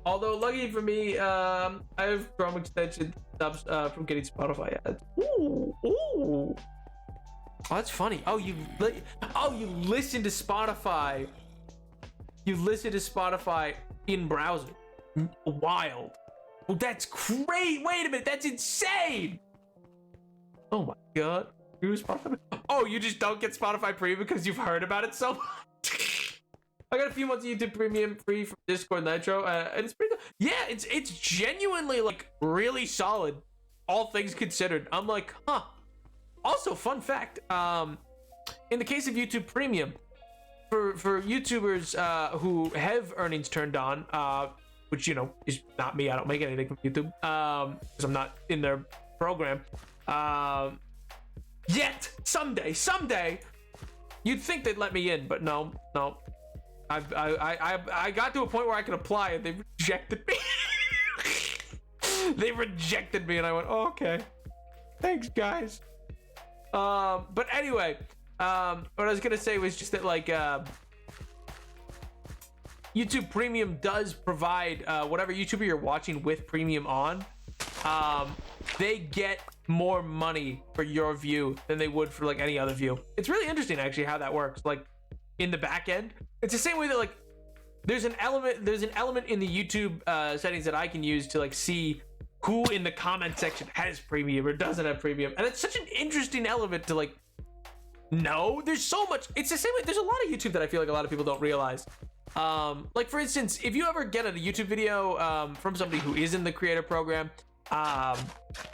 Although lucky for me, I have Chrome extension stops from getting Spotify ads. Ooh. Oh, that's funny. Oh, you listen to Spotify. You listen to Spotify in browser. Wild. Well, that's great. Wait a minute. That's insane. Oh my god. Oh, you just don't get Spotify Premium because you've heard about it so much? I got a few months of YouTube Premium free from Discord Nitro, and it's pretty good. Yeah, it's genuinely like really solid, all things considered. I'm like, huh. Also, fun fact, in the case of YouTube Premium, for YouTubers who have earnings turned on, which you know is not me. I don't make anything from YouTube because I'm not in their program. Yet someday, you'd think they'd let me in, but no. I got to a point where I could apply, and they rejected me. They rejected me, and I went, oh, okay, thanks, guys. But anyway, what I was gonna say was just that like YouTube Premium does provide whatever YouTuber you're watching with Premium on, they get more money for your view than they would for like any other view. It's really interesting actually how that works. Like in the back end, it's the same way that like there's an element in the YouTube settings that I can use to like see who in the comment section has Premium or doesn't have Premium, and it's such an interesting element to like know. There's so much. It's the same way. There's a lot of YouTube that I feel like a lot of people don't realize. Like for instance, if you ever get a YouTube video from somebody who is in the creator program,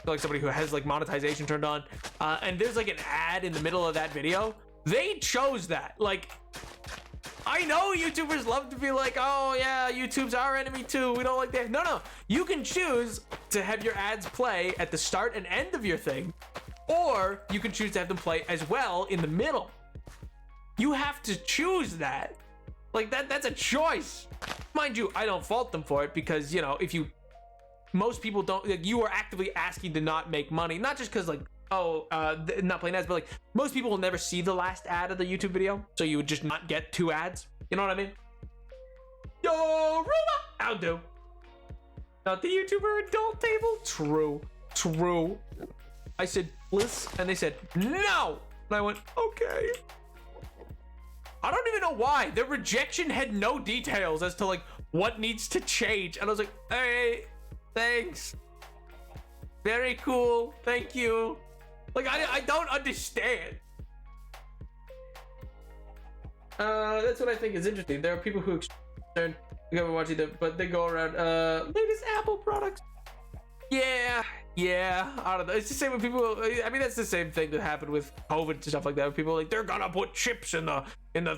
like somebody who has like monetization turned on, and there's like an ad in the middle of that video, they chose that. Like, I know YouTubers love to be like, oh yeah, YouTube's our enemy too, we don't like that. No, you can choose to have your ads play at the start and end of your thing, or you can choose to have them play as well in the middle. You have to choose that. Like that's a choice. Mind you, I don't fault them for it, because you know, most people don't, like, you are actively asking to not make money, not just because like, not playing ads, but like most people will never see the last ad of the YouTube video, so you would just not get 2 ads. You know what I mean? Yo, Ruma, I'll do. Not the YouTuber adult table. True. I said topless? And they said, no! And I went, okay. I don't even know why. Their rejection had no details as to like what needs to change. And I was like, hey, thanks. Very cool. Thank you. Like, I don't understand. That's what I think is interesting. There are people who concerned watching them, but they go around latest Apple products. Yeah, I don't know. It's the same with people. I mean, that's the same thing that happened with COVID and stuff like that. People are like, they're gonna put chips in the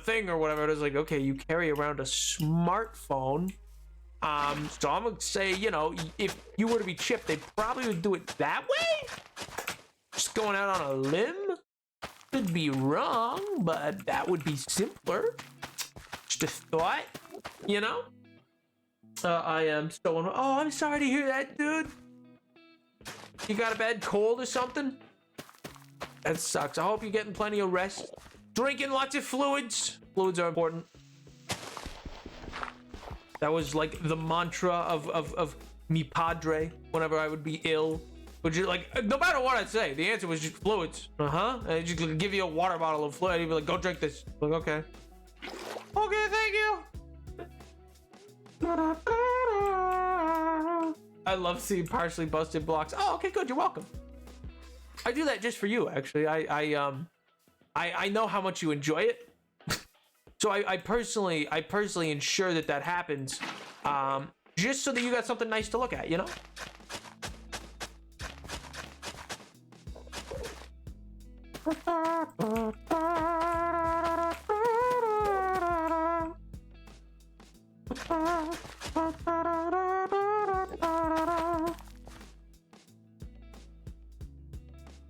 thing or whatever. It's like, okay, you carry around a smartphone. So I'm gonna say, you know, if you were to be chipped, they probably would do it that way. Just going out on a limb. Could be wrong, but that would be simpler. Just a thought, you know? I am so... Oh, I'm sorry to hear that, dude. You got a bad cold or something? That sucks. I hope you're getting plenty of rest. Drinking lots of fluids. Fluids are important. That was like the mantra of mi padre whenever I would be ill. Would you like, no matter what I'd say, the answer was just fluids. And just give you a water bottle of fluid. He'd be like, go drink this. Like, okay. Okay, thank you. I love seeing partially busted blocks. Oh, okay, good. You're welcome. I do that just for you, actually. I know how much you enjoy it. So I personally ensure that happens, just so that you got something nice to look at, you know?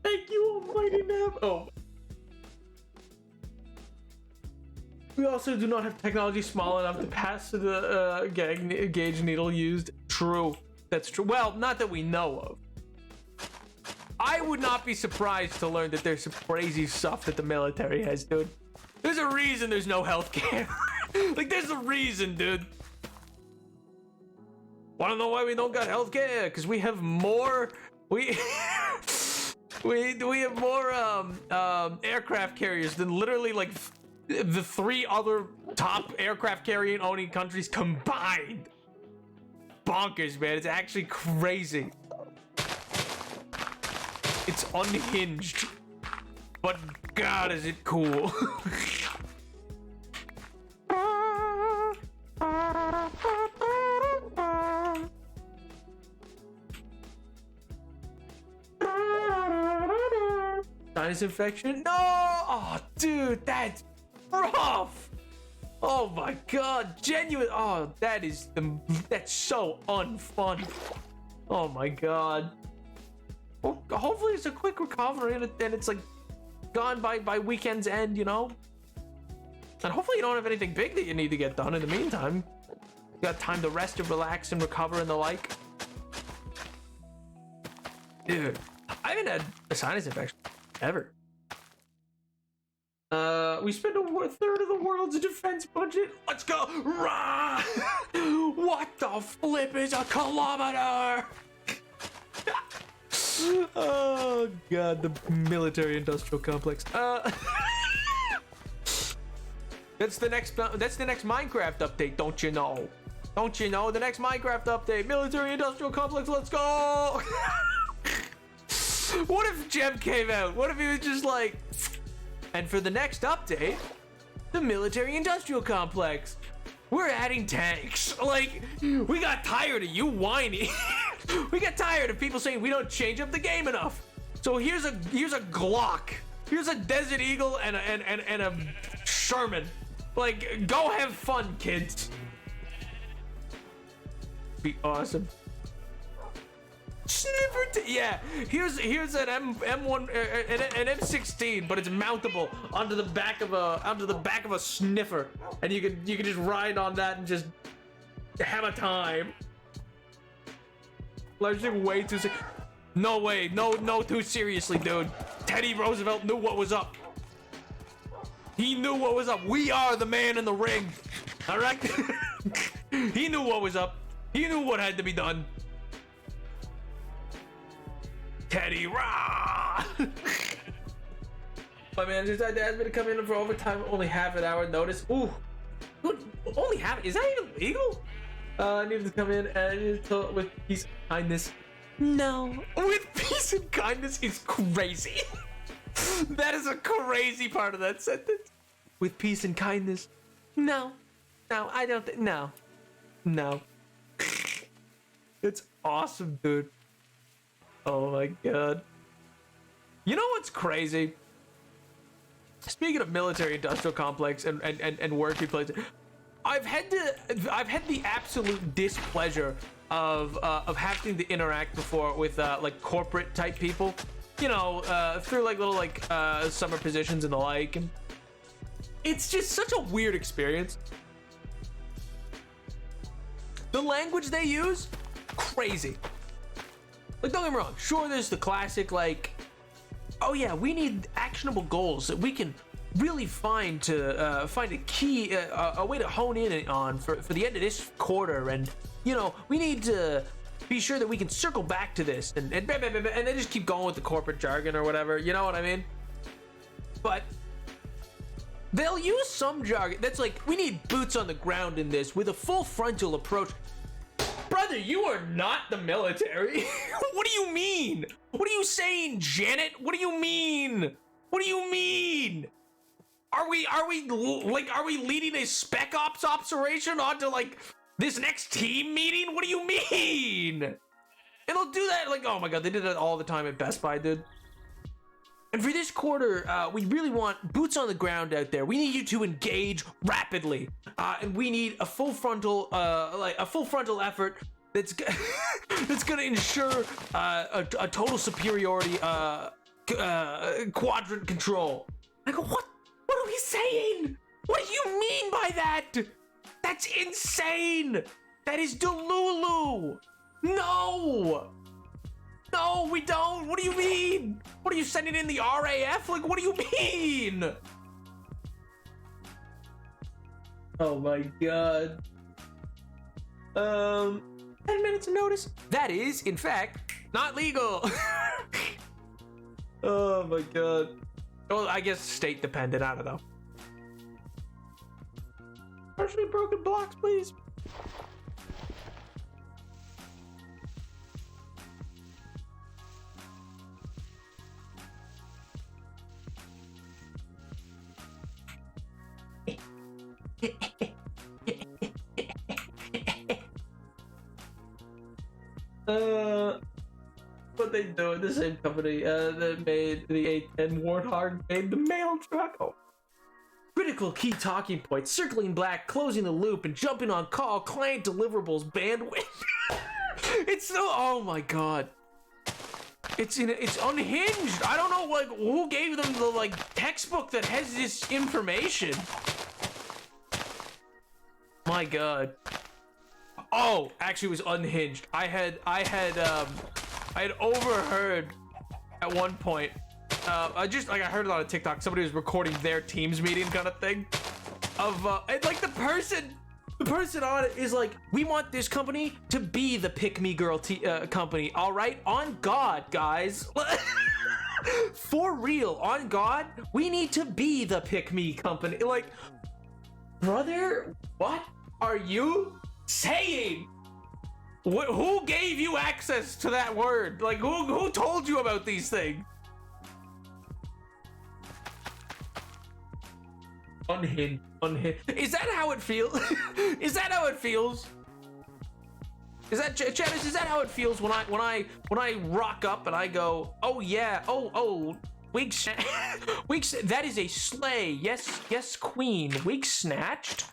Thank you, Almighty Nab. Oh. We also do not have technology small enough to pass to the gauge needle used. True. That's true. Well, not that we know of. I would not be surprised to learn that there's some crazy stuff that the military has, dude. There's a reason there's no healthcare. Like, there's a reason, dude. Wanna know why we don't got healthcare? Because we have more... We have more aircraft carriers than literally, like, the 3 other top aircraft carrying owning countries combined. Bonkers, man. It's actually crazy. It's unhinged, but God, is it cool. Sinus infection? No! Oh, dude, that's rough. Oh my God, genuine. Oh, that's so unfun. Oh my God. Well, hopefully it's a quick recovery and it's like gone by weekend's end, you know? And hopefully you don't have anything big that you need to get done in the meantime. You got time to rest and relax and recover and the like. Dude, I haven't had a sinus infection ever. We spend a third of the world's defense budget. Let's go! Rah! What the flip is a kilometer? Oh God, the military-industrial complex. That's the next Minecraft update, don't you know? Don't you know? The next Minecraft update, military-industrial complex. Let's go! What if Jem came out? What if he was just like, and for the next update, the military-industrial complex. We're adding tanks. Like, we got tired of you whining. We got tired of people saying we don't change up the game enough. So here's a Glock. Here's a Desert Eagle and a Sherman. Like, go have fun, kids. Be awesome. Sniffer, yeah. Here's an M1, an M16, but it's mountable onto the back of a sniffer, and you can just ride on that and just have a time. Largely way too serious. No way, no, too seriously, dude. Teddy Roosevelt knew what was up. He knew what was up. We are the man in the ring. All right. He knew what was up. He knew what had to be done. Teddy, rah! My manager said they asked me to come in for overtime, only half an hour notice. Ooh, good. Only half? Is that even legal? I needed to come in and with peace and kindness. No, with peace and kindness is crazy. That is a crazy part of that sentence. With peace and kindness. No, I don't think. No. It's awesome, dude. Oh my god. You know what's crazy? Speaking of military industrial complex and working places, I've had the absolute displeasure of having to interact before with like corporate type people, you know, through like little like summer positions and the like, and it's just such a weird experience. The language they use, crazy. Like, don't get me wrong, sure, there's the classic like, oh yeah, we need actionable goals that we can really find a key, a way to hone in on for the end of this quarter, and you know, we need to be sure that we can circle back to this, and they just keep going with the corporate jargon or whatever, you know what I mean? But they'll use some jargon that's like, we need boots on the ground in this with a full frontal approach. Brother, you are not the military. What do you mean? What are you saying, Janet? What do you mean? What do you mean? Are we leading a spec ops operation onto like this next team meeting? What do you mean? And they'll do that like, oh my god, they did that all the time at Best Buy, dude. And for this quarter, we really want boots on the ground out there. We need you to engage rapidly, and we need a full frontal effort that's that's gonna ensure a total superiority quadrant control. I go, what? What are we saying? What do you mean by that? That's insane. That is Delulu. No, we don't. What do you mean? What are you sending in the RAF? Like, what do you mean? Oh my god. 10 minutes of notice. That is, in fact, not legal. Oh my god. Well, I guess state dependent. I don't know. Partially broken blocks, please. What they do? The same company that made the A10 Warthog made the mail truck. Oh. Critical key talking points: circling black, closing the loop, and jumping on call. Client deliverables bandwidth. It's so. Oh my god. It's unhinged. I don't know like who gave them the like textbook that has this information. My god. Oh, actually, it was unhinged. I had overheard at one point. I heard it on a TikTok. Somebody was recording their Teams meeting kind of thing. And like the person on it is like, we want this company to be the Pick Me Girl company. All right, on God, guys. For real, on God, we need to be the Pick Me company. Like, brother, what are you saying? Who gave you access to that word? Like, who told you about these things? Unhinged. Is that how it feels? Is that how it feels? Is that Chadis? Is that how it feels when I rock up and I go, oh yeah, oh wig that is a slay. Yes, queen. Wig snatched.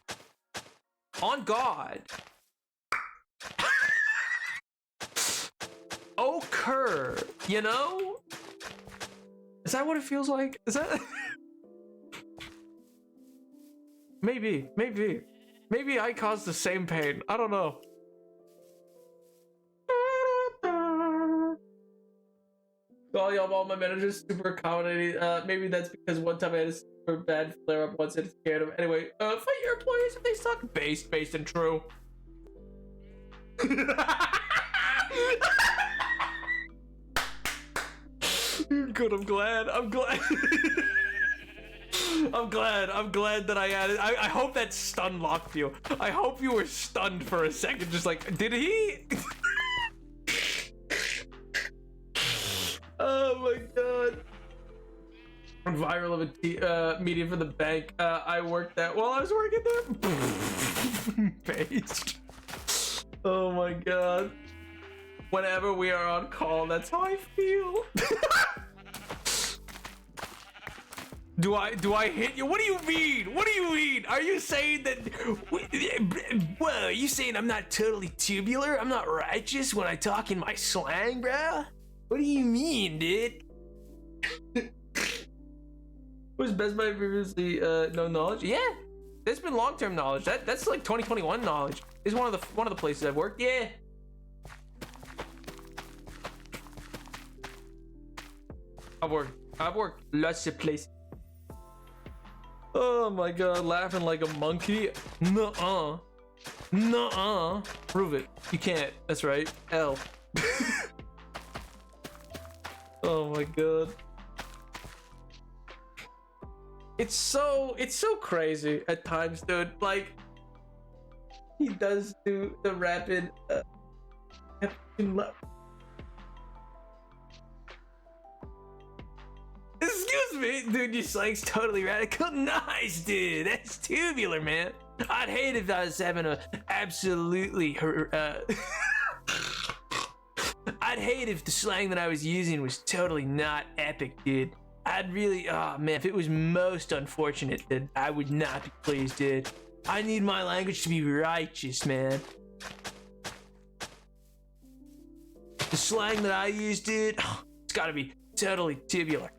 On God. Oh, Kerr, you know? Is that what it feels like? Is that? Maybe I caused the same pain. I don't know. All my managers super accommodating. Maybe that's because one time I had a super bad flare up once and it scared them. Anyway, fight your employees if they suck. Based and true. Good, I'm glad. I'm glad that I added. I hope that stun locked you. I hope you were stunned for a second, just like, did he? Oh my god. Viral of a meeting for the bank. I worked that while I was working there. Paste. Oh my god. Whenever we are on call, that's how I feel. Do I hit you? What do you mean? What do you mean? Are you saying that? Whoa, are you saying I'm not totally tubular? I'm not righteous when I talk in my slang, bro? What do you mean, dude? Was Best Buy previously no knowledge? Yeah, there's been long-term knowledge. That's like 2021 knowledge. Is one of the places I've worked. Yeah. I've worked lots of places. Oh my god, laughing like a monkey. Nuh-uh. Nuh-uh. Prove it. You can't. That's right. L. Oh my god. It's so crazy at times, dude. Like, he does do the rapid Excuse me, dude, your slang's totally radical. Nice, dude. That's tubular, man. I'd hate if I was having a absolutely I'd hate if the slang that I was using was totally not epic, dude. I'd really, oh man, if it was most unfortunate, then I would not be pleased, dude. I need my language to be righteous, man. The slang that I use, dude, it's gotta be totally tubular.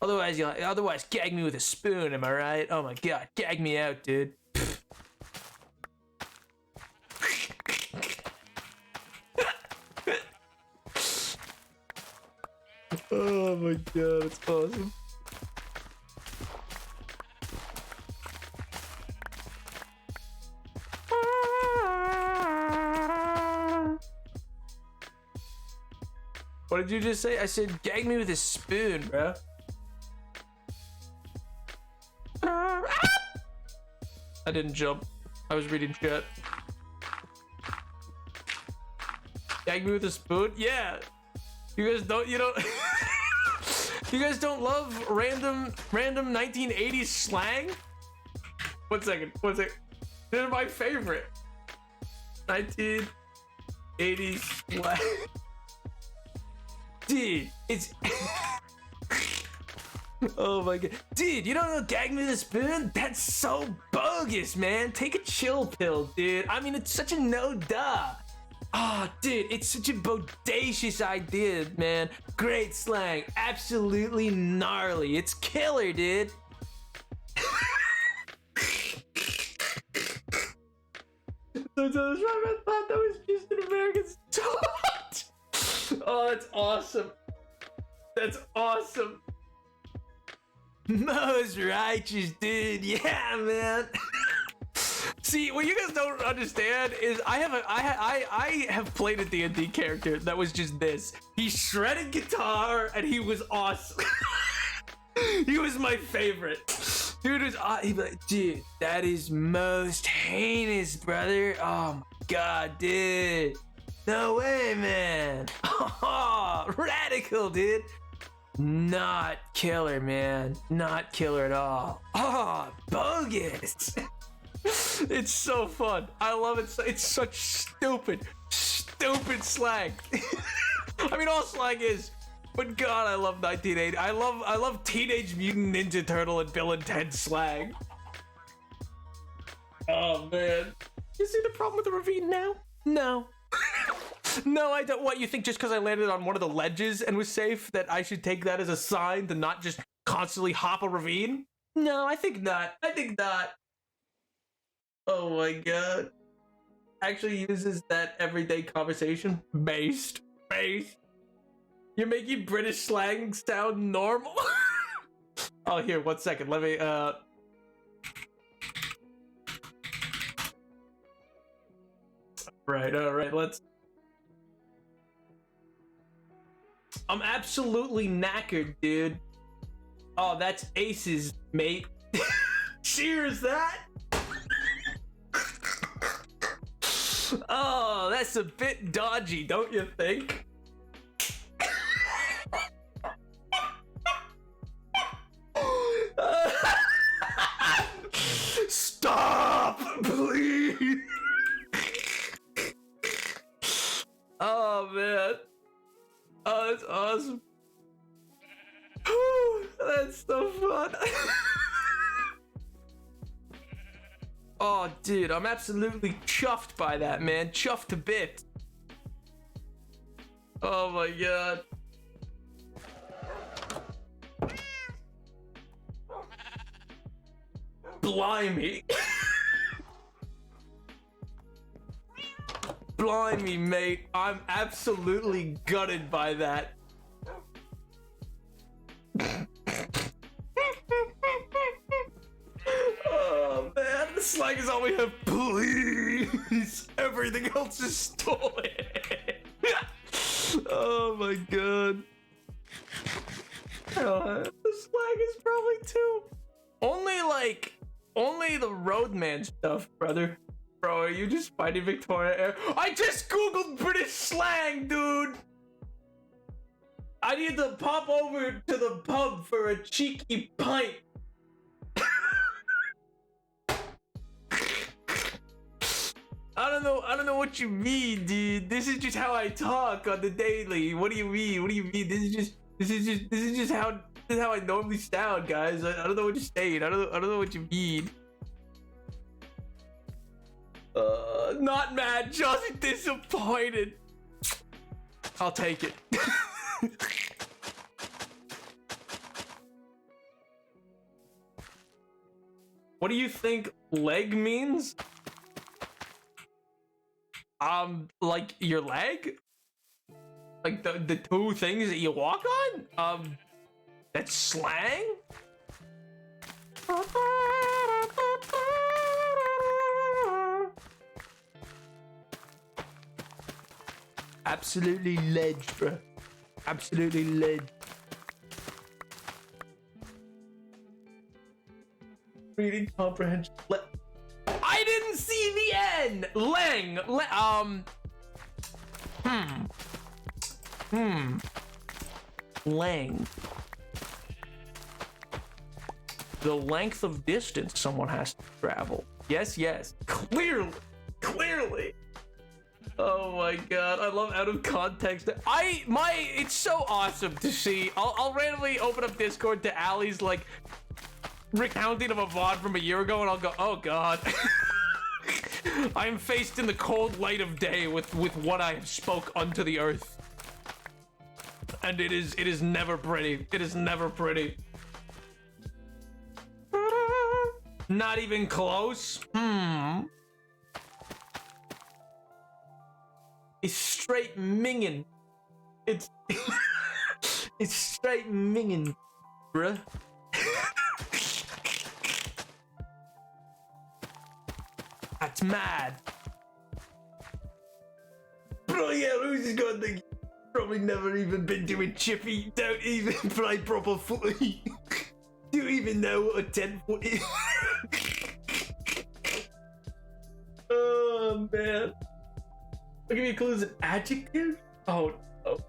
Otherwise, gag me with a spoon, am I right? Oh my god, gag me out, dude. Oh my god, it's awesome. What did you just say? I said gag me with a spoon, bro. I didn't jump. I was reading chat. Gag me with a spoon? Yeah. You guys don't you guys don't love random 1980s slang? One second. They're my favorite. 1980s slang. Dude, it's oh my god. Dude, you don't know gag me with a spoon? That's so bogus, man. Take a chill pill, dude. I mean, it's such a no duh. Oh, dude, it's such a bodacious idea, man. Great slang. Absolutely gnarly. It's killer, dude. Sometimes I thought that was just an American stunt. Oh, that's awesome. That's awesome. Most righteous, dude. Yeah, man. See, what you guys don't understand is I have played a D&D character that was just this. He shredded guitar and he was awesome. He was my favorite. Dude was he'd be like, dude, that is most heinous, brother. Oh my god, dude. No way, man. Oh, radical, dude. Not killer, man. Not killer at all. Oh, bogus. It's so fun. I love it. It's such stupid slang. I mean, all slang is, but God, I love 1980. I love Teenage Mutant Ninja Turtle and Bill and Ted slang. Oh man, you see the problem with the ravine now? No. No, I don't. What, you think just because I landed on one of the ledges and was safe that I should take that as a sign to not just constantly hop a ravine? No, I think not. Oh my god. Actually uses that everyday conversation. Based. You're making British slang sound normal? Oh, here, 1 second. Let me, Alright, let's... I'm absolutely knackered, dude. Oh, that's aces, mate. Cheers, that. Oh, that's a bit dodgy, don't you think? Stop, please. Oh man. Oh, that's awesome. That's so fun. Oh, dude, I'm absolutely chuffed by that, man. Chuffed to bits. Oh my god. Blimey. Blimey, mate. I'm absolutely gutted by that. Oh man, the slang is all we have. Please, everything else is stolen. Oh my god. The slang is probably too. Only the roadman stuff, brother. Bro, are you just fighting Victoria Air? I just googled British slang, dude. I need to pop over to the pub for a cheeky pint. I don't know what you mean, dude. This is just how I talk on the daily. What do you mean? What do you mean? This is just how I normally sound, guys. I don't know what you're saying. I don't know what you mean. Not mad, just disappointed. I'll take it. What do you think leg means? Like your leg? Like the two things that you walk on? That's slang? Absolutely ledge, bro. Absolutely ledge. Reading comprehension. I didn't see the N. Lang. The length of distance someone has to travel. Yes. Clearly. Oh my god, I love out of context. It's so awesome to see. I'll randomly open up Discord to Allie's like recounting of a VOD from a year ago, and I'll go, oh god. I am faced in the cold light of day with what I have spoke unto the earth. And it is never pretty. It is never pretty. Not even close. It's straight minging. It's it's straight minging, bruh. That's mad. Bro, yeah, who's just got the probably never even been to a chippy, don't even play proper footy. Do you even know what a 10-foot is? Oh man. I'll give you a clue as an adjective? Oh no.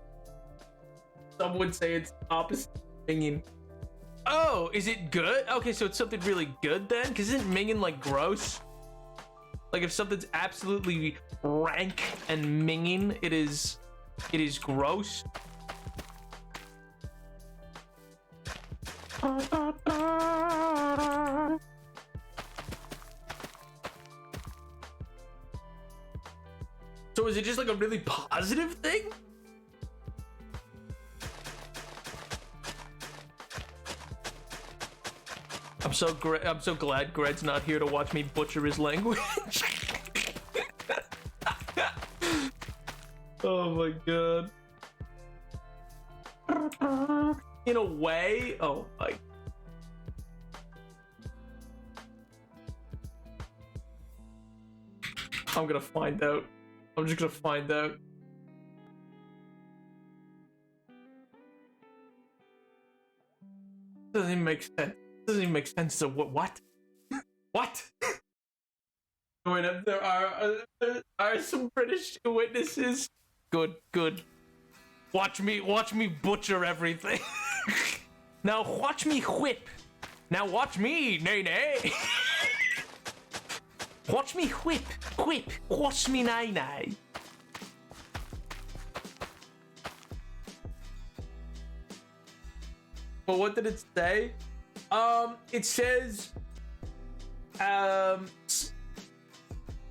Some would say it's opposite of minging. Oh, is it good? Okay, so it's something really good then? Because isn't minging like gross? Like if something's absolutely rank and minging, it is gross. So is it just like a really positive thing? I'm so glad Greg's not here to watch me butcher his language. Oh my god. In a way, oh my. I'm gonna find out. I'm just gonna find out. Doesn't make sense. Doesn't even make sense. So what? What? Wait, there are some British witnesses. Good, good. Watch me butcher everything. Now watch me whip. Now watch me, nay nay. Watch me whip. Watch me nay nay. Well, what did it say? It says,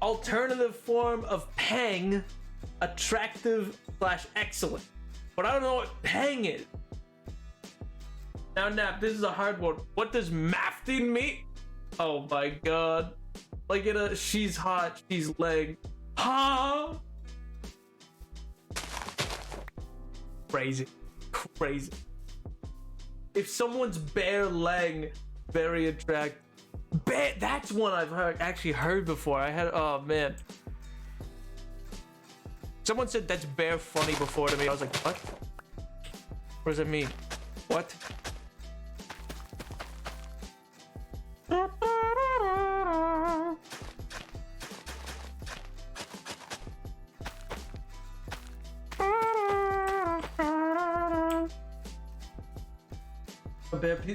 alternative form of pang, attractive / excellent. But I don't know what pang is. Now, Nap, this is a hard one. What does mafting mean? Oh my god. Like in a she's hot, she's leg. Huh? Crazy. If someone's bare leg, very attractive. That's one I've actually heard before. Oh man. Someone said that's bare funny before to me. I was like, what? What does that mean? What?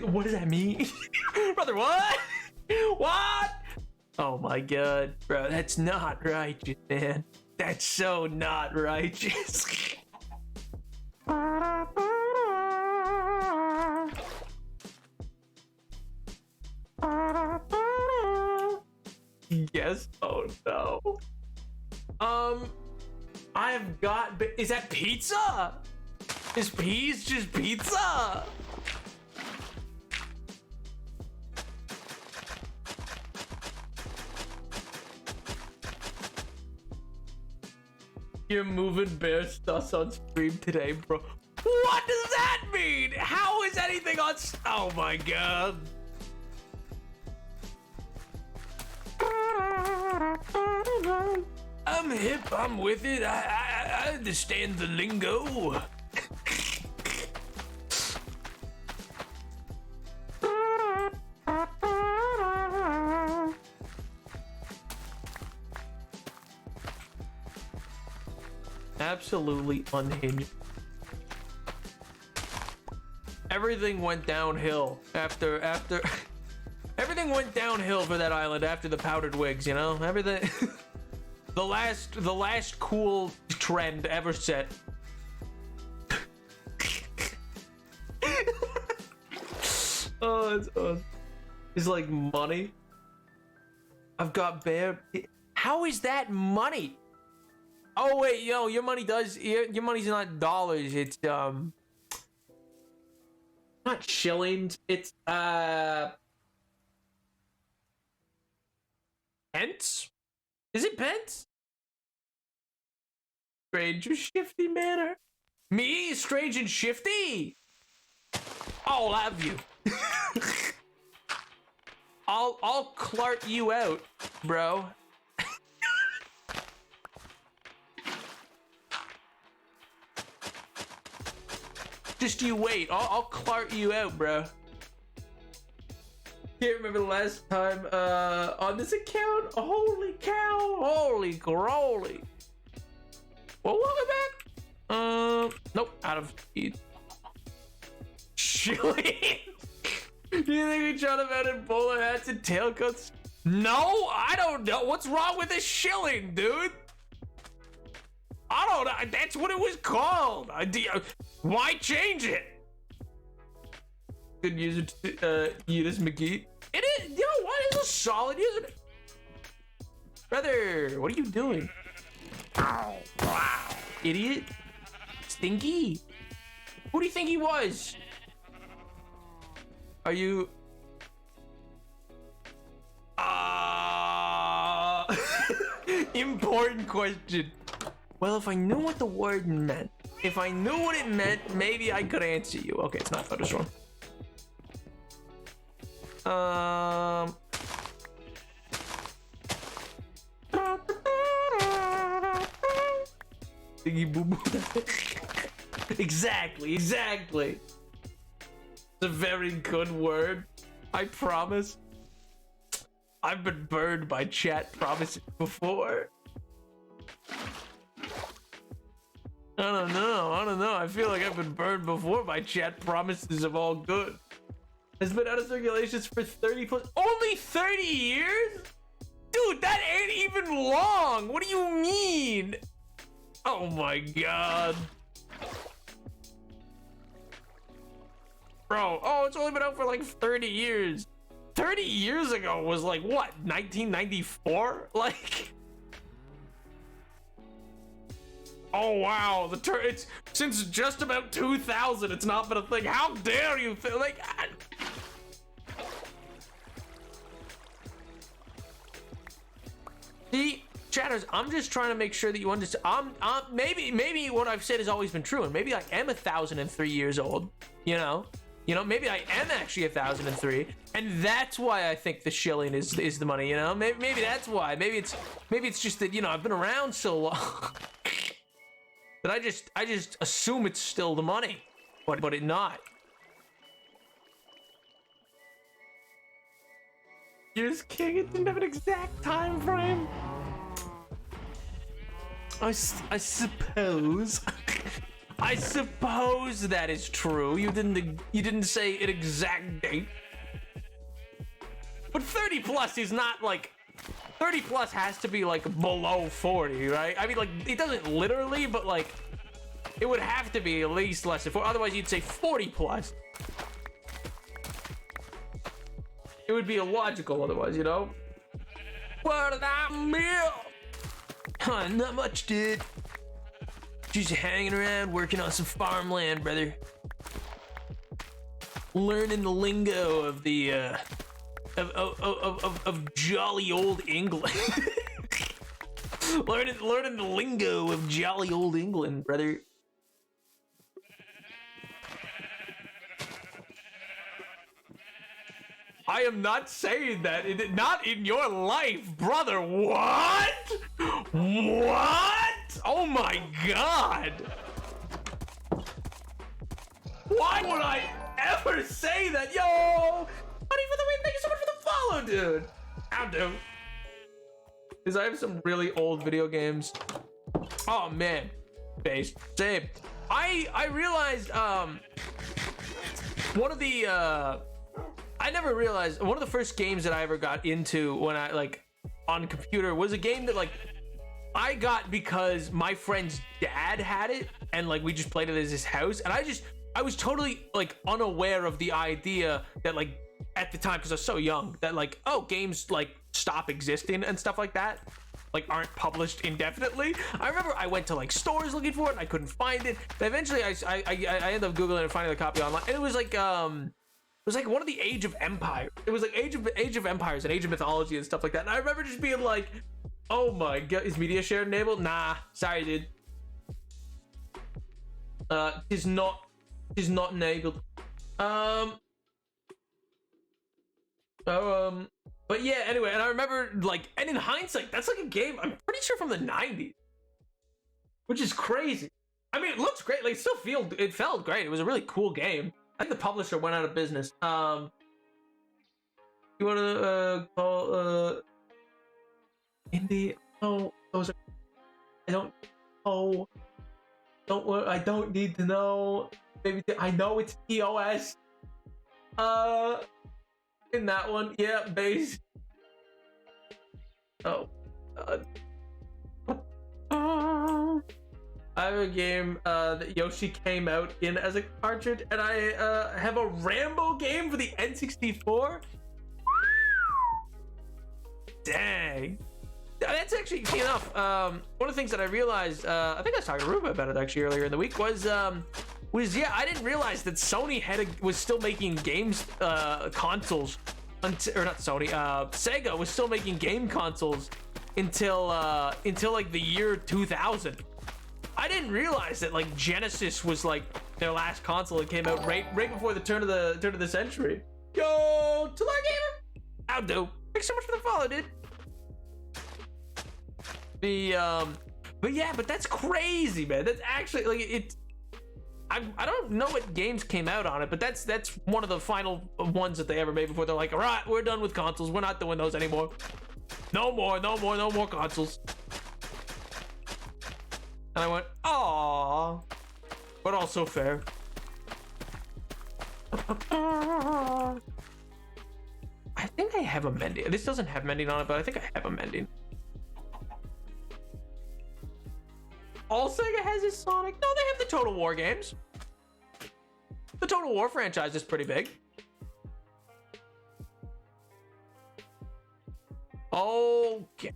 What does that mean? Brother, what? What? Oh my god, bro, that's not righteous, man. That's so not righteous. Yes. Oh no. I've got. Is that pizza? Is peas just pizza? You're moving bear stuff on stream today, bro. What does that mean? How is anything on? Oh my god. I'm hip, I'm with it. I understand the lingo. Absolutely unhinged. Everything went downhill after everything went downhill for that island after the powdered wigs, you know? Everything the last cool trend ever set. Oh, it's awesome. It's like money. I've got bear. How is that money? Oh wait, yo, your money's not dollars. It's not shillings. It's pence. Is it pence? Strange and shifty manner. Me, strange and shifty. I'll have you. I'll Clark you out, bro. Just you wait. I'll Clark you out, bro. Can't remember the last time on this account. Holy cow! Holy growly! Well, welcome back. Nope. Out of speed. Shilling. Do you think we trying to add bowler hats and tailcoats? No, I don't know. What's wrong with a shilling, dude? I don't know. That's what it was called. Why change it? Good user, Eunice McGee. It is. Yo, what is a solid user? Brother, what are you doing? Ow, wow. Idiot. Stinky. Who do you think he was? Are you? Important question. Well, if I knew what the word meant, if I knew what it meant, maybe I could answer you. Okay, it's not Thunderstorm. Thingy boo boo. Exactly. a very good word. I promise. I've been burned by chat promises before. I don't know. I feel like I've been burned before by chat promises of all good. Has been out of circulation for 30 plus. Only 30 years? Dude, that ain't even long. What do you mean? Oh my god. Bro, it's only been out for like 30 years. 30 years ago was like what? 1994? Like. Oh wow, it's since just about 2000 it's not been a thing. How dare you feel like See, chatters, I'm just trying to make sure that you understand. Maybe what I've said has always been true, and maybe I am 1,003 years old. You know, maybe I am actually 1,003, and that's why I think the shilling is the money. You know, maybe that's why. Maybe it's just that I've been around so long that I just assume it's still the money, but it not. Years King, it didn't have an exact time frame. I suppose. I suppose that is true. You didn't say an exact date. But 30 plus is not like 30 plus has to be like below 40, right? I mean, like it doesn't literally, but like it would have to be at least less than 40. Otherwise, you'd say 40 plus. It would be illogical otherwise, What did I miss? Not much, dude. Just hanging around, working on some farmland, brother. Learning the lingo of the of jolly old England. learning the lingo of jolly old England, brother. I am not saying that. Not in your life, brother. What? What? Oh my god. Why would I ever say that? Yo! Buddy for the win. Thank you so much for the follow, dude. I'll do. Because I have some really old video games. Oh, man. Base. Same. I realized, one of the, I never realized one of the first games that I ever got into when I on computer was a game that I got because my friend's dad had it and we just played it at his house, and I was totally unaware of the idea that at the time, because I was so young, that games stop existing and stuff like that, aren't published indefinitely. I remember I went to stores looking for it and I couldn't find it, but eventually I ended up googling and finding the copy online, and it was it was one of the Age of Empires. It was Age of Empires and Age of Mythology and stuff like that. And I remember just being like, oh my god, is media share enabled? Nah, sorry, dude. Is not enabled. But yeah, anyway, and I remember and in hindsight, that's a game, I'm pretty sure from the 90s. Which is crazy. I mean, it looks great, it felt great. It was a really cool game. I think the publisher went out of business. You wanna call indie? Oh, those are. I don't. Oh, don't worry. I don't need to know. Maybe I know it's POS. In that one, yeah, base. Oh. I have a game that Yoshi came out in as a cartridge, and I have a Rambo game for the N64. Dang. That's actually enough. One of the things that I realized, I think I was talking to Ruben about it actually earlier in the week, was yeah, I didn't realize that Sony was still making games consoles, or not Sony, Sega was still making game consoles until the year 2000. I didn't realize that Genesis was their last console that came out right before the turn of the century. Yo, Talar Gamer, I'll do. Thanks so much for the follow, dude. But that's crazy, man. That's actually I don't know what games came out on it, but that's one of the final ones that they ever made before they're like, all right, we're done with consoles. We're not doing those anymore. No more consoles. And I went, aww, but also fair. I think I have a mending. This doesn't have mending on it, but I think I have a mending. All Sega has is Sonic. No, they have the Total War games. The Total War franchise is pretty big. Okay.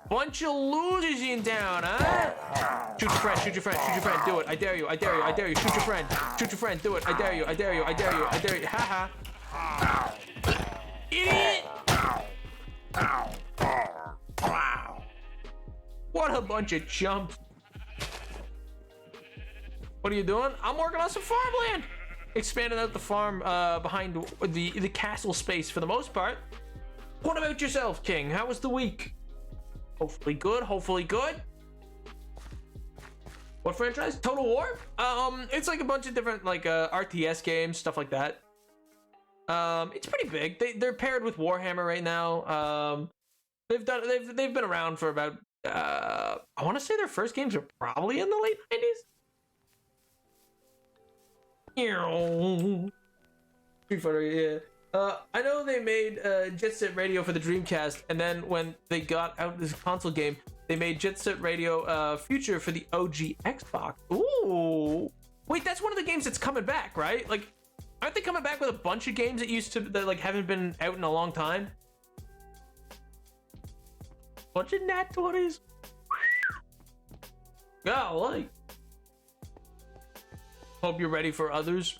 Bunch of losers in town, huh? Shoot your friend, shoot your friend, shoot your friend. Do it. I dare you, I dare you, I dare you. Shoot your friend. Shoot your friend. Do it. I dare you, I dare you, I dare you, I dare you. Ha ha. Idiot! Wow. What a bunch of chumps. What are you doing? I'm working on some farmland. Expanding out the farm behind the castle space for the most part. What about yourself, King? How was the week? Hopefully good, hopefully good. What franchise? Total War? It's like a bunch of different like RTS games, stuff like that. It's pretty big. They're paired with Warhammer right now. They've been around for about I want to say their first games are probably in the late 90s. Street Fighter, yeah. I know they made Jet Set Radio for the Dreamcast, and then when they got out this console game, they made Jet Set Radio Future for the OG Xbox. Ooh, wait, that's one of the games that's coming back, right? Like, aren't they coming back with a bunch of games that like haven't been out in a long time? Bunch of nat 20s. Golly. Hope you're ready for others.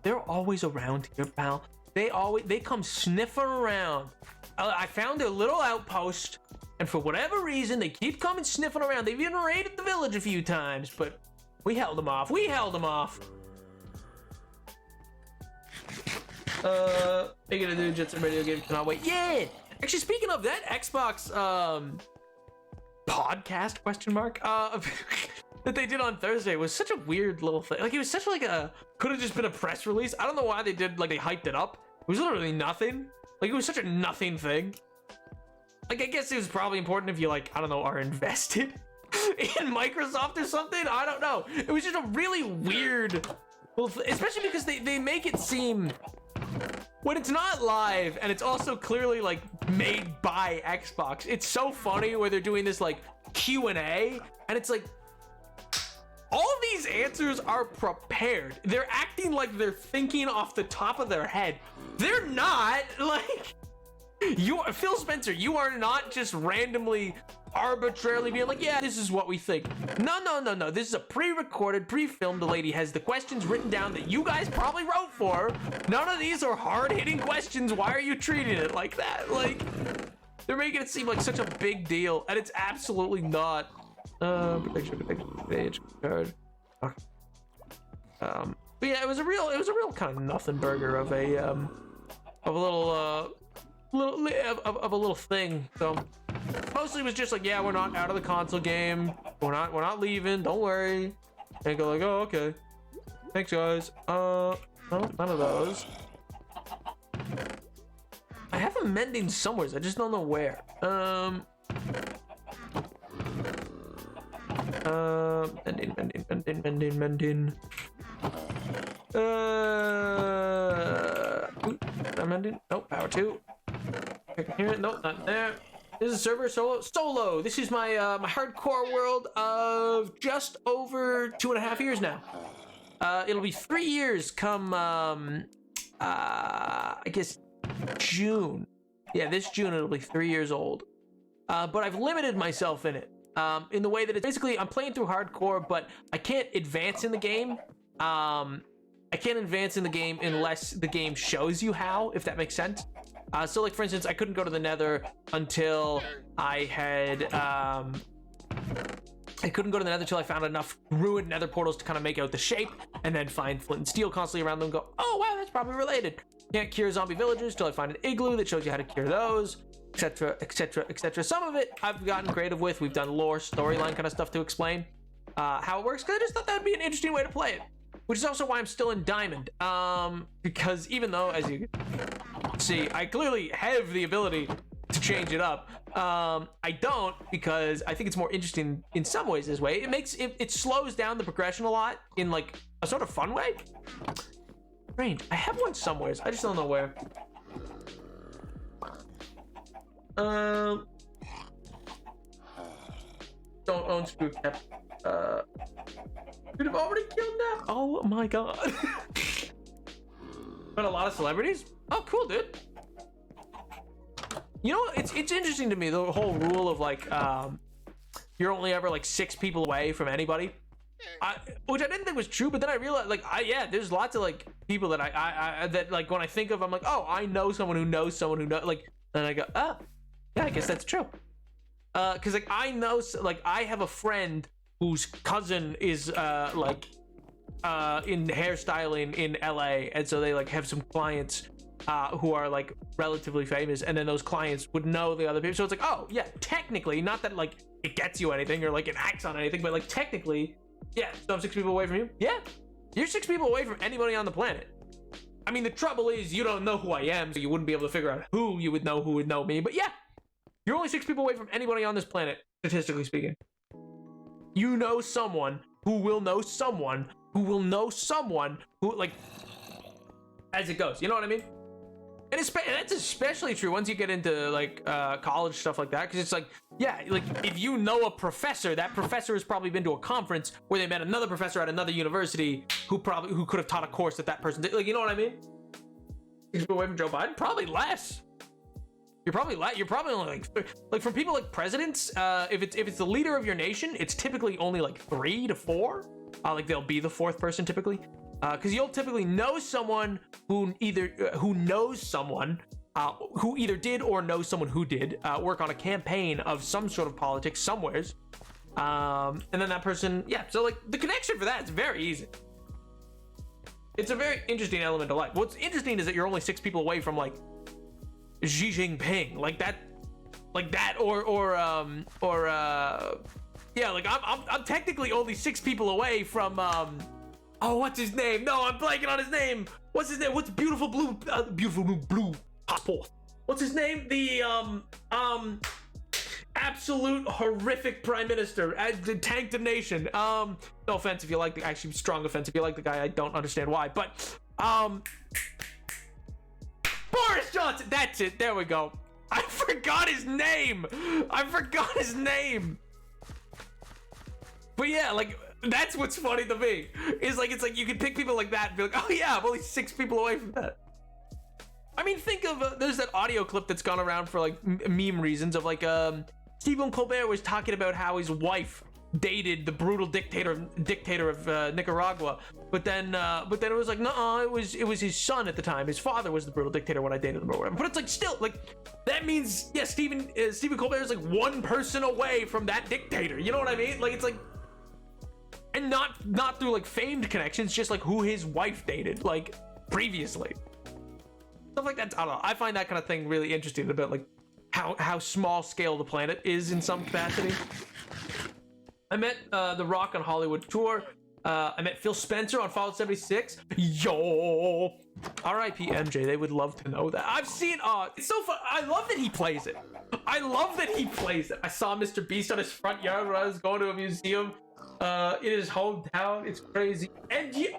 They're always around here, pal. They come sniffing around. I found their little outpost, and for whatever reason, they keep coming sniffing around. They've even raided the village a few times, but we held them off. We held them off. They're gonna do Jet Set Radio game. Cannot wait. Yeah. Actually, speaking of that, Xbox podcast question mark that they did on Thursday was such a weird little thing. Like, it was such like a could have just been a press release. I don't know why they did, like, they hyped it up. It was literally nothing. Like, it was such a nothing thing. Like, I guess it was probably important if you, like, I don't know, are invested in Microsoft or something. I don't know. It was just a really weird little thing, especially because they make it seem when it's not live and it's also clearly like made by Xbox. It's so funny where they're doing this like Q&A and it's like all of these answers are prepared. They're acting like they're thinking off the top of their head. They're not. Like, Phil Spencer, you are not just randomly, arbitrarily being like, yeah, this is what we think. No. This is a pre-recorded, pre-filmed. The lady has the questions written down that you guys probably wrote for her. None of these are hard-hitting questions. Why are you treating it like that? Like, they're making it seem like such a big deal, and it's absolutely not. Protection, page card. Okay. But yeah, it was a real kind of nothing burger of a little thing. So mostly it was just like, yeah, we're not out of the console game. We're not leaving. Don't worry. And go like, oh, okay. Thanks, guys. No, none of those. I have a mending somewhere. I just don't know where. Mending. Mending. Nope, power 2. I can hear it. Nope, not there. This is server solo. This is my my hardcore world of just over 2.5 years now. It'll be 3 years come I guess June. Yeah, this June it'll be 3 years old. But I've limited myself in it. In the way that it's basically I'm playing through hardcore, but I can't advance in the game. I can't advance in the game unless the game shows you how, if that makes sense. So like for instance, I couldn't go to the Nether until I had I couldn't go to the Nether until I found enough ruined Nether portals to kind of make out the shape, and then find flint and steel constantly around them and go, oh wow, that's probably related. Can't cure zombie villagers till I find an igloo that shows you how to cure those, etc, etc, etc. Some of it I've gotten creative with. We've done lore, storyline kind of stuff to explain. how it works, because I just thought that would be an interesting way to play it. Which is also why I'm still in Diamond. Because even though, as you can see, I clearly have the ability to change it up, I don't, because I think it's more interesting in some ways this way. It slows down the progression a lot in like a sort of fun way. Strange. I have one somewhere. I just don't know where. Don't own Screw Cap. Could have already killed that. Oh my god. But a lot of celebrities? Oh, cool, dude. You know, it's interesting to me, the whole rule of like, you're only ever like 6 people away from anybody. Which I didn't think was true, but then I realized, like, yeah, there's lots of like people that I that like when I think of, I'm like, oh, I know someone who knows someone who knows, like, and I go, oh, yeah, I guess that's true. Cause like I know, like I have a friend whose cousin is in hairstyling in LA, and so they like have some clients who are like relatively famous, and then those clients would know the other people. So it's like, oh yeah, technically, not that like it gets you anything or like it acts on anything, but like technically, yeah. So I'm 6 people away from you. Yeah, you're 6 people away from anybody on the planet. I mean, the trouble is you don't know who I am, so you wouldn't be able to figure out who you would know who would know me. But yeah, you're only 6 people away from anybody on this planet, statistically speaking. You know someone who will know someone who will know someone who, like, as it goes. You know what I mean? And that's especially true once you get into like college stuff like that, because it's like, yeah, like if you know a professor, that professor has probably been to a conference where they met another professor at another university who could have taught a course that person did. Like, you know what I mean? You go away from Joe Biden, probably less. You're probably only like from people like presidents. If it's the leader of your nation, it's typically only like 3 to 4. Like they'll be the 4th person typically. Because you'll typically know someone who knows someone who either did or knows someone who did work on a campaign of some sort of politics somewheres, and then that person, yeah. So like the connection for that is very easy. It's a very interesting element of life. What's interesting is that you're only 6 people away from like Xi Jinping, like that, or yeah, like I'm technically only 6 people away from oh, what's his name? No, I'm blanking on his name. What's his name? What's beautiful blue passport? What's his name? The absolute horrific prime minister, tanked the nation. No offense if you like the, actually strong offense if you like the guy. I don't understand why, but Boris Johnson. That's it. There we go. I forgot his name. But yeah, like. That's what's funny to me. It's like you can pick people like that and be like, oh yeah, I'm only 6 people away from that. I mean, think of there's that audio clip that's gone around for like meme reasons of like Stephen Colbert was talking about how his wife dated the brutal dictator of Nicaragua, but then it was like, no, it was his son at the time. His father was the brutal dictator when I dated him or whatever. But it's like still like that means, yeah, Stephen Colbert is like 1 person away from that dictator. You know what I mean? Like it's like. And not through like famed connections, just like who his wife dated like previously. Stuff like that. I don't know. I find that kind of thing really interesting about like how small scale the planet is in some capacity. I met The Rock on Hollywood tour. I met Phil Spencer on Fallout 76. Yo, R.I.P. MJ. They would love to know that. I've seen. It's so fun. I love that he plays it. I saw Mr. Beast on his front yard when I was going to a museum. In his hometown. It's crazy. And me.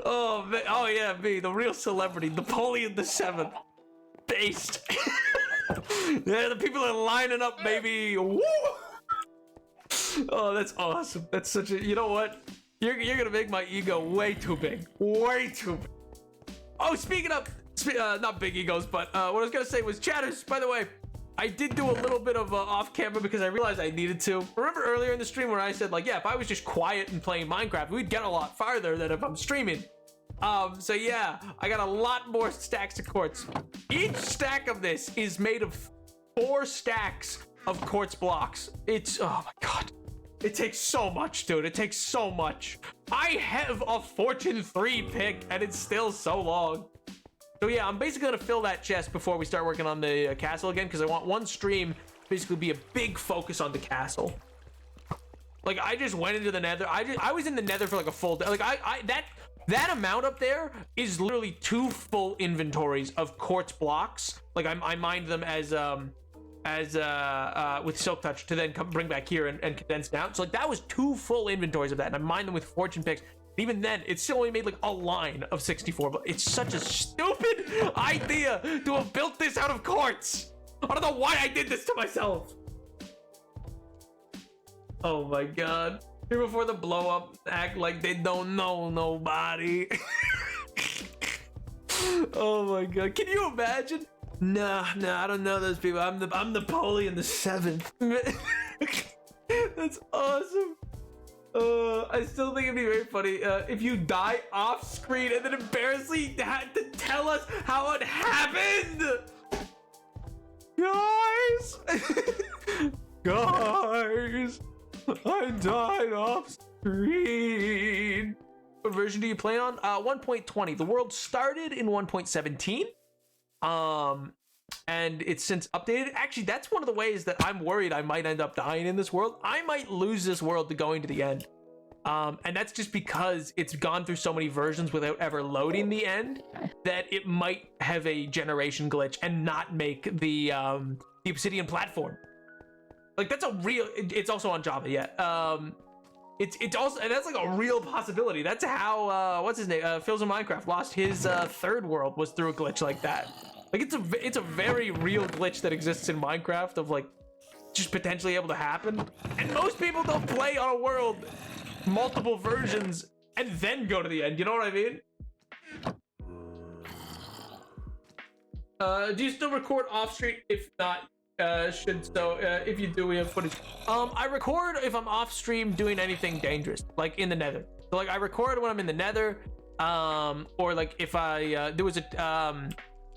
Oh man. Oh yeah, me, the real celebrity, Napoleon the Seventh, based. Yeah, the people are lining up, baby. Woo! Oh, that's awesome. That's such a. You know what? You're gonna make my ego way too big. Way too big. Oh, speaking of, not big egos, but what I was gonna say was, chatters. By the way. I did do a little bit of off camera because I realized I needed to. Remember earlier in the stream where I said like, yeah, if I was just quiet and playing Minecraft, we'd get a lot farther than if I'm streaming. So yeah, I got a lot more stacks of quartz. Each stack of this is made of 4 stacks of quartz blocks. It's, oh my God. It takes so much, dude. It takes so much. I have a Fortune 3 pick and it's still so long. So yeah, I'm basically gonna fill that chest before we start working on the castle again, because I want one stream basically be a big focus on the castle. Like, I just went into the nether. I was in the nether for like a full day. Like, that amount up there is literally 2 full inventories of quartz blocks. Like, I mined them as with silk touch to then bring back here and condense down. So like that was 2 full inventories of that, and I mined them with fortune picks. Even then, it still only made like a line of 64. But it's such a stupid idea to have built this out of quartz. I don't know why I did this to myself. Oh my god. Here before the blow up, act like they don't know nobody. Oh my god. Can you imagine? Nah, I don't know those people. I'm Napoleon the 7th. That's awesome. I still think it'd be very funny if you die off screen and then embarrassingly had to tell us how it happened. Guys, guys, I died off screen. What version do you play on? 1.20. The world started in 1.17. And it's since updated. Actually, that's one of the ways that I'm worried I might end up dying in this world. I might lose this world to going to the end. And that's just because it's gone through so many versions without ever loading the end that it might have a generation glitch and not make the Obsidian platform. Like, that's a real, it's also on Java, yeah. It's also, and that's like a real possibility. That's how, what's his name? Phil's in Minecraft lost his 3rd world was through a glitch like that. Like, it's a very real glitch that exists in Minecraft of like just potentially able to happen. And most people don't play on a world multiple versions and then go to the end. You know what I mean? Do you still record off stream? If not, if you do, we have footage. I record if I'm off stream doing anything dangerous, like in the nether. So like I record when I'm in the nether, or like if I there was a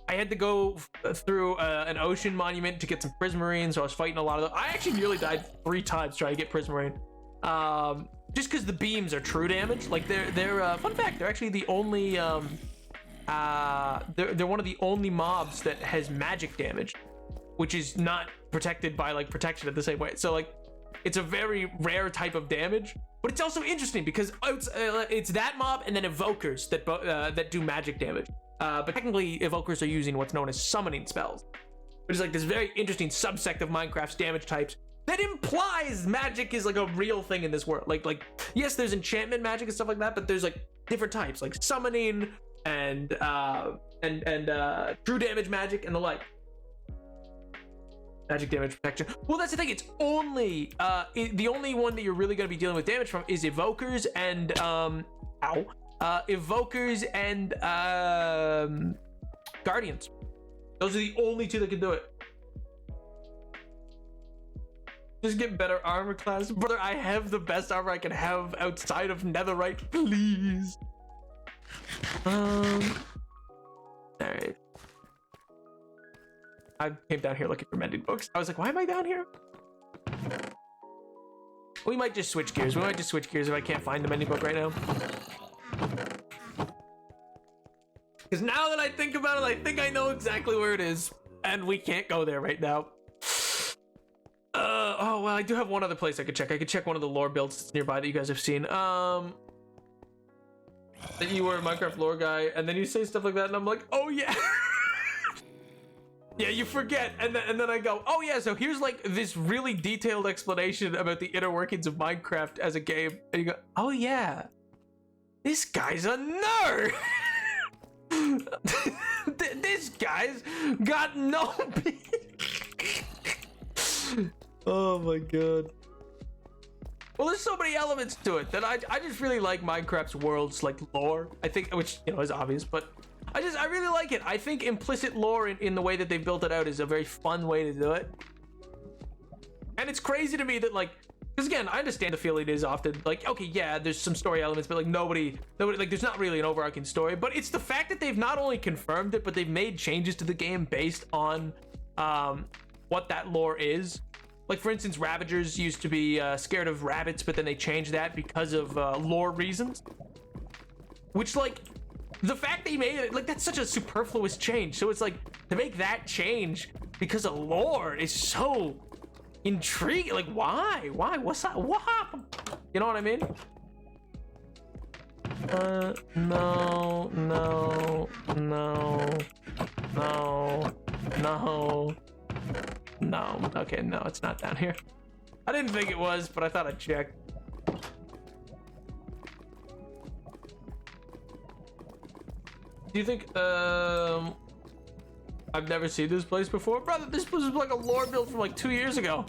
I had to go through an ocean monument to get some prismarine, so I was fighting a lot of them. I actually nearly died 3 times trying to get prismarine, just because the beams are true damage. Like they're fun fact, they're actually the only they're one of the only mobs that has magic damage, which is not protected by like protection in the same way. So like it's a very rare type of damage, but it's also interesting because it's that mob and then evokers that do magic damage. But technically evokers are using what's known as summoning spells, which is like this very interesting subsect of Minecraft's damage types that implies magic is like a real thing in this world. Like yes, there's enchantment magic and stuff like that, but there's like different types like summoning and true damage magic and the like. Magic damage protection. Well, that's the thing. It's only the only one that you're really going to be dealing with damage from is evokers and evokers and guardians. Those are the only 2 that can do it. Just get better armor class, brother. I have the best armor I can have outside of netherite, please. All right. I came down here looking for mending books. I was like, why am I down here? We might just switch gears. We might just switch gears if I can't find the mending book right now. Because now that I think about it, I think I know exactly where it is. And we can't go there right now. Oh, well, I do have one other place I could check. I could check one of the lore builds that's nearby that you guys have seen. That you were a Minecraft lore guy, and then you say stuff like that, and I'm like, oh yeah. Yeah, you forget, and then I go, oh yeah, so here's like this really detailed explanation about the inner workings of Minecraft as a game, and you go, oh yeah, this guy's a nerd. This guy's got no. Oh my god. Well, there's so many elements to it that I just really like Minecraft's world's like lore. I think, which you know is obvious, but I really like it. I think implicit lore in the way that they built it out is a very fun way to do it. And it's crazy to me that like, because again, I understand the feeling is often like, okay, yeah, there's some story elements, but like nobody like there's not really an overarching story. But it's the fact that they've not only confirmed it, but they've made changes to the game based on what that lore is. Like for instance, Ravagers used to be scared of rabbits, but then they changed that because of lore reasons. Which like, the fact they made it, like that's such a superfluous change. So it's like, to make that change because of lore is so intrigued. Like, why? What's that? What happened? You know what I mean? No. Okay, no, it's not down here. I didn't think it was, but I thought I'd check. Do you think, I've never seen this place before? Brother, this place is like a lore build from like 2 years ago.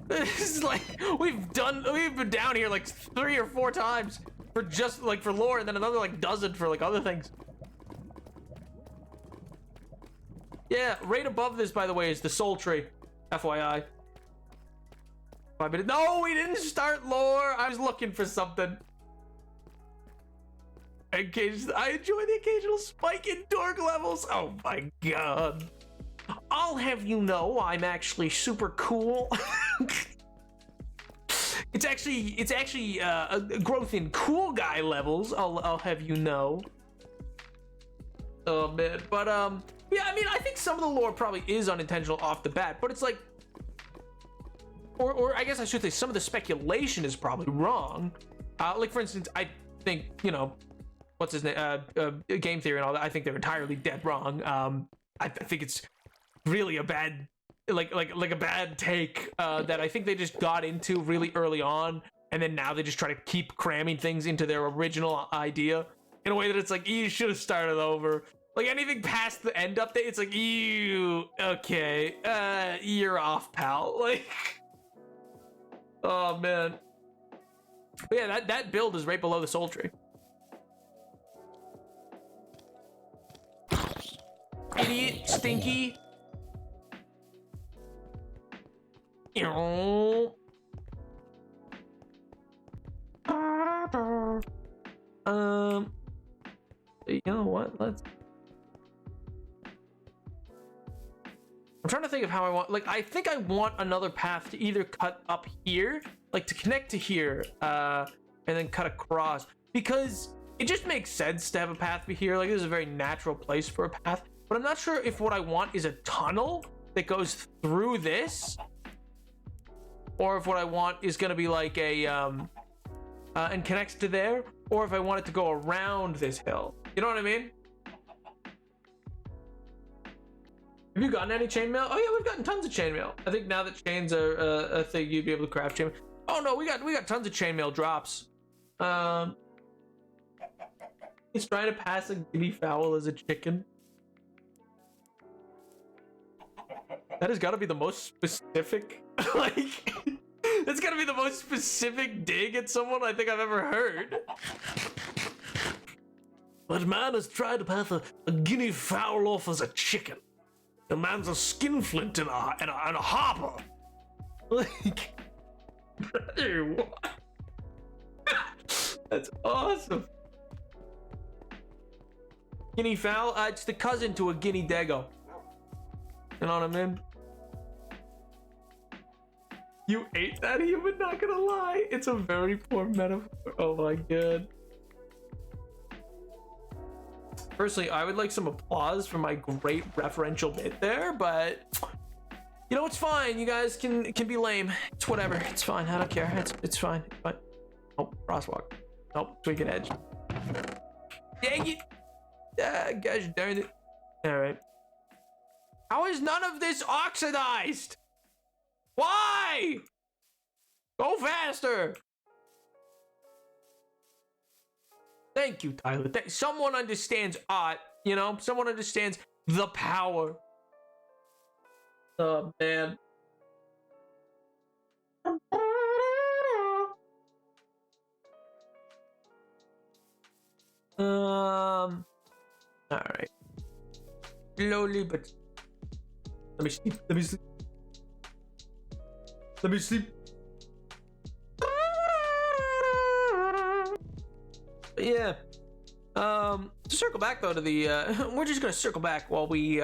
This is like, we've been down here like 3 or 4 times for just like for lore, and then another like dozen for like other things. Yeah, right above this, by the way, is the soul tree. FYI. 5 minutes. No, we didn't start lore. I was looking for something. I enjoy the occasional spike in dork levels. Oh my god. I'll have you know I'm actually super cool. It's actually a growth in cool guy levels. I'll have you know. Oh man, but yeah, I mean, I think some of the lore probably is unintentional off the bat, but it's like, or I guess I should say some of the speculation is probably wrong. Like for instance, I think, you know, what's his name, game theory and all that, I think they're entirely dead wrong. I think it's really a bad, like a bad take that I think they just got into really early on, and then now they just try to keep cramming things into their original idea in a way that it's like, you should have started over. Like anything past the end update, it's like, you okay, you're off, pal. Like, oh man. But yeah, that build is right below the soul tree. Idiot, stinky. You know what? I'm trying to think of how I want. Like, I think I want another path to either cut up here, like to connect to here, and then cut across, because it just makes sense to have a path be here. Like, this is a very natural place for a path. But I'm not sure if what I want is a tunnel that goes through this, or if what I want is gonna be like a and connects to there, or if I want it to go around this hill. You know what I mean? Have you gotten any chainmail? Oh yeah, we've gotten tons of chainmail. I think now that chains are a thing, you'd be able to craft chainmail. Oh no, we got tons of chainmail drops. He's trying to pass a guinea fowl as a chicken. That has got to be the most specific, like, that's got to be the most specific dig at someone I think I've ever heard. But man has tried to pass a guinea fowl off as a chicken. The man's a skinflint and a hopper. Like, brother, what? That's awesome. Guinea fowl? It's the cousin to a guinea dago. You know what I mean? You ate that human, not gonna lie. It's a very poor metaphor. Oh my god. Personally, I would like some applause for my great referential bit there, but you know, it's fine. You guys can be lame. It's whatever. It's fine. I don't care. It's fine. But oh, crosswalk. Nope, tweak an edge. Dang it! Gosh darn it! All right. How is none of this oxidized? Why? Go faster! Thank you, Tyler. Someone understands art, you know? Someone understands the power. Oh, man. All right. Slowly, but let me sleep. Let me sleep. Let me sleep. But yeah. To circle back though to the we're just gonna circle back while we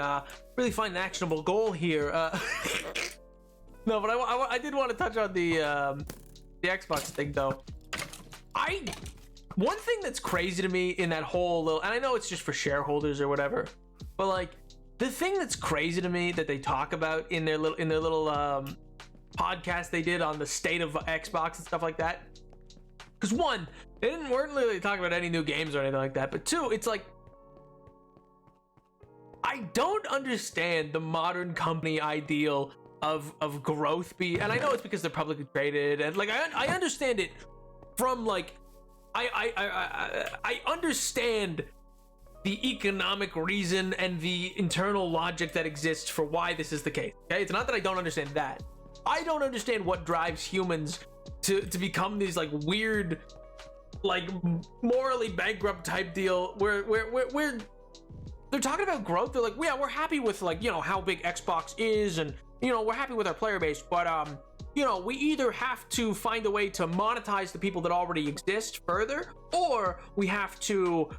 really find an actionable goal here. No, but I did want to touch on the Xbox thing though. One thing that's crazy to me in that whole little, and I know it's just for shareholders or whatever, but like the thing that's crazy to me that they talk about in their little podcast they did on the state of Xbox and stuff like that. Because one, they weren't really talking about any new games or anything like that. But two, it's like, I don't understand the modern company ideal of growth and I know it's because they're publicly traded, and like I understand it from like I understand the economic reason and the internal logic that exists for why this is the case. Okay, it's not that I don't understand that. I don't understand what drives humans to become these like weird, like morally bankrupt type deal where they're talking about growth. They're like, yeah, we're happy with like, you know, how big Xbox is, and you know, we're happy with our player base, but you know, we either have to find a way to monetize the people that already exist further, or we have to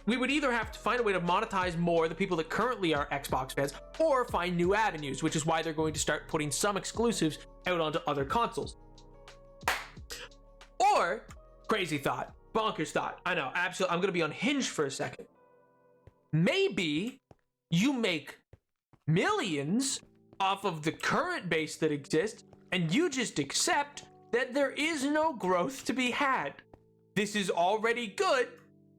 we would either have to find a way to monetize more the people that currently are Xbox fans, or find new avenues, which is why they're going to start putting some exclusives out onto other consoles. Or, crazy thought, bonkers thought, I know, absolutely, I'm gonna be unhinged for a second. Maybe you make millions off of the current base that exists, and you just accept that there is no growth to be had. This is already good.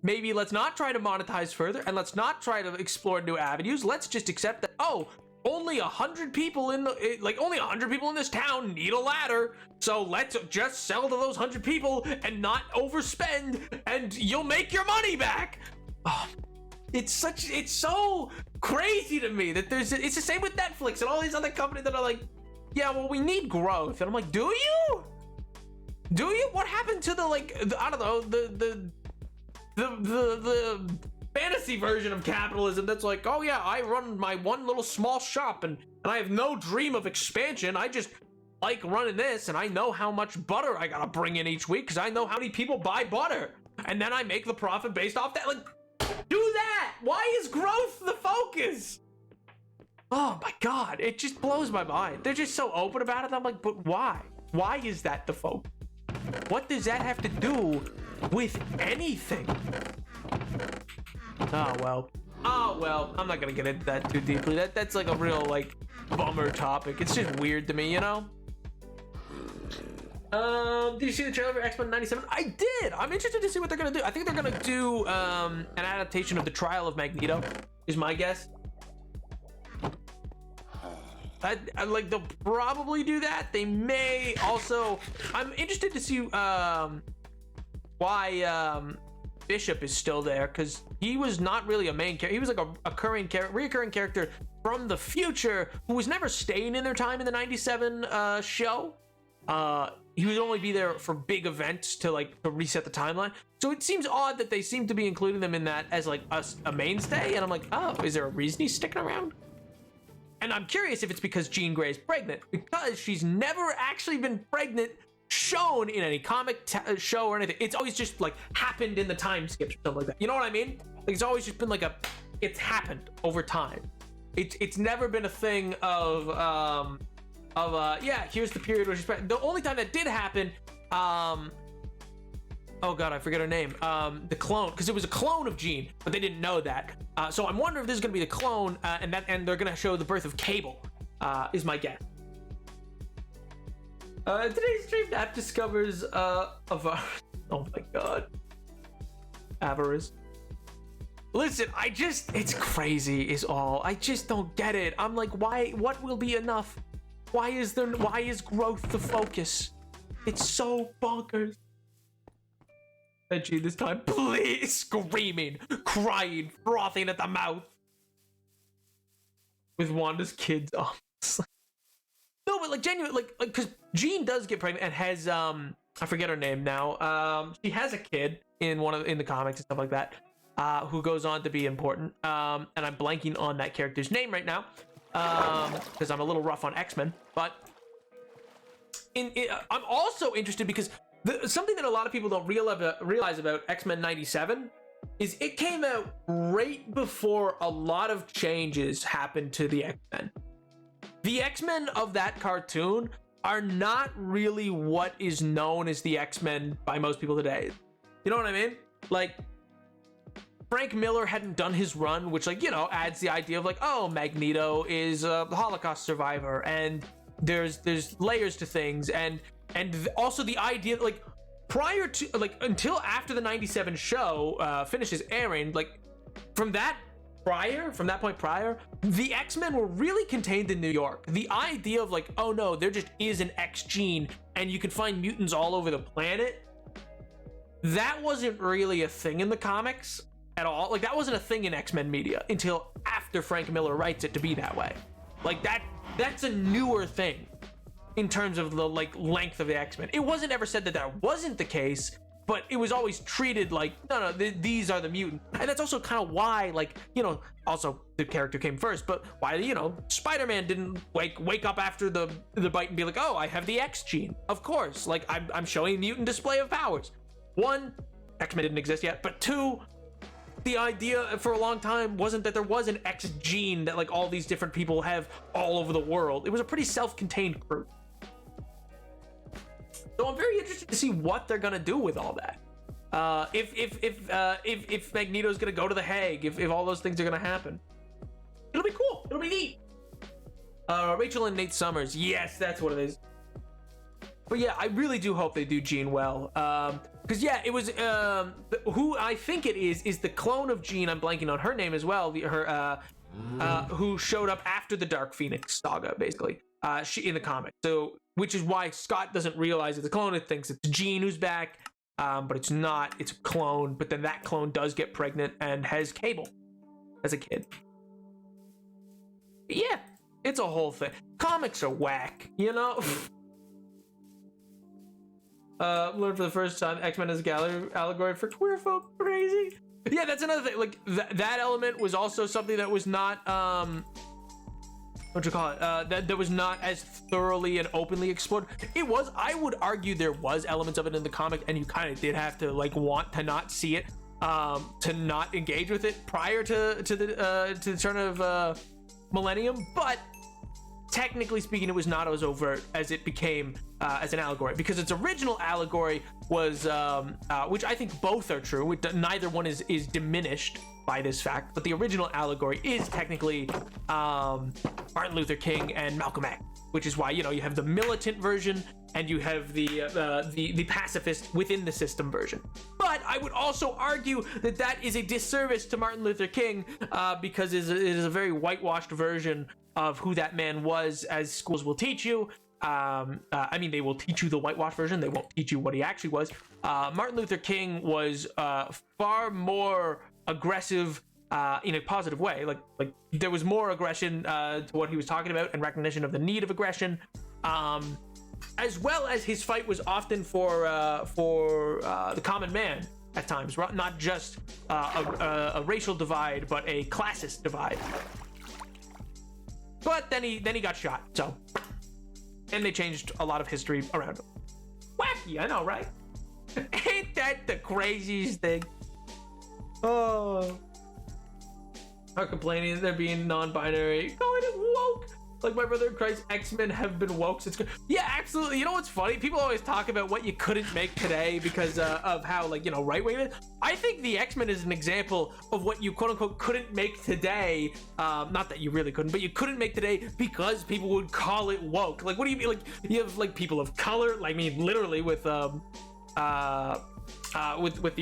Maybe let's not try to monetize further, and let's not try to explore new avenues. Let's just accept that, oh, only 100 people in this town need a ladder, so let's just sell to those 100 people and not overspend, and you'll make your money back. Oh, it's so crazy to me that it's the same with Netflix and all these other companies that are like, yeah, well, we need growth. And I'm like, do you? What happened to the, like, I don't know, the fantasy version of capitalism that's like, oh yeah, I run my one little small shop and I have no dream of expansion. I just like running this, and I know how much butter I gotta bring in each week because I know how many people buy butter, and then I make the profit based off that. Like, do that. Why is growth the focus? Oh my god, it just blows my mind. They're just so open about it. I'm like, but why? Why is that the focus? What does that have to do with anything? Oh well, I'm not gonna get into that too deeply. That's like a real, like, bummer topic. It's just weird to me, you know? Did you see the trailer for X-Men 97? I did. I'm interested to see what they're gonna do. I think they're gonna do an adaptation of The Trial of Magneto, is my guess. I like, they'll probably do that. They may also. I'm interested to see why Bishop is still there, because he was not really a main character. He was like a reoccurring character from the future who was never staying in their time in the 97 show. He would only be there for big events to reset the timeline. So it seems odd that they seem to be including them in that as like a mainstay. And I'm like, oh, is there a reason he's sticking around? And I'm curious if it's because Jean Grey's pregnant, because she's never actually been pregnant shown in any comic show or anything. It's always just like happened in the time skips or something like that. You know what I mean? Like, it's always just been like it's happened over time. It's never been a thing of yeah, here's the period where she's pregnant. The only time that did happen, oh god, I forget her name. The clone, because it was a clone of Jean, but they didn't know that. So I'm wondering if this is gonna be the clone, and they're gonna show the birth of Cable, is my guess. Today's stream app discovers oh my god, Avarice. Listen, it's crazy is all. I just don't get it. I'm like, why? What will be enough? Why is growth the focus? It's so bonkers. Edgy this time, please, screaming, crying, frothing at the mouth with Wanda's kids. Oh, no, but like genuine, like because Jean does get pregnant and has I forget her name now. She has a kid in the comics and stuff like that, who goes on to be important. And I'm blanking on that character's name right now, because I'm a little rough on X-Men. But I'm also interested because something that a lot of people don't realize about X-Men 97 is it came out right before a lot of changes happened to the X-Men. The X-Men of that cartoon are not really what is known as the X-Men by most people today. You know what I mean? Like, Frank Miller hadn't done his run, which, like, you know, adds the idea of like, oh, Magneto is a Holocaust survivor, and there's layers to things, and also the idea, like, prior to, like, until after the 97 show finishes airing, like, from that point prior, the X-Men were really contained in New York. The idea of like, oh no, there just is an X gene and you can find mutants all over the planet, that wasn't really a thing in the comics at all. Like, that wasn't a thing in X-Men media until after Frank Miller writes it to be that way. Like, that's a newer thing in terms of the, like, length of the X-Men. It wasn't ever said that that wasn't the case, but it was always treated like, no, these are the mutants. And that's also kind of why, like, you know, also the character came first, but why, you know, Spider-Man didn't wake up after the bite and be like, oh, I have the X gene. Of course, like, I'm showing mutant display of powers. One, X-Men didn't exist yet, but two, the idea for a long time wasn't that there was an X gene that, like, all these different people have all over the world. It was a pretty self-contained group. So I'm very interested to see what they're gonna do with all that. If Magneto's gonna go to the Hague, if all those things are gonna happen, it'll be cool. It'll be neat. Rachel and Nate Summers, yes, that's what it is. But yeah, I really do hope they do Jean well. Because yeah, it was who I think it is the clone of Jean. I'm blanking on her name as well. Who showed up after the Dark Phoenix saga, basically. She in the comic. So, which is why Scott doesn't realize it's a clone. It thinks it's Jean who's back, but it's not. It's a clone. But then that clone does get pregnant and has Cable as a kid. But yeah, it's a whole thing. Comics are whack, you know. Learned for the first time X-Men as a allegory for queer folk. Crazy. Yeah, that's another thing. Like that element was also something that was not what you call it? That was not as thoroughly and openly explored. It was. I would argue there was elements of it in the comic, and you kind of did have to like want to not see it, to not engage with it prior to the turn of Millennium. But technically speaking, it was not as overt as it became as an allegory, because its original allegory was, which I think both are true. Neither one is diminished by this fact, but the original allegory is technically Martin Luther King and Malcolm X, which is why, you know, you have the militant version and you have the pacifist within the system version. But I would also argue that that is a disservice to Martin Luther King, because it is a very whitewashed version of who that man was, as schools will teach you. I mean, they will teach you the whitewashed version. They won't teach you what he actually was. Martin Luther King was far more aggressive in a positive way. Like there was more aggression to what he was talking about, and recognition of the need of aggression. As well as his fight was often for the common man at times, not just a racial divide, but a classist divide. But then he got shot, so, and they changed a lot of history around him. Wacky, I know, right? Ain't that the craziest thing? Oh, are complaining that they're being non-binary, calling it woke. Like my brother in Christ, X-Men have been woke since. Yeah, absolutely. You know what's funny? People always talk about what you couldn't make today because of how, like, you know, right-wing it is. I think the X-Men is an example of what you quote-unquote couldn't make today. Not that you really couldn't, but you couldn't make today because people would call it woke. Like, what do you mean? Like, you have like people of color. Like, I mean, literally with the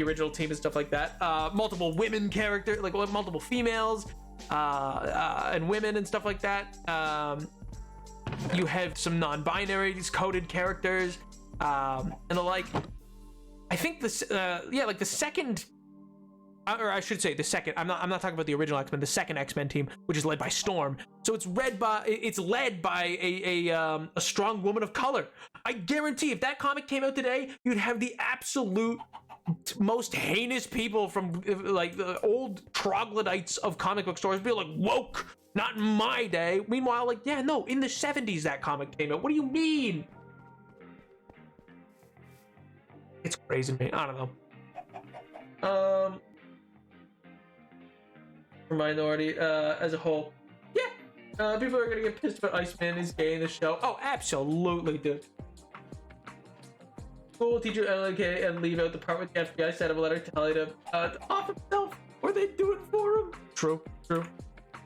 original team and stuff like that. Multiple women characters, like multiple females. And women and stuff like that. You have some non-binaries coded characters, and the like. I think this, like the second, or I should say the second. I'm not talking about the original X-Men. The second X-Men team, which is led by Storm. So it's led by a strong woman of color. I guarantee if that comic came out today, you'd have the absolute most heinous people from like the old troglodytes of comic book stores be like, woke, not in my day. Meanwhile, like, yeah, no, in the 70s that comic came out. What do you mean? It's crazy to me. I don't know. For minority as a whole, yeah, people are gonna get pissed about Iceman is gay in the show. Oh, absolutely, dude. School teacher LK and leave out the part with the FBI sent him a letter telling him to off himself, or they True.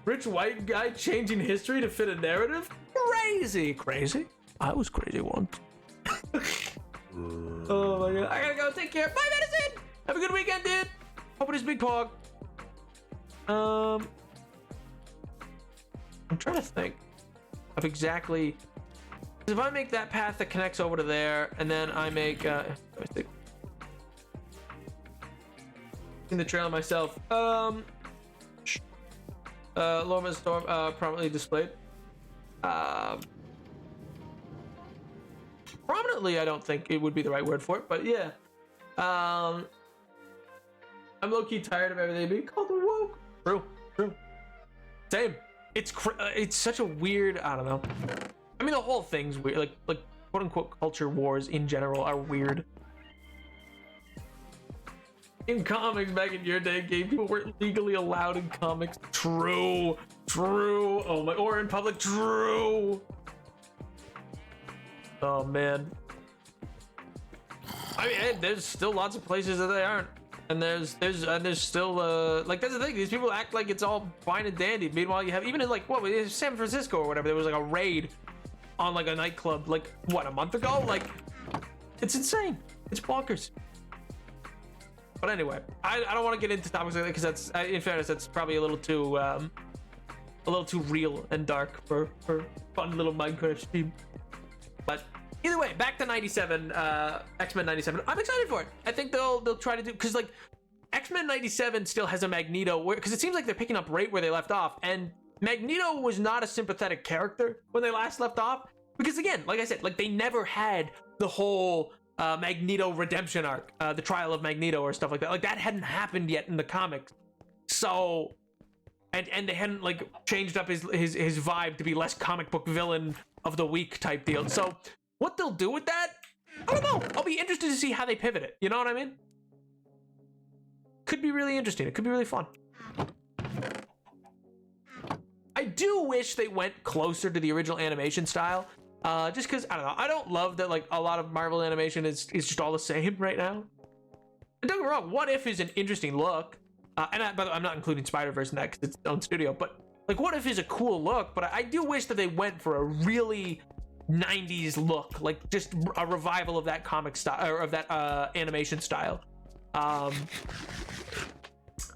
Rich white guy changing history to fit a narrative? Crazy. I was crazy once. Oh my god. I gotta go. Take care. Bye, Medicine. Have a good weekend, dude. Hope it is Big Pog. I'm trying to think of exactly. If I make that path that connects over to there, and then I make let me think. In the trailer myself. Lorma's Storm prominently displayed. Prominently, I don't think it would be the right word for it, but yeah. I'm low-key tired of everything being called woke. True. Same. It's such a weird, I don't know. I mean, the whole thing's weird. Like quote-unquote culture wars in general are weird. In comics back in your day, gay people weren't legally allowed in comics. True. Oh my, or in public. True. Oh man. I mean, there's still lots of places that they aren't, and there's still like that's the thing. These people act like it's all fine and dandy. Meanwhile, you have even in like what was it, San Francisco or whatever. There was like a raid on like a nightclub like what, a month ago. Like it's insane. It's bonkers. But anyway, I don't want to get into topics like that because that's, in fairness, that's probably a little too real and dark for fun little Minecraft stream. But either way, back to 97, X-Men 97. I'm excited for it. I think they'll try to do, because like X-Men 97 still has a Magneto, because it seems like they're picking up right where they left off, and Magneto was not a sympathetic character when they last left off, because again, like I said, like they never had the whole Magneto redemption arc, the trial of Magneto or stuff like that. Like that hadn't happened yet in the comics. So, and they hadn't like changed up his vibe to be less comic book villain of the week type deal. So what they'll do with that, I don't know. I'll be interested to see how they pivot it. You know what I mean? Could be really interesting. It could be really fun. I do wish they went closer to the original animation style. Just because, I don't know, I don't love that like a lot of Marvel animation is just all the same right now. And don't get me wrong, What If is an interesting look. By the way, I'm not including Spider-Verse in that because it's its own studio, but like What If is a cool look, but I do wish that they went for a really 90s look, like just a revival of that comic style, or of that animation style. I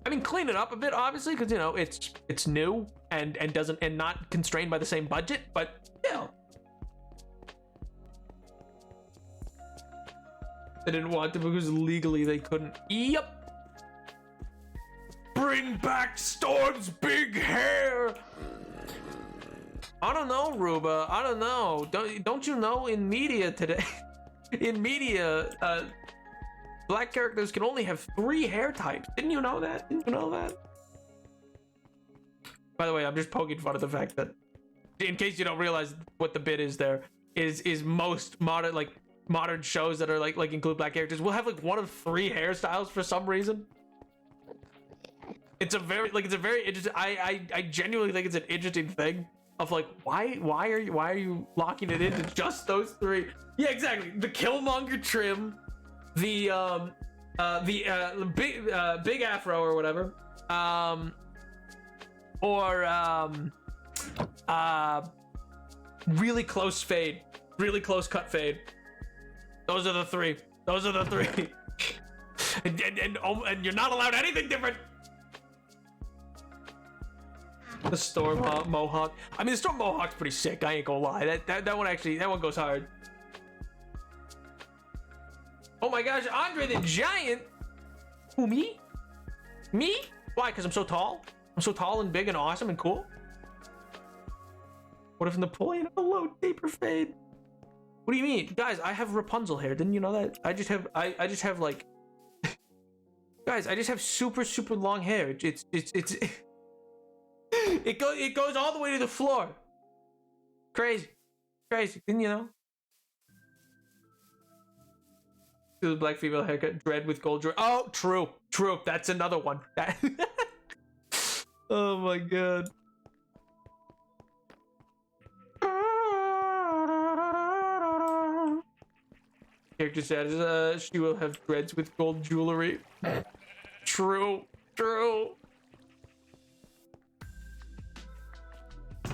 mean, clean it up a bit, obviously, because you know it's new and doesn't, and not constrained by the same budget, but yeah. They didn't want to because legally they couldn't. Yep. Bring back Storm's big hair. I don't know, Ruba. I don't know. Don't you know in media today? In media, black characters can only have 3 hair types. Didn't you know that? By the way, I'm just poking fun at the fact that, in case you don't realize what the bit is, there is most modern shows that are like include black characters will have like one of 3 hairstyles for some reason. It's a very interesting. I genuinely think it's an interesting thing of like why are you locking it into just those 3? Yeah, exactly. The Killmonger trim, the big afro or whatever, or really close fade, really close cut fade. Those are the 3. and you're not allowed anything different. The Storm Mohawk. I mean, the Storm Mohawk's pretty sick. I ain't gonna lie. That one goes hard. Oh my gosh, Andre the Giant. Who, me? Me? Why? Because I'm so tall? I'm so tall and big and awesome and cool? What if Napoleon had a low taper fade? What do you mean? Guys, I have Rapunzel hair. Didn't you know that? I just have like guys, I just have super long hair. It goes all the way to the floor. Crazy. Didn't you know? The black female haircut, dread with gold dread. Oh, true. That's another one. Oh my god. Character says she will have dreads with gold jewelry. True.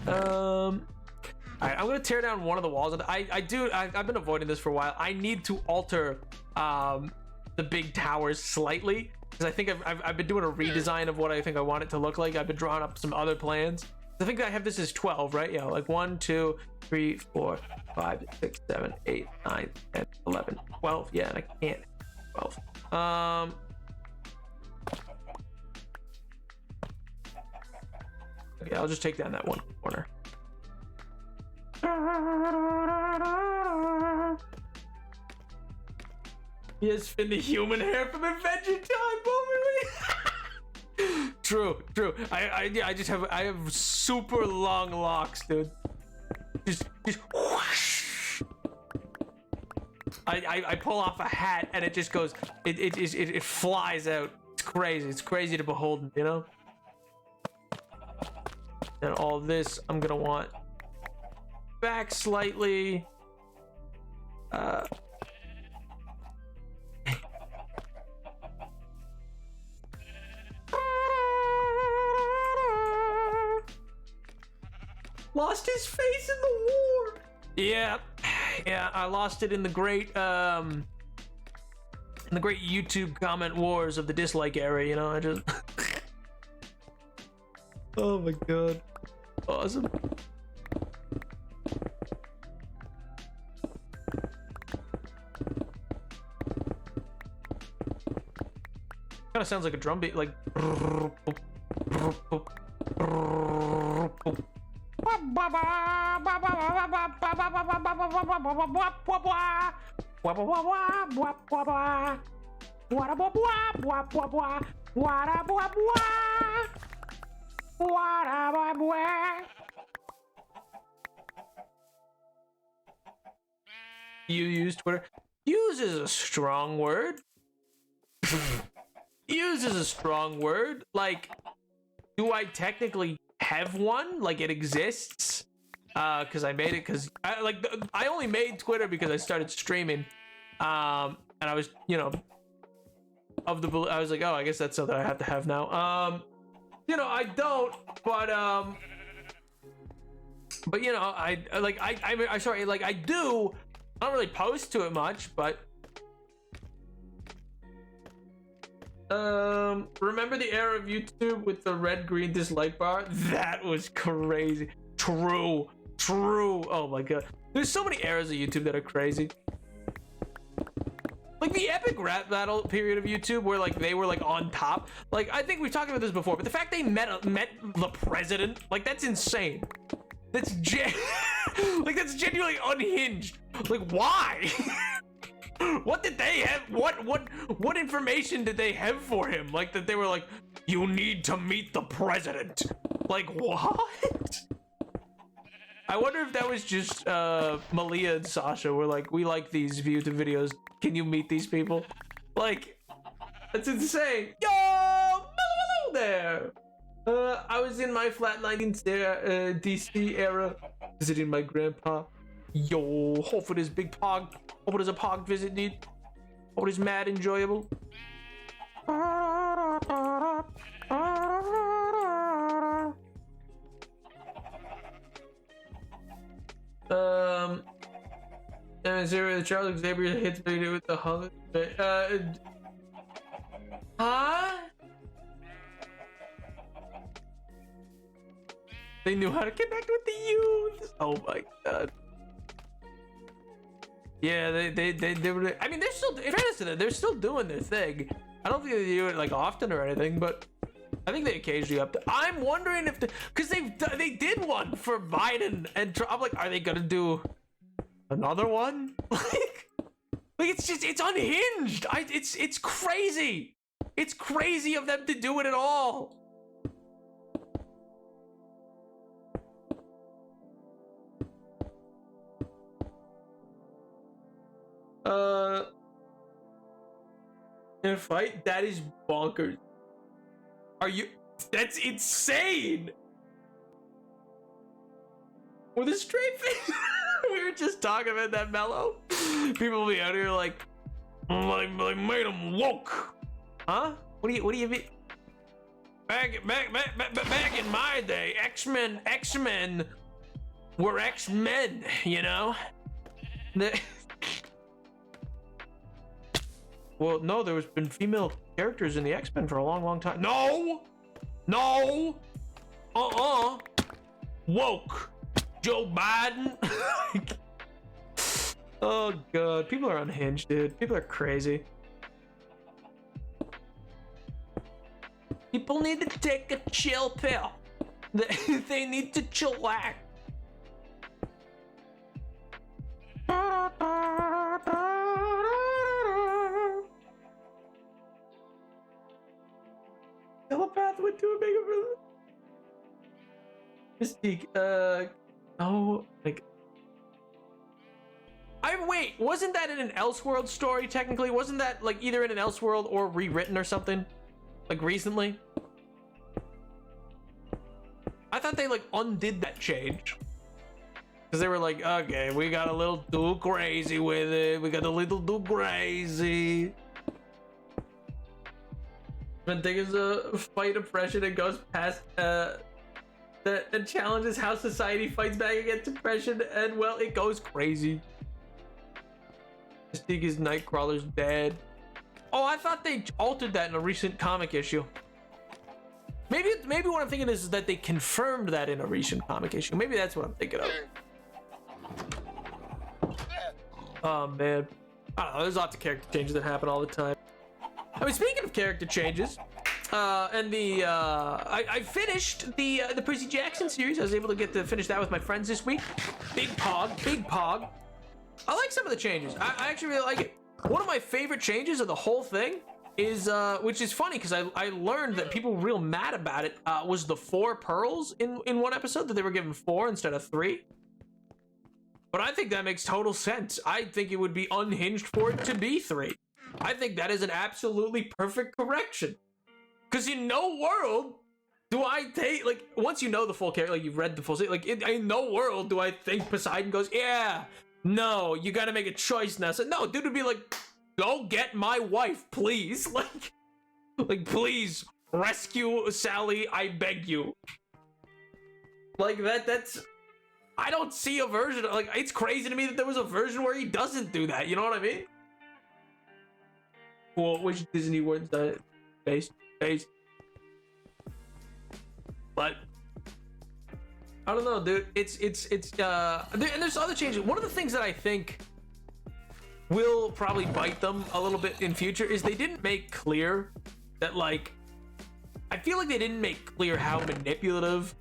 All right, I'm gonna tear down one of the walls. I've been avoiding this for a while. I need to alter the big towers slightly because I think I've been doing a redesign of what I think I want it to look like. I've been drawing up some other plans. I think I have this as 12, right? Yeah, like 1, 2, 3, 4, 5, 6, 7, 8, 9, 10, 11, 12. Yeah, and I can't 12. Okay, I'll just take down that one corner. He has Finn the human hair from Adventure Time, Boberly. True. I have super long locks, dude. Just whoosh. I pull off a hat and it just goes. It flies out. It's crazy. It's crazy to behold, you know. And all this I'm gonna want back slightly. Lost his face in the war. Yeah, I lost it in the great YouTube comment wars of the dislike era. You know, I just. Oh my god, awesome. Kind of sounds like a drum beat, like. You use Twitter? Use is a strong word. Use is a strong word. Like, do I technically have one? Like, it exists? Because I made it because I only made Twitter because I started streaming. And I was, you know, I was like, oh, I guess that's something I have to have now. You know, I don't, but you know, I sorry, like I do. I don't really post to it much, but remember the era of YouTube with the red-green dislike bar? That was crazy. True. Oh my god. There's so many eras of YouTube that are crazy. Like the epic rap battle period of YouTube where like they were like on top. Like I think we've talked about this before, but the fact they met the president, like that's insane. That's like that's genuinely unhinged. Like why? What did they have? What information did they have for him? Like that they were like, you need to meet the president. Like what? I wonder if that was just Malia and Sasha were like, we like these YouTube videos. Can you meet these people? Like, that's insane. Yo, hello there. I was in my flatlining DC era, visiting my grandpa. Yo, hope it is big pog. Hope it is a pog visit, dude. Hope it is mad enjoyable. Zero, Charles Xavier hits me with the hug. Huh? They knew how to connect with the youth. Oh my god. Yeah, they were. I mean, they're still. In fairness to them, they're still doing their thing. I don't think they do it like often or anything, but I think they occasionally up to. I'm wondering if because they did one for Biden and Trump. I'm like, are they gonna do another one? like it's unhinged. It's crazy. It's crazy of them to do it at all. In a fight? That is bonkers. Are you? That's insane. With a straight face. We were just talking about that, Mellow. People will be out here like made him woke. Huh? What do you mean? Back in my day, X-Men were X-Men, you know? Well, no, there's been female characters in the X-Men for a long time. No! Woke. Joe Biden. Oh, God. People are unhinged, dude. People are crazy. People need to take a chill pill. They need to chillax. Telepath went to a bigger Mystique, oh, like... wait, wasn't that in an Elseworld story, technically? Wasn't that, like, either in an Elseworld or rewritten or something? Like, recently? I thought they, like, undid that change. Because they were like, okay, we got a little too crazy with it. We got a little too crazy. When things fight oppression, it goes past, that challenges how society fights back against oppression, and, well, it goes crazy. Mystique's Nightcrawler's dead. Oh, I thought they altered that in a recent comic issue. Maybe what I'm thinking is that they confirmed that in a recent comic issue. Maybe that's what I'm thinking of. Oh, man. I don't know, there's lots of character changes that happen all the time. I mean, speaking of character changes, I finished the Percy Jackson series. I was able to get to finish that with my friends this week. Big Pog. I like some of the changes. I actually really like it. One of my favorite changes of the whole thing is, which is funny because I learned that people were real mad about it, was the 4 pearls in one episode, that they were given 4 instead of 3. But I think that makes total sense. I think it would be unhinged for it to be 3. I think that is an absolutely perfect correction. Because in no world do I take, like, once you know the full character, like, you've read the full, like, in no world do I think Poseidon goes, yeah, no, you gotta make a choice now. So, no, dude would be like, go get my wife, please. Like, please, rescue Sally, I beg you. Like, that's... I don't see a version, like, it's crazy to me that there was a version where he doesn't do that, you know what I mean? Well, which Disney words that based. But I don't know, dude. It's and there's other changes. One of the things that I think will probably bite them a little bit in future is they didn't make clear that, like, I feel like they didn't make clear how manipulative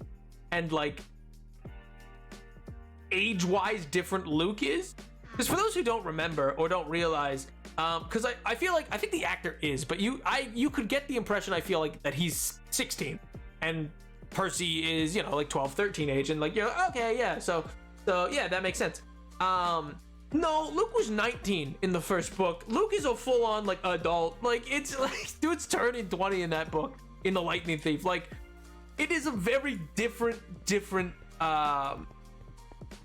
and, like, age-wise different Luke is. Because for those who don't remember or don't realize, because I feel like, I think the actor is, but you could get the impression, I feel like, that he's 16 and Percy is, you know, like 12, 13 age, and, like, you're like, okay, yeah, so yeah, that makes sense. No, Luke was 19 in the first book. Luke is a full-on, like, adult. Like, it's like, dude's turning 20 in that book, in The Lightning Thief. Like, it is a very different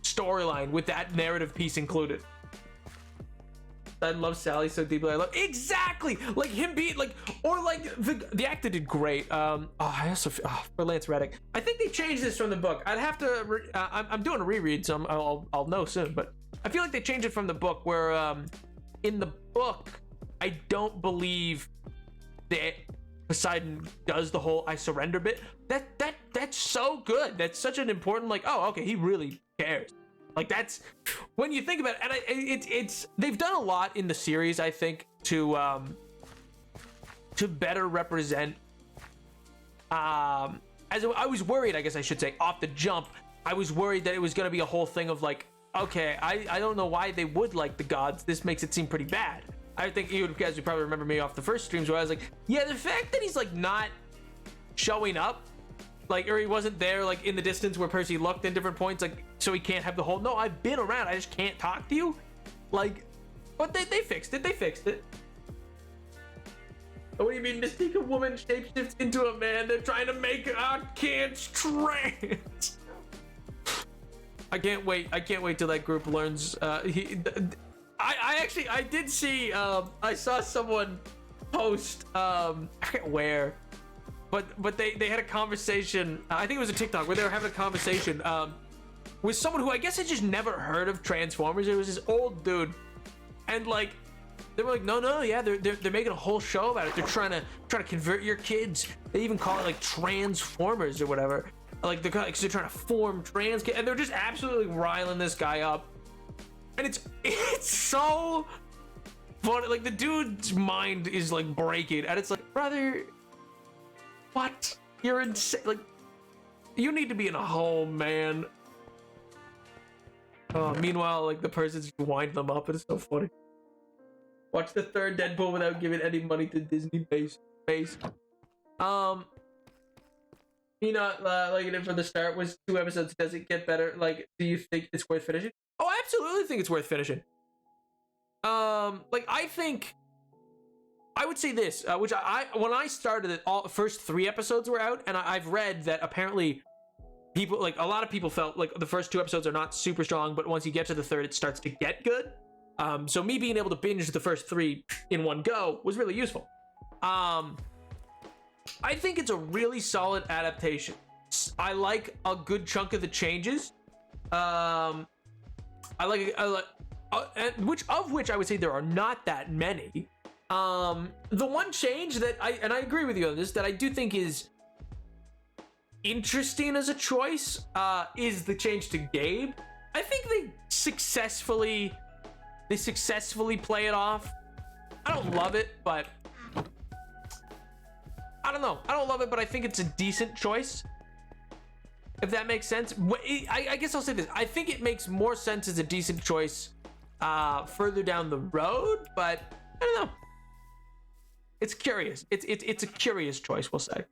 storyline with that narrative piece included. I love Sally so deeply. I love exactly like him being like, or like the actor did great. I also for Lance Reddick. I think they changed this from the book. I'd have to. I'm doing a reread, so I'll know soon. But I feel like they changed it from the book, where in the book I don't believe that Poseidon does the whole I surrender bit. That's so good. That's such an important, like, oh, okay, he really cares. Like, that's when you think about it, and it's they've done a lot in the series, I think, to better represent. As I was worried, I guess I should say, off the jump, I was worried that it was going to be a whole thing of like, okay, I don't know why they would like the gods. This makes it seem pretty bad. I think you guys would probably remember me off the first streams where I was like, yeah, the fact that he's like not showing up, like, or he wasn't there, like, in the distance where Percy looked in different points, like, so he can't have the whole, no, I've been around, I just can't talk to you. Like, but they fixed it. What do you mean, Mystique, a woman shapeshifts into a man? They're trying to make our kids trans. I can't wait till that group learns. I did see, I saw someone post, I forget where, but they had a conversation. I think it was a TikTok where they were having a conversation with someone who I guess had just never heard of Transformers. It was this old dude, and like they were like, no, yeah, they're making a whole show about it. They're trying to convert your kids. They even call it like Transformers or whatever. Like they're trying to form trans kids, and they're just absolutely riling this guy up. And it's so funny. Like the dude's mind is like breaking, and it's like, brother, what? You're insane. Like you need to be in a home, man. Meanwhile, like the person's winding them up, and it's so funny. Watch the third Deadpool without giving any money to Disney base. You not liking it from the start. Was 2 episodes. Does it get better? Like, do you think it's worth finishing? Oh, I absolutely think it's worth finishing. Like I think I would say this, which when I started it, all first 3 episodes were out, and I've read that apparently people, like a lot of people felt like the first 2 episodes are not super strong, but once you get to the third, it starts to get good. So me being able to binge the first 3 in one go was really useful. I think it's a really solid adaptation. I like a good chunk of the changes. I like which I would say there are not that many. The one change that I agree with you on this, that I do think is interesting as a choice, is the change to Gabe. I think they successfully play it off. I don't love it, but I don't know. I don't love it, but I think it's a decent choice. If that makes sense. I guess I'll say this. I think it makes more sense as a decent choice further down the road, but I don't know. It's curious. It's a curious choice, we'll say.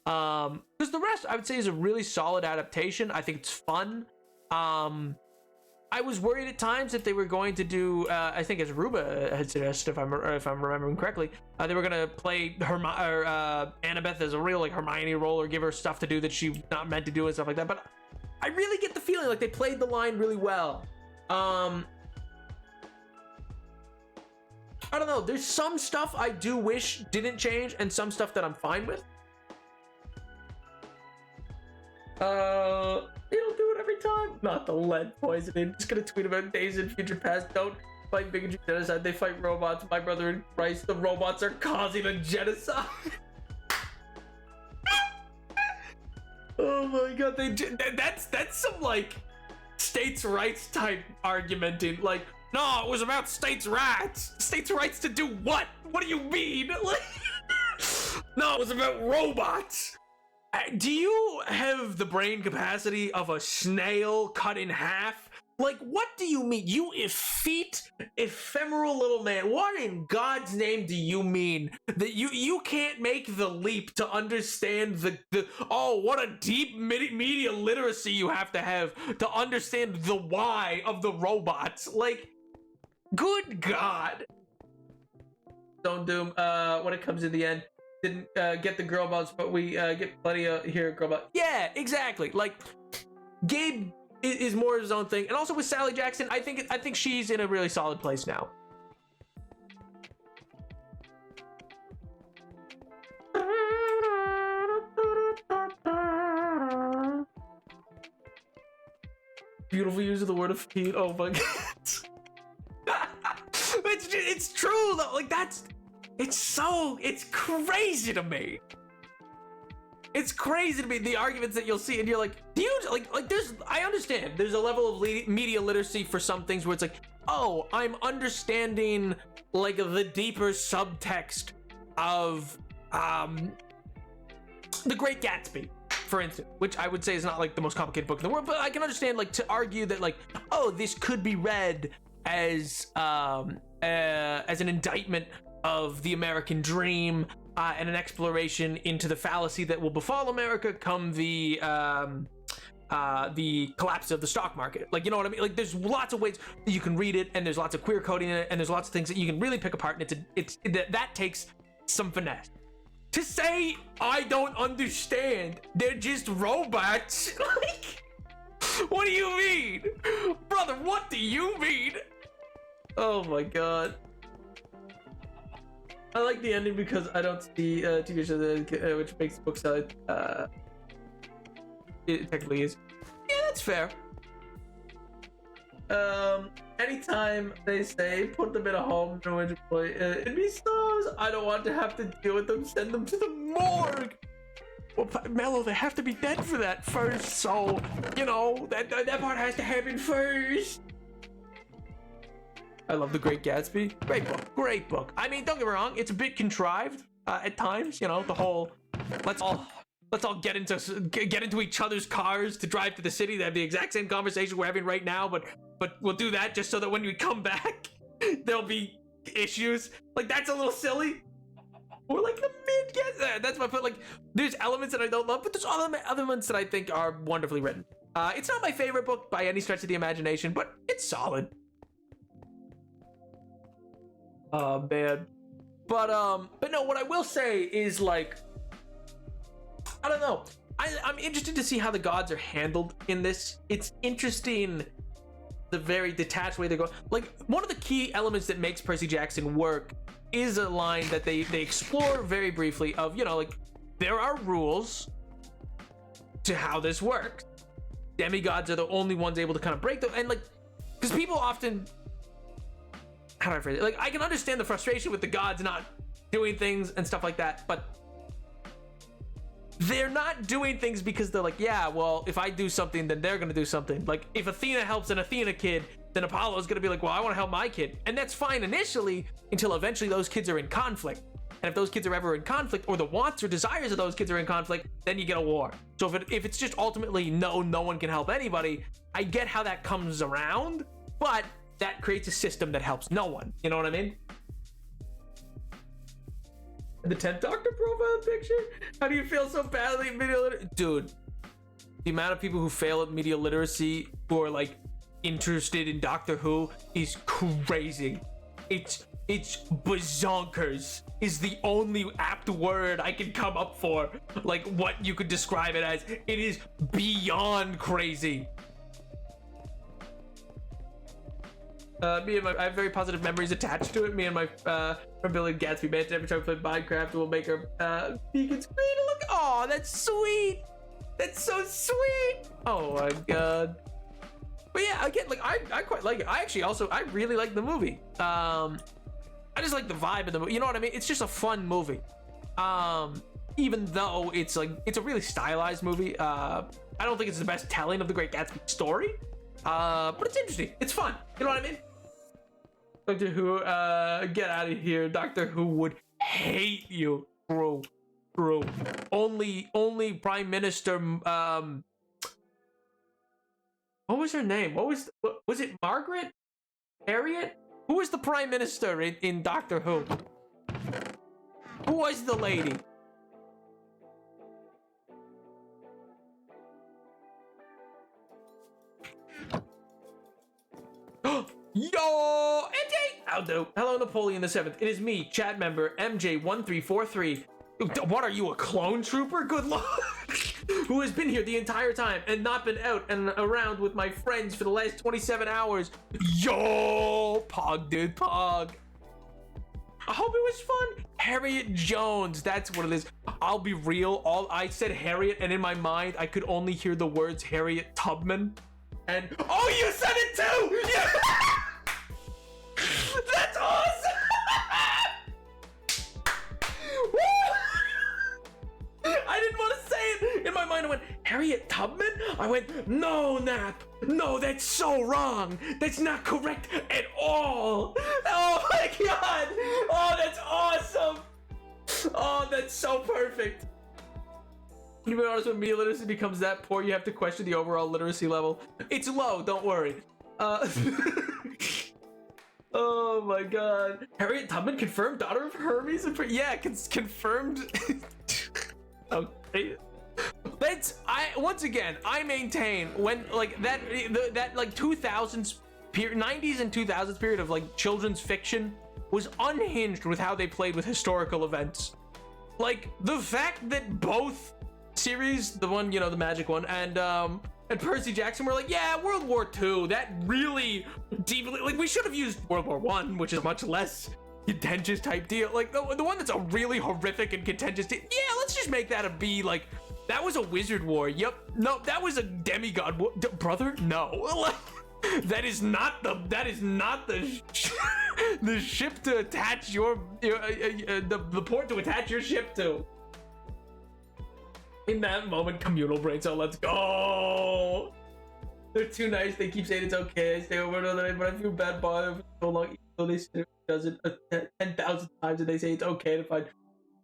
Because the rest, I would say, is a really solid adaptation. I think it's fun. I was worried at times that they were going to do, I think as Ruba had suggested, if I'm remembering correctly, they were going to play Annabeth as a real like Hermione role, or give her stuff to do that she's not meant to do and stuff like that. But I really get the feeling like they played the line really well. I don't know. There's some stuff I do wish didn't change, and some stuff that I'm fine with. It'll do it every time. Not the lead poisoning. Just gonna tweet about Days in Future Past. Don't fight bigotry genocide. They fight robots. My brother in Christ. The robots are causing a genocide. Oh my god, that's some like states' rights type argumenting. Like, no, it was about states' rights. States' rights to do what? What do you mean? Like, no, it was about robots. Do you have the brain capacity of a snail cut in half? Like, what do you mean? You effete, ephemeral little man. What in God's name do you mean? That you can't make the leap to understand the oh, what a deep media literacy you have to understand the why of the robots. Like, good God. Don't Doom, when it comes to the end, didn't get the girl bots, but we get plenty of here girl bots. Yeah, exactly. Like, Gabe is more his own thing, and also with Sally Jackson, I think she's in a really solid place now. Beautiful use of the word of feet. Oh my god. It's true though. Like, it's crazy to me. It's crazy to me, the arguments that you'll see, and you're like, do you like I understand there's a level of media literacy for some things where it's like, oh, I'm understanding like the deeper subtext of The Great Gatsby, for instance, which I would say is not like the most complicated book in the world, but I can understand, like, to argue that, like, oh, this could be read as an indictment of the American dream, and an exploration into the fallacy that will befall America come the collapse of the stock market. Like, you know what I mean? Like, there's lots of ways that you can read it, and there's lots of queer coding in it, and there's lots of things that you can really pick apart, and that takes some finesse. To say I don't understand, they're just robots. Like, what do you mean? Brother, what do you mean? Oh my god. I like the ending because I don't see TV shows which makes the book sell. It technically is. Yeah, that's fair. Anytime they say put them in a home to which it be stars, I don't want to have to deal with them. Send them to the morgue. Well, Mello, they have to be dead for that first, so you know that part has to happen first. I love The Great Gatsby. Great book. Great book. I mean, don't get me wrong, it's a bit contrived at times. You know, the whole let's all get into each other's cars to drive to the city. They have the exact same conversation we're having right now, but we'll do that just so that when we come back, there'll be issues. Like, that's a little silly. Or like the mid, yeah, that's my point. Like, there's elements that I don't love, but there's other elements that I think are wonderfully written. It's not my favorite book by any stretch of the imagination, but it's solid. Oh man. But no, what I will say is, like, I don't know. I'm interested to see how the gods are handled in this. It's interesting the very detached way they go. Like, one of the key elements that makes Percy Jackson work is a line that they explore very briefly of, you know, like, there are rules to how this works. Demigods are the only ones able to kind of break them. And, like, because people often, how do I phrase it? Like, I can understand the frustration with the gods not doing things and stuff like that, but they're not doing things because they're like, yeah, well, if I do something, then they're gonna do something. Like, if Athena helps an Athena kid, then Apollo's gonna be like, well, I want to help my kid. And that's fine initially until eventually those kids are in conflict. And if those kids are ever in conflict, or the wants or desires of those kids are in conflict, then you get a war. So if it's just ultimately no one can help anybody, I get how that comes around, but that creates a system that helps no one. You know what I mean? The 10th Doctor profile picture? How do you feel so badly at media literacy? Dude, the amount of people who fail at media literacy who are, like, interested in Doctor Who is crazy. It's bazonkers is the only apt word I can come up for, like, what you could describe it as. It is beyond crazy. I have very positive memories attached to it. Me and my friend Billy Gatsby met every time we played Minecraft. We'll make our beacon screen look. Oh, that's sweet. That's so sweet. Oh my god. But yeah, again, like, I quite like it. I really like the movie. I just like the vibe of the movie. You know what I mean? It's just a fun movie. Even though it's a really stylized movie. I don't think it's the best telling of the Great Gatsby story. But it's interesting. It's fun. You know what I mean? Doctor Who, get out of here. Doctor Who would hate you. True. Only Prime Minister, what was her name? Was it Margaret? Harriet? Who was the Prime Minister in Doctor Who? Who was the lady? Yo, MJ! How do? Hello, Napoleon the 7th. It is me, chat member MJ1343. What are you, a clone trooper? Good luck. Who has been here the entire time and not been out and around with my friends for the last 27 hours. Yo, Pog, dude, Pog. I hope it was fun. Harriet Jones, that's what it is. I'll be real. I said Harriet, and in my mind, I could only hear the words Harriet Tubman. And oh, you said it too! Yeah. That's awesome! I didn't want to say it. In my mind, I went, Harriet Tubman? I went, no, Nap. No, that's so wrong. That's not correct at all. Oh my god. Oh, that's awesome. Oh, that's so perfect. To be honest, when media literacy becomes that poor, you have to question the overall literacy level. It's low, don't worry. Oh my god. Harriet Tubman confirmed daughter of Hermes? Yeah, confirmed. Okay. Once again, I maintain when, like, that like 2000s period, 90s and 2000s period of, like, children's fiction was unhinged with how they played with historical events. Like, the fact that both series, the one, you know, the magic one, and Percy Jackson were like, yeah, World War II, that really deeply, like, we should have used World War I, which is much less contentious type deal. Like the one that's a really horrific and contentious deal. Yeah, let's just make that a B. Like, that was a wizard war. Yep. No, that was a demigod war. Brother? No. That is not the the ship to attach the port to attach your ship to. In that moment, communal brain cell, let's go. They're too nice. They keep saying it's okay. I stay over another night, but I feel bad bothering them for so long. Even though they say it doesn't 10,000 times, and they say it's okay to find.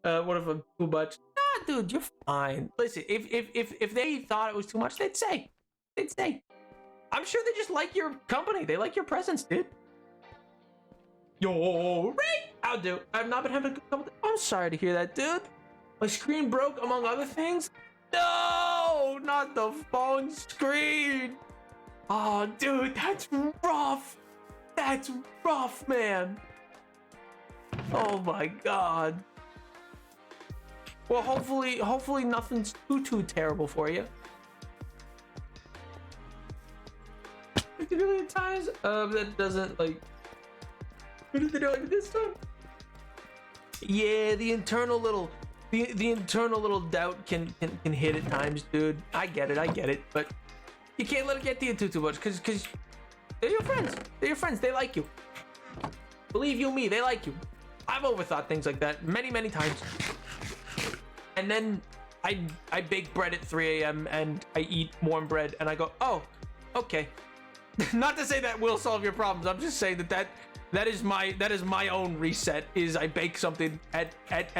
What if I'm too much? Nah, dude, you're fine. Listen, if they thought it was too much, they'd say. I'm sure they just like your company. They like your presence, dude. Yo, right? I'll do. I've not been having a good couple. I'm sorry to hear that, dude. My screen broke, among other things. No, not the phone screen. Oh, dude, that's rough. That's rough, man. Oh my God. Well, hopefully nothing's too terrible for you. 50 million times? That doesn't, like... What did they do like this time? Yeah, the internal little... The internal little doubt can hit at times, dude. I get it, but you can't let it get to you too much, because they're your friends. They're your friends. They like you. Believe you me, they like you. I've overthought things like that many times. And then I bake bread at 3 a.m. and I eat warm bread and I go, oh, okay. Not to say that will solve your problems. I'm just saying that is my own reset. Is I bake something at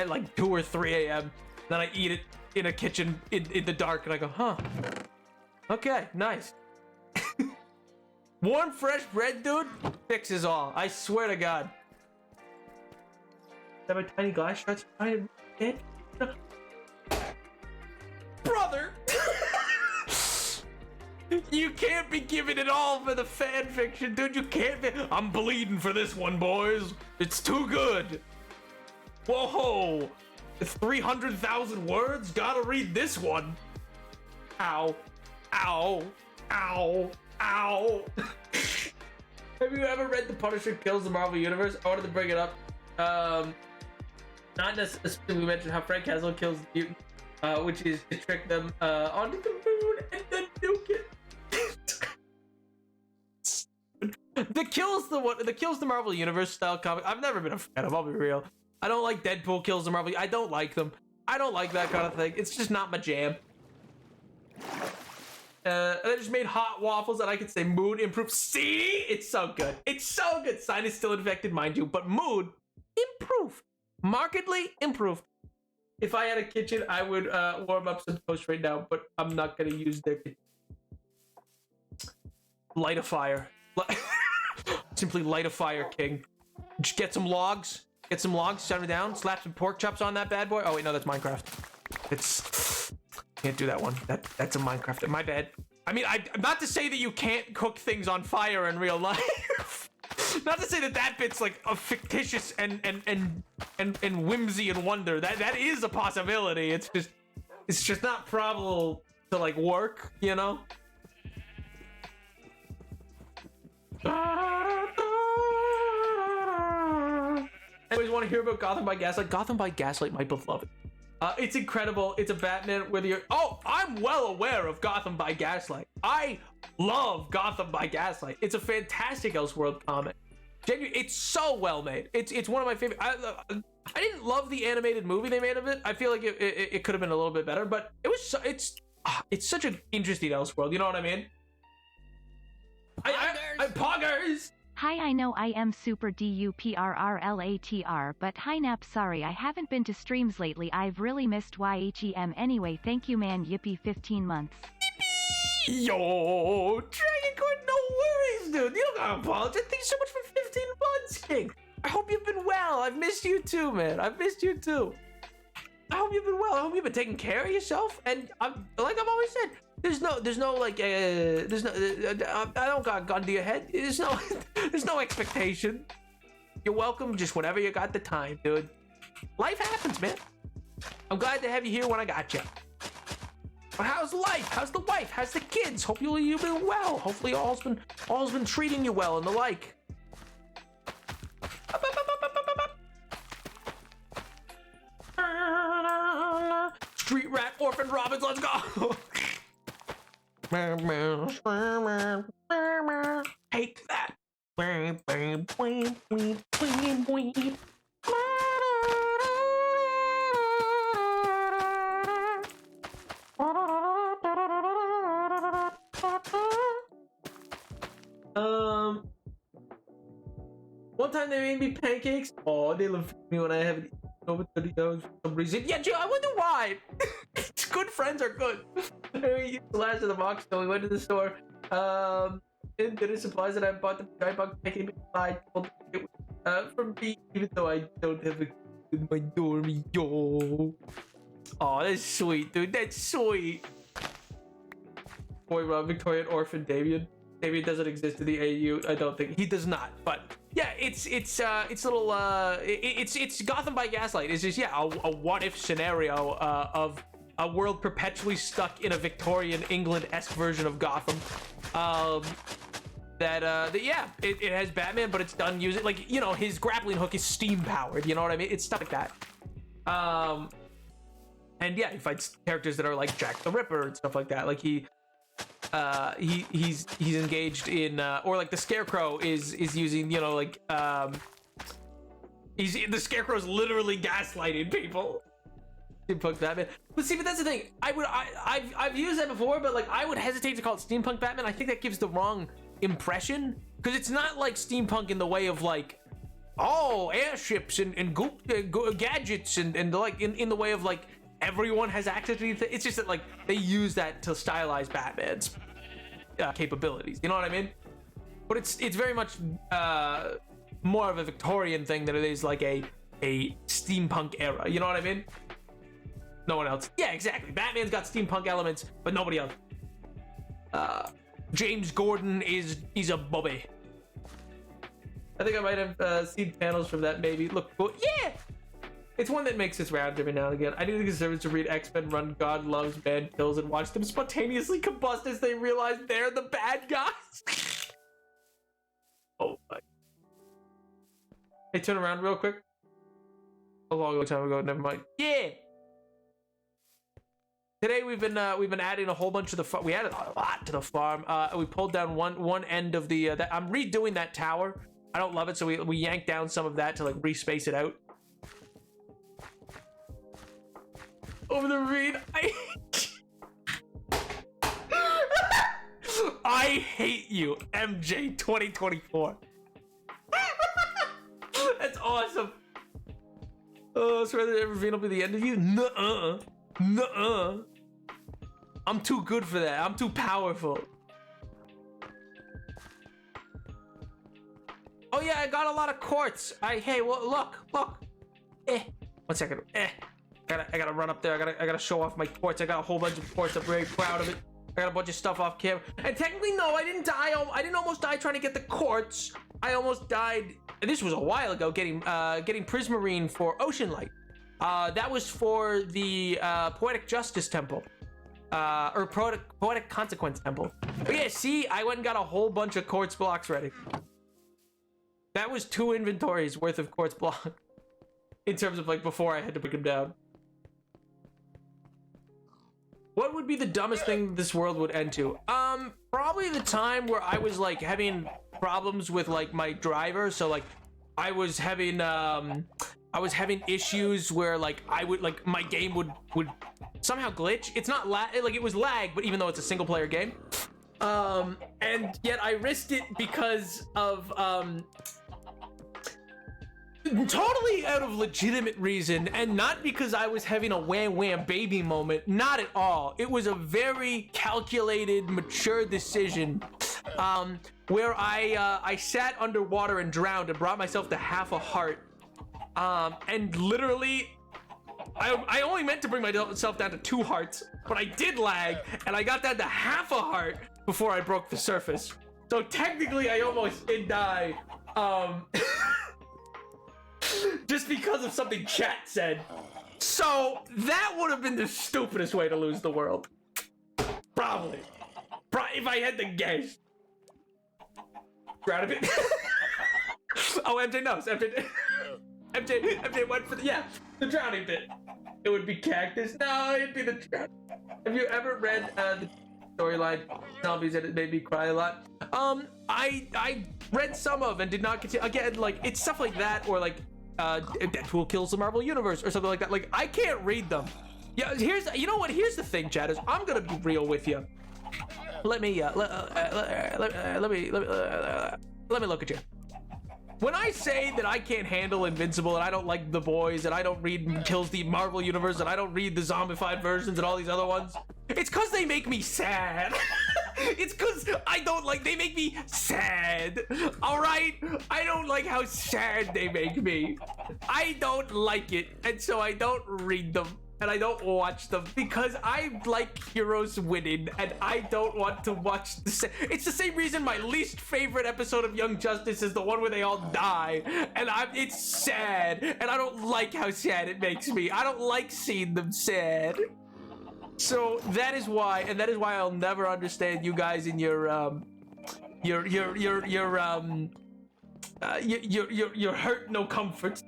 like 2 or 3 a.m. Then I eat it in a kitchen in the dark and I go, huh? Okay, nice. Warm fresh bread, dude, fixes all. I swear to God. Have a tiny glass shards trying to brother. You can't be giving it all for the fan fiction, dude. You can't be. I'm bleeding for this one, boys. It's too good. Whoa. 300,000 words? Gotta read this one. Ow. Ow. Ow. Ow. Have you ever read The Punisher Kills the Marvel Universe? I wanted to bring it up. Not necessarily we mentioned how Frank Castle kills the mutant, which is to trick them onto the moon and then nuke it. The kills the Marvel Universe style comic, I've never been a fan of, I'll be real. I don't like Deadpool kills the Marvel. I don't like them. I don't like that kind of thing. It's just not my jam. I just made hot waffles that I could say mood improve. See? It's so good. It's so good. Sign is still infected, mind you, but mood improved. Markedly improved. If I had a kitchen, I would warm up some toast right now, but I'm not gonna use their kitchen. Light a fire. Simply light a fire, king. Just get some logs. Get some logs, shut it down, slap some pork chops on that bad boy. Oh wait, no, that's Minecraft. It's can't do that one. That's a Minecraft. My bad. I mean, not to say that you can't cook things on fire in real life. Not to say that bit's like a fictitious and whimsy and wonder. That is a possibility. It's just not probable to like work, you know? Anyways, want to hear about Gotham by Gaslight? Gotham by Gaslight, my beloved. It's incredible. It's a Batman whether you're... Oh, I'm well aware of Gotham by Gaslight. I love Gotham by Gaslight. It's a fantastic Elseworld comic. Genuinely, it's so well made. It's one of my favorite. I didn't love the animated movie they made of it. I feel like it could have been a little bit better, but it was it's such an interesting Elseworld. You know what I mean? I poggers. Hi, I know I am super DUPRRLATR, but hi Nap, sorry I haven't been to streams lately. I've really missed YHEM anyway. Thank you, man. Yippee, 15 months. Yo, Dragon Court, no worries, dude. You don't gotta apologize. Thank you so much for 15 months, King. I hope you've been well. I've missed you too, man. I've missed you too. I hope you've been well. I hope you've been taking care of yourself. And like I've always said, there's no like I don't got a gun to your head. There's no expectation. You're welcome just whenever you got the time, dude. Life happens, man. I'm glad to have you here when I got you. But how's life? How's the wife? How's the kids? Hope you've been well. Hopefully all's been treating you well and the like. Robbins, let's go. Take that. One time they made me pancakes. Oh, they love me when I haven't eaten over 30 hours for some reason. Yeah, Joe, I wonder why. Good friends are good. We used the last of the box, so we went to the store. And there is supplies that I bought the giant box pancake I told them it was from me, even though I don't have a in my dormy, yo. Oh, that's sweet, dude. That's sweet. Boy, Rob, Victorian orphan Damien. Damien doesn't exist in the AU. I don't think he does not. But yeah, it's little it's Gotham by Gaslight. It's just a what if scenario of a world perpetually stuck in a Victorian England-esque version of Gotham. It has Batman, but it's done using, like, you know, his grappling hook is steam powered. You know what I mean? It's stuff like that. And yeah, he fights characters that are like Jack the Ripper and stuff like that. Like he's engaged in or like the Scarecrow is using, you know, like the Scarecrow's literally gaslighting people. Steampunk Batman. But see, but that's the thing. I've used that before, but like I would hesitate to call it steampunk Batman. I think that gives the wrong impression, because it's not like steampunk in the way of like, oh, airships and gadgets and like in the way of like everyone has access to these. It's just that like they use that to stylize Batman's capabilities. You know what I mean? But it's very much more of a Victorian thing than it is like a steampunk era. You know what I mean? No one else. Yeah, exactly. Batman's got steampunk elements, but nobody else. James Gordon he's a bobby. I think I might have seen panels from that, maybe. Look, well, yeah! It's one that makes its rounds every now and again. I do think it's service to read X-Men Run God Loves Man Kills and watch them spontaneously combust as they realize they're the bad guys. Oh my. Hey, turn around real quick. A long time ago, never mind. Yeah! Today we've been adding a whole bunch of the farm. We added a lot to the farm. We pulled down one end of the. I'm redoing that tower. I don't love it, so we yanked down some of that to like respace it out. Over the ravine, I hate you, MJ 2024. That's awesome. Oh, so rather ravine will be the end of you? Nuh-uh. Nuh-uh. I'm too good for that. I'm too powerful. Oh yeah, I got a lot of quartz. Hey, well, look. One second. I gotta run up there. I gotta show off my quartz. I got a whole bunch of quartz. I'm very proud of it. I got a bunch of stuff off camera. And technically, no, I didn't die. I didn't almost die trying to get the quartz. I almost died. And this was a while ago. Getting Prismarine for Ocean Light. That was for the Poetic Justice Temple. Or Poetic Consequence Temple. But yeah, see, I went and got a whole bunch of quartz blocks ready. That was 2 inventories worth of quartz block. In terms of like before I had to break them down. What would be the dumbest thing this world would end to? Probably the time where I was like having problems with like my driver. So like I was having issues where like my game would somehow glitch. It's not like it was lag, but even though it's a single player game. And yet I risked it because of totally out of legitimate reason, and not because I was having a wham wham baby moment. Not at all. It was a very calculated, mature decision where I sat underwater and drowned and brought myself to half a heart. And literally I only meant to bring myself down to 2 hearts, but I did lag and I got down to half a heart before I broke the surface. So technically I almost did die. Just because of something chat said. So that would have been the stupidest way to lose the world. Probably. If I had to guess. Drown a bit. Oh, MJ knows. MJ went for the drowning bit. It would be Cactus. No, it'd be the trap. Have you ever read the storyline Zombies and it made me cry a lot? I read some of and did not continue. Again, like it's stuff like that, or like Deadpool kills the Marvel Universe or something like that. Like I can't read them. Yeah, you know what? Here's the thing, Chad. Is I'm gonna be real with you. Let me look at you. When I say that I can't handle Invincible and I don't like The Boys and I don't read Kills the Marvel Universe and I don't read the zombified versions and all these other ones, it's because they make me sad. It's because I don't like, they make me sad. All right? I don't like how sad they make me. I don't like it, and so I don't read them. And I don't watch them because I like heroes winning and I don't want to watch it's the same reason my least favorite episode of Young Justice is the one where they all die, and it's sad and I don't like how sad it makes me. I don't like seeing them sad. So that is why I'll never understand you guys in your hurt no comfort.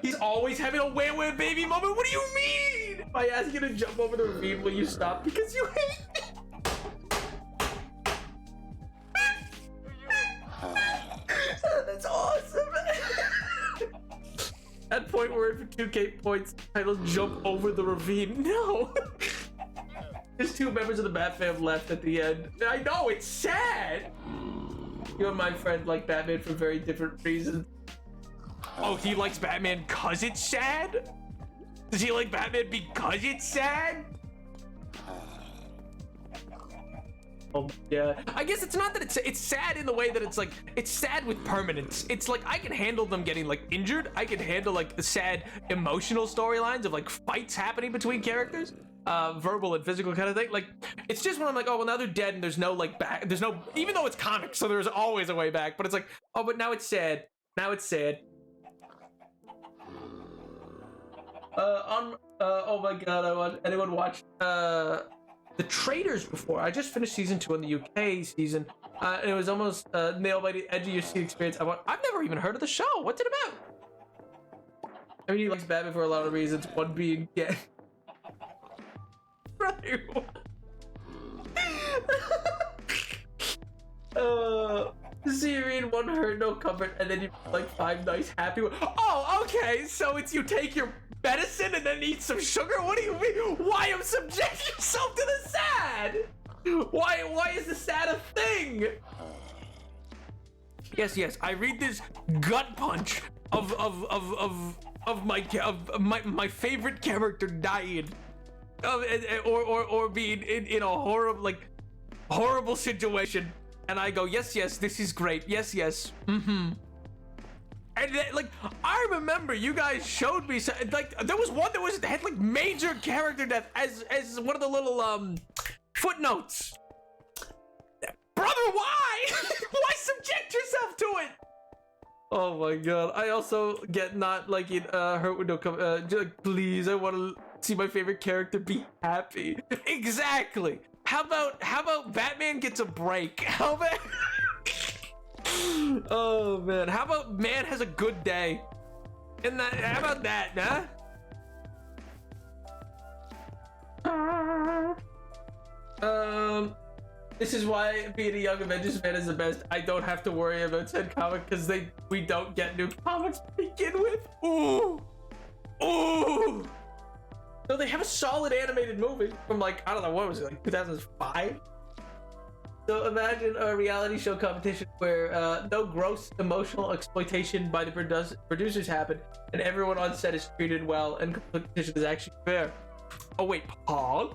He's always having a where baby moment. What do you mean? If I ask you to jump over the ravine, will you stop? Because you hate me. That's awesome. That point where for 2K points, title jump over the ravine. No. There's 2 members of the Bat fam left at the end. I know, it's sad. You and my friend like Batman for very different reasons. Oh, he likes Batman cause it's sad? Does he like Batman because it's sad? Oh, yeah. I guess it's not that it's sad in the way that it's like, it's sad with permanence. It's like, I can handle them getting like injured. I can handle like the sad emotional storylines of like fights happening between characters. Verbal and physical kind of thing. Like, it's just when I'm like, oh, well, now they're dead and there's no like back, there's no, even though it's comics, so there's always a way back, but it's like, oh, but now it's sad. Now it's sad. Oh my god, anyone watched The Traitors before? I just finished season 2 on the UK season, and it was almost nailed by the edge of your seat experience. I've never even heard of the show. What's it about? I mean, he likes Batman for a lot of reasons, one being gay. Brother, so you read one hurt, no comfort, and then you like 5 nice happy ones. Oh, okay, so it's you take your medicine and then eat some sugar? What do you mean? Why subject yourself to the sad? Why is the sad a thing? Yes, I read this gut punch of my favorite character dying, or being in a horrible situation, and I go, yes, this is great. Yes, and then, like, I remember you guys showed me like there was one that had like major character death as one of the little footnotes. Brother, why? Why subject yourself to it? Oh my god. I also get not liking hurt with no like, please, I want to see my favorite character be happy. Exactly. How about Batman gets a break? How about oh man, how about man has a good day? And that, how about that, huh? This is why being a Young Avengers fan is the best. I don't have to worry about said comic because we don't get new comics to begin with. Ooh. So they have a solid animated movie from like, I don't know, what was it, like 2005? So imagine a reality show competition where no gross emotional exploitation by the producers happen, and everyone on set is treated well, and competition is actually fair. Oh wait, Pog?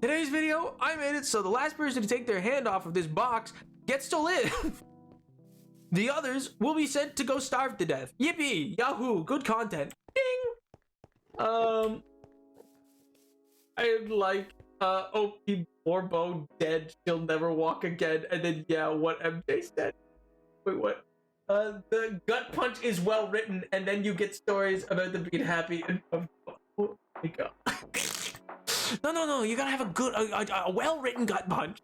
Today's video, I made it so the last person to take their hand off of this box gets to live. The others will be sent to go starve to death. Yippee! Yahoo! Good content. Ding! I like OP Borbo dead, she'll never walk again, and then yeah, what MJ said. Wait, what? The gut punch is well written, and then you get stories about them being happy and oh my god. No, you gotta have a good, a well written gut punch.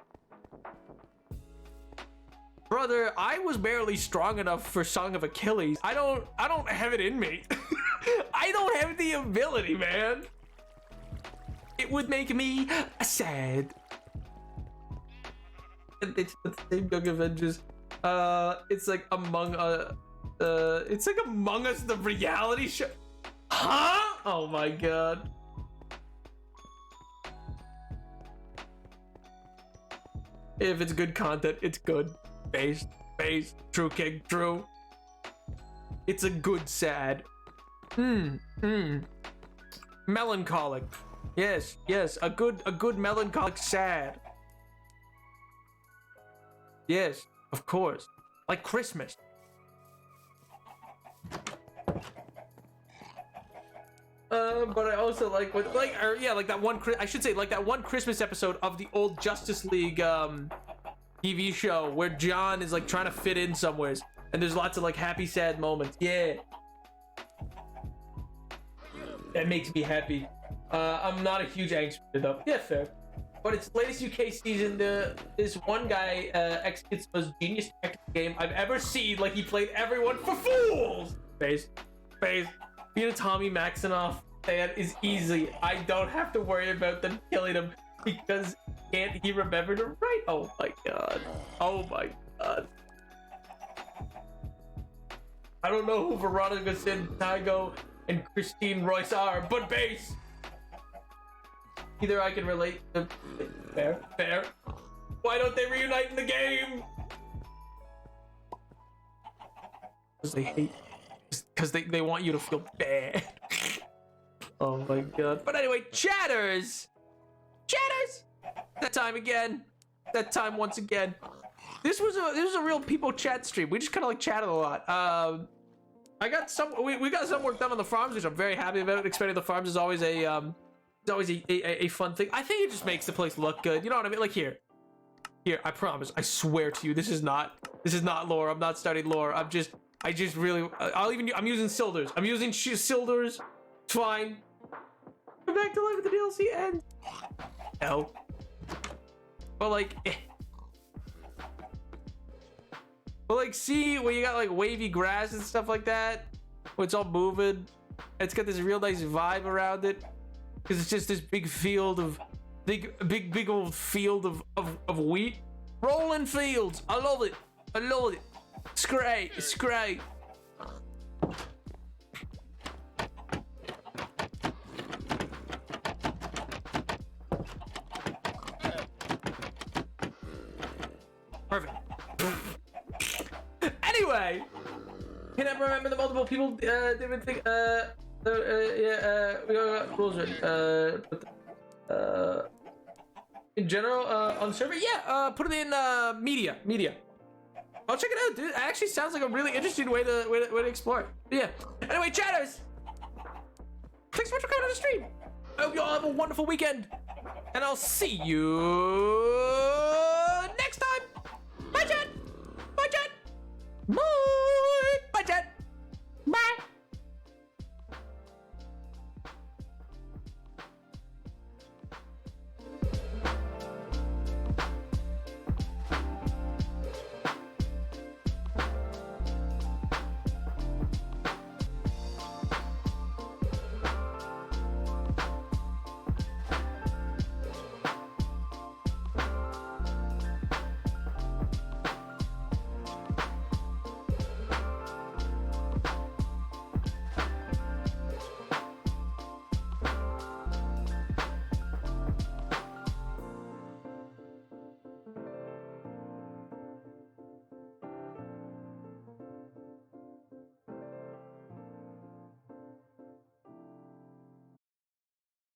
Brother, I was barely strong enough for Song of Achilles. I don't have it in me. I don't have the ability, man. It would make me sad. It's the same Young Avengers. It's like Among Us, the reality show. Huh? Oh my god. If it's good content, it's good. Based, true king, true. It's a good sad. Melancholic. Yes, a good melancholic sad. Yes, of course. Like Christmas. But I also like that one. I should say like that one Christmas episode of the old Justice League TV show where John is like trying to fit in somewhere, and there's lots of like happy, sad moments. Yeah, that makes me happy. I'm not a huge angst though. Yeah, fair. But it's latest UK season. This one guy executes the most genius tactics game I've ever seen. Like he played everyone for fools. Face. Being a Tommy Maximoff fan is easy. I don't have to worry about them killing him because can't he remember to write? Oh my god. I don't know who Veronica Santiago and Christine Royce are, but base. Either I can relate to fair. Why don't they reunite in the game? Because they hate. Because they want you to feel bad. Oh my god. But anyway, chatters. That time once again. This was a real people chat stream. We just kind of like chatted a lot. We got some work done on the farms, which I'm very happy about. Expanding the farms is always a fun thing. I think it just makes the place look good. You know what I mean? Like here, I promise. I swear to you, this is not lore. I'm not studying lore. I'm using Silders. I'm using Silders. It's fine. Come back to life at the DLC ends. No. But like, see where you got like wavy grass and stuff like that, where it's all moving. It's got this real nice vibe around it, because it's just this big field of big old field of wheat, rolling fields. I love it. It's great. Perfect. Anyway, can I remember the multiple people different thing? We got rules ready. In general, on the server, put it in media. I'll check it out, dude. It actually sounds like a really interesting way to explore. Yeah. Anyway, chatters, thanks so much for coming on the stream. I hope you all have a wonderful weekend, and I'll see you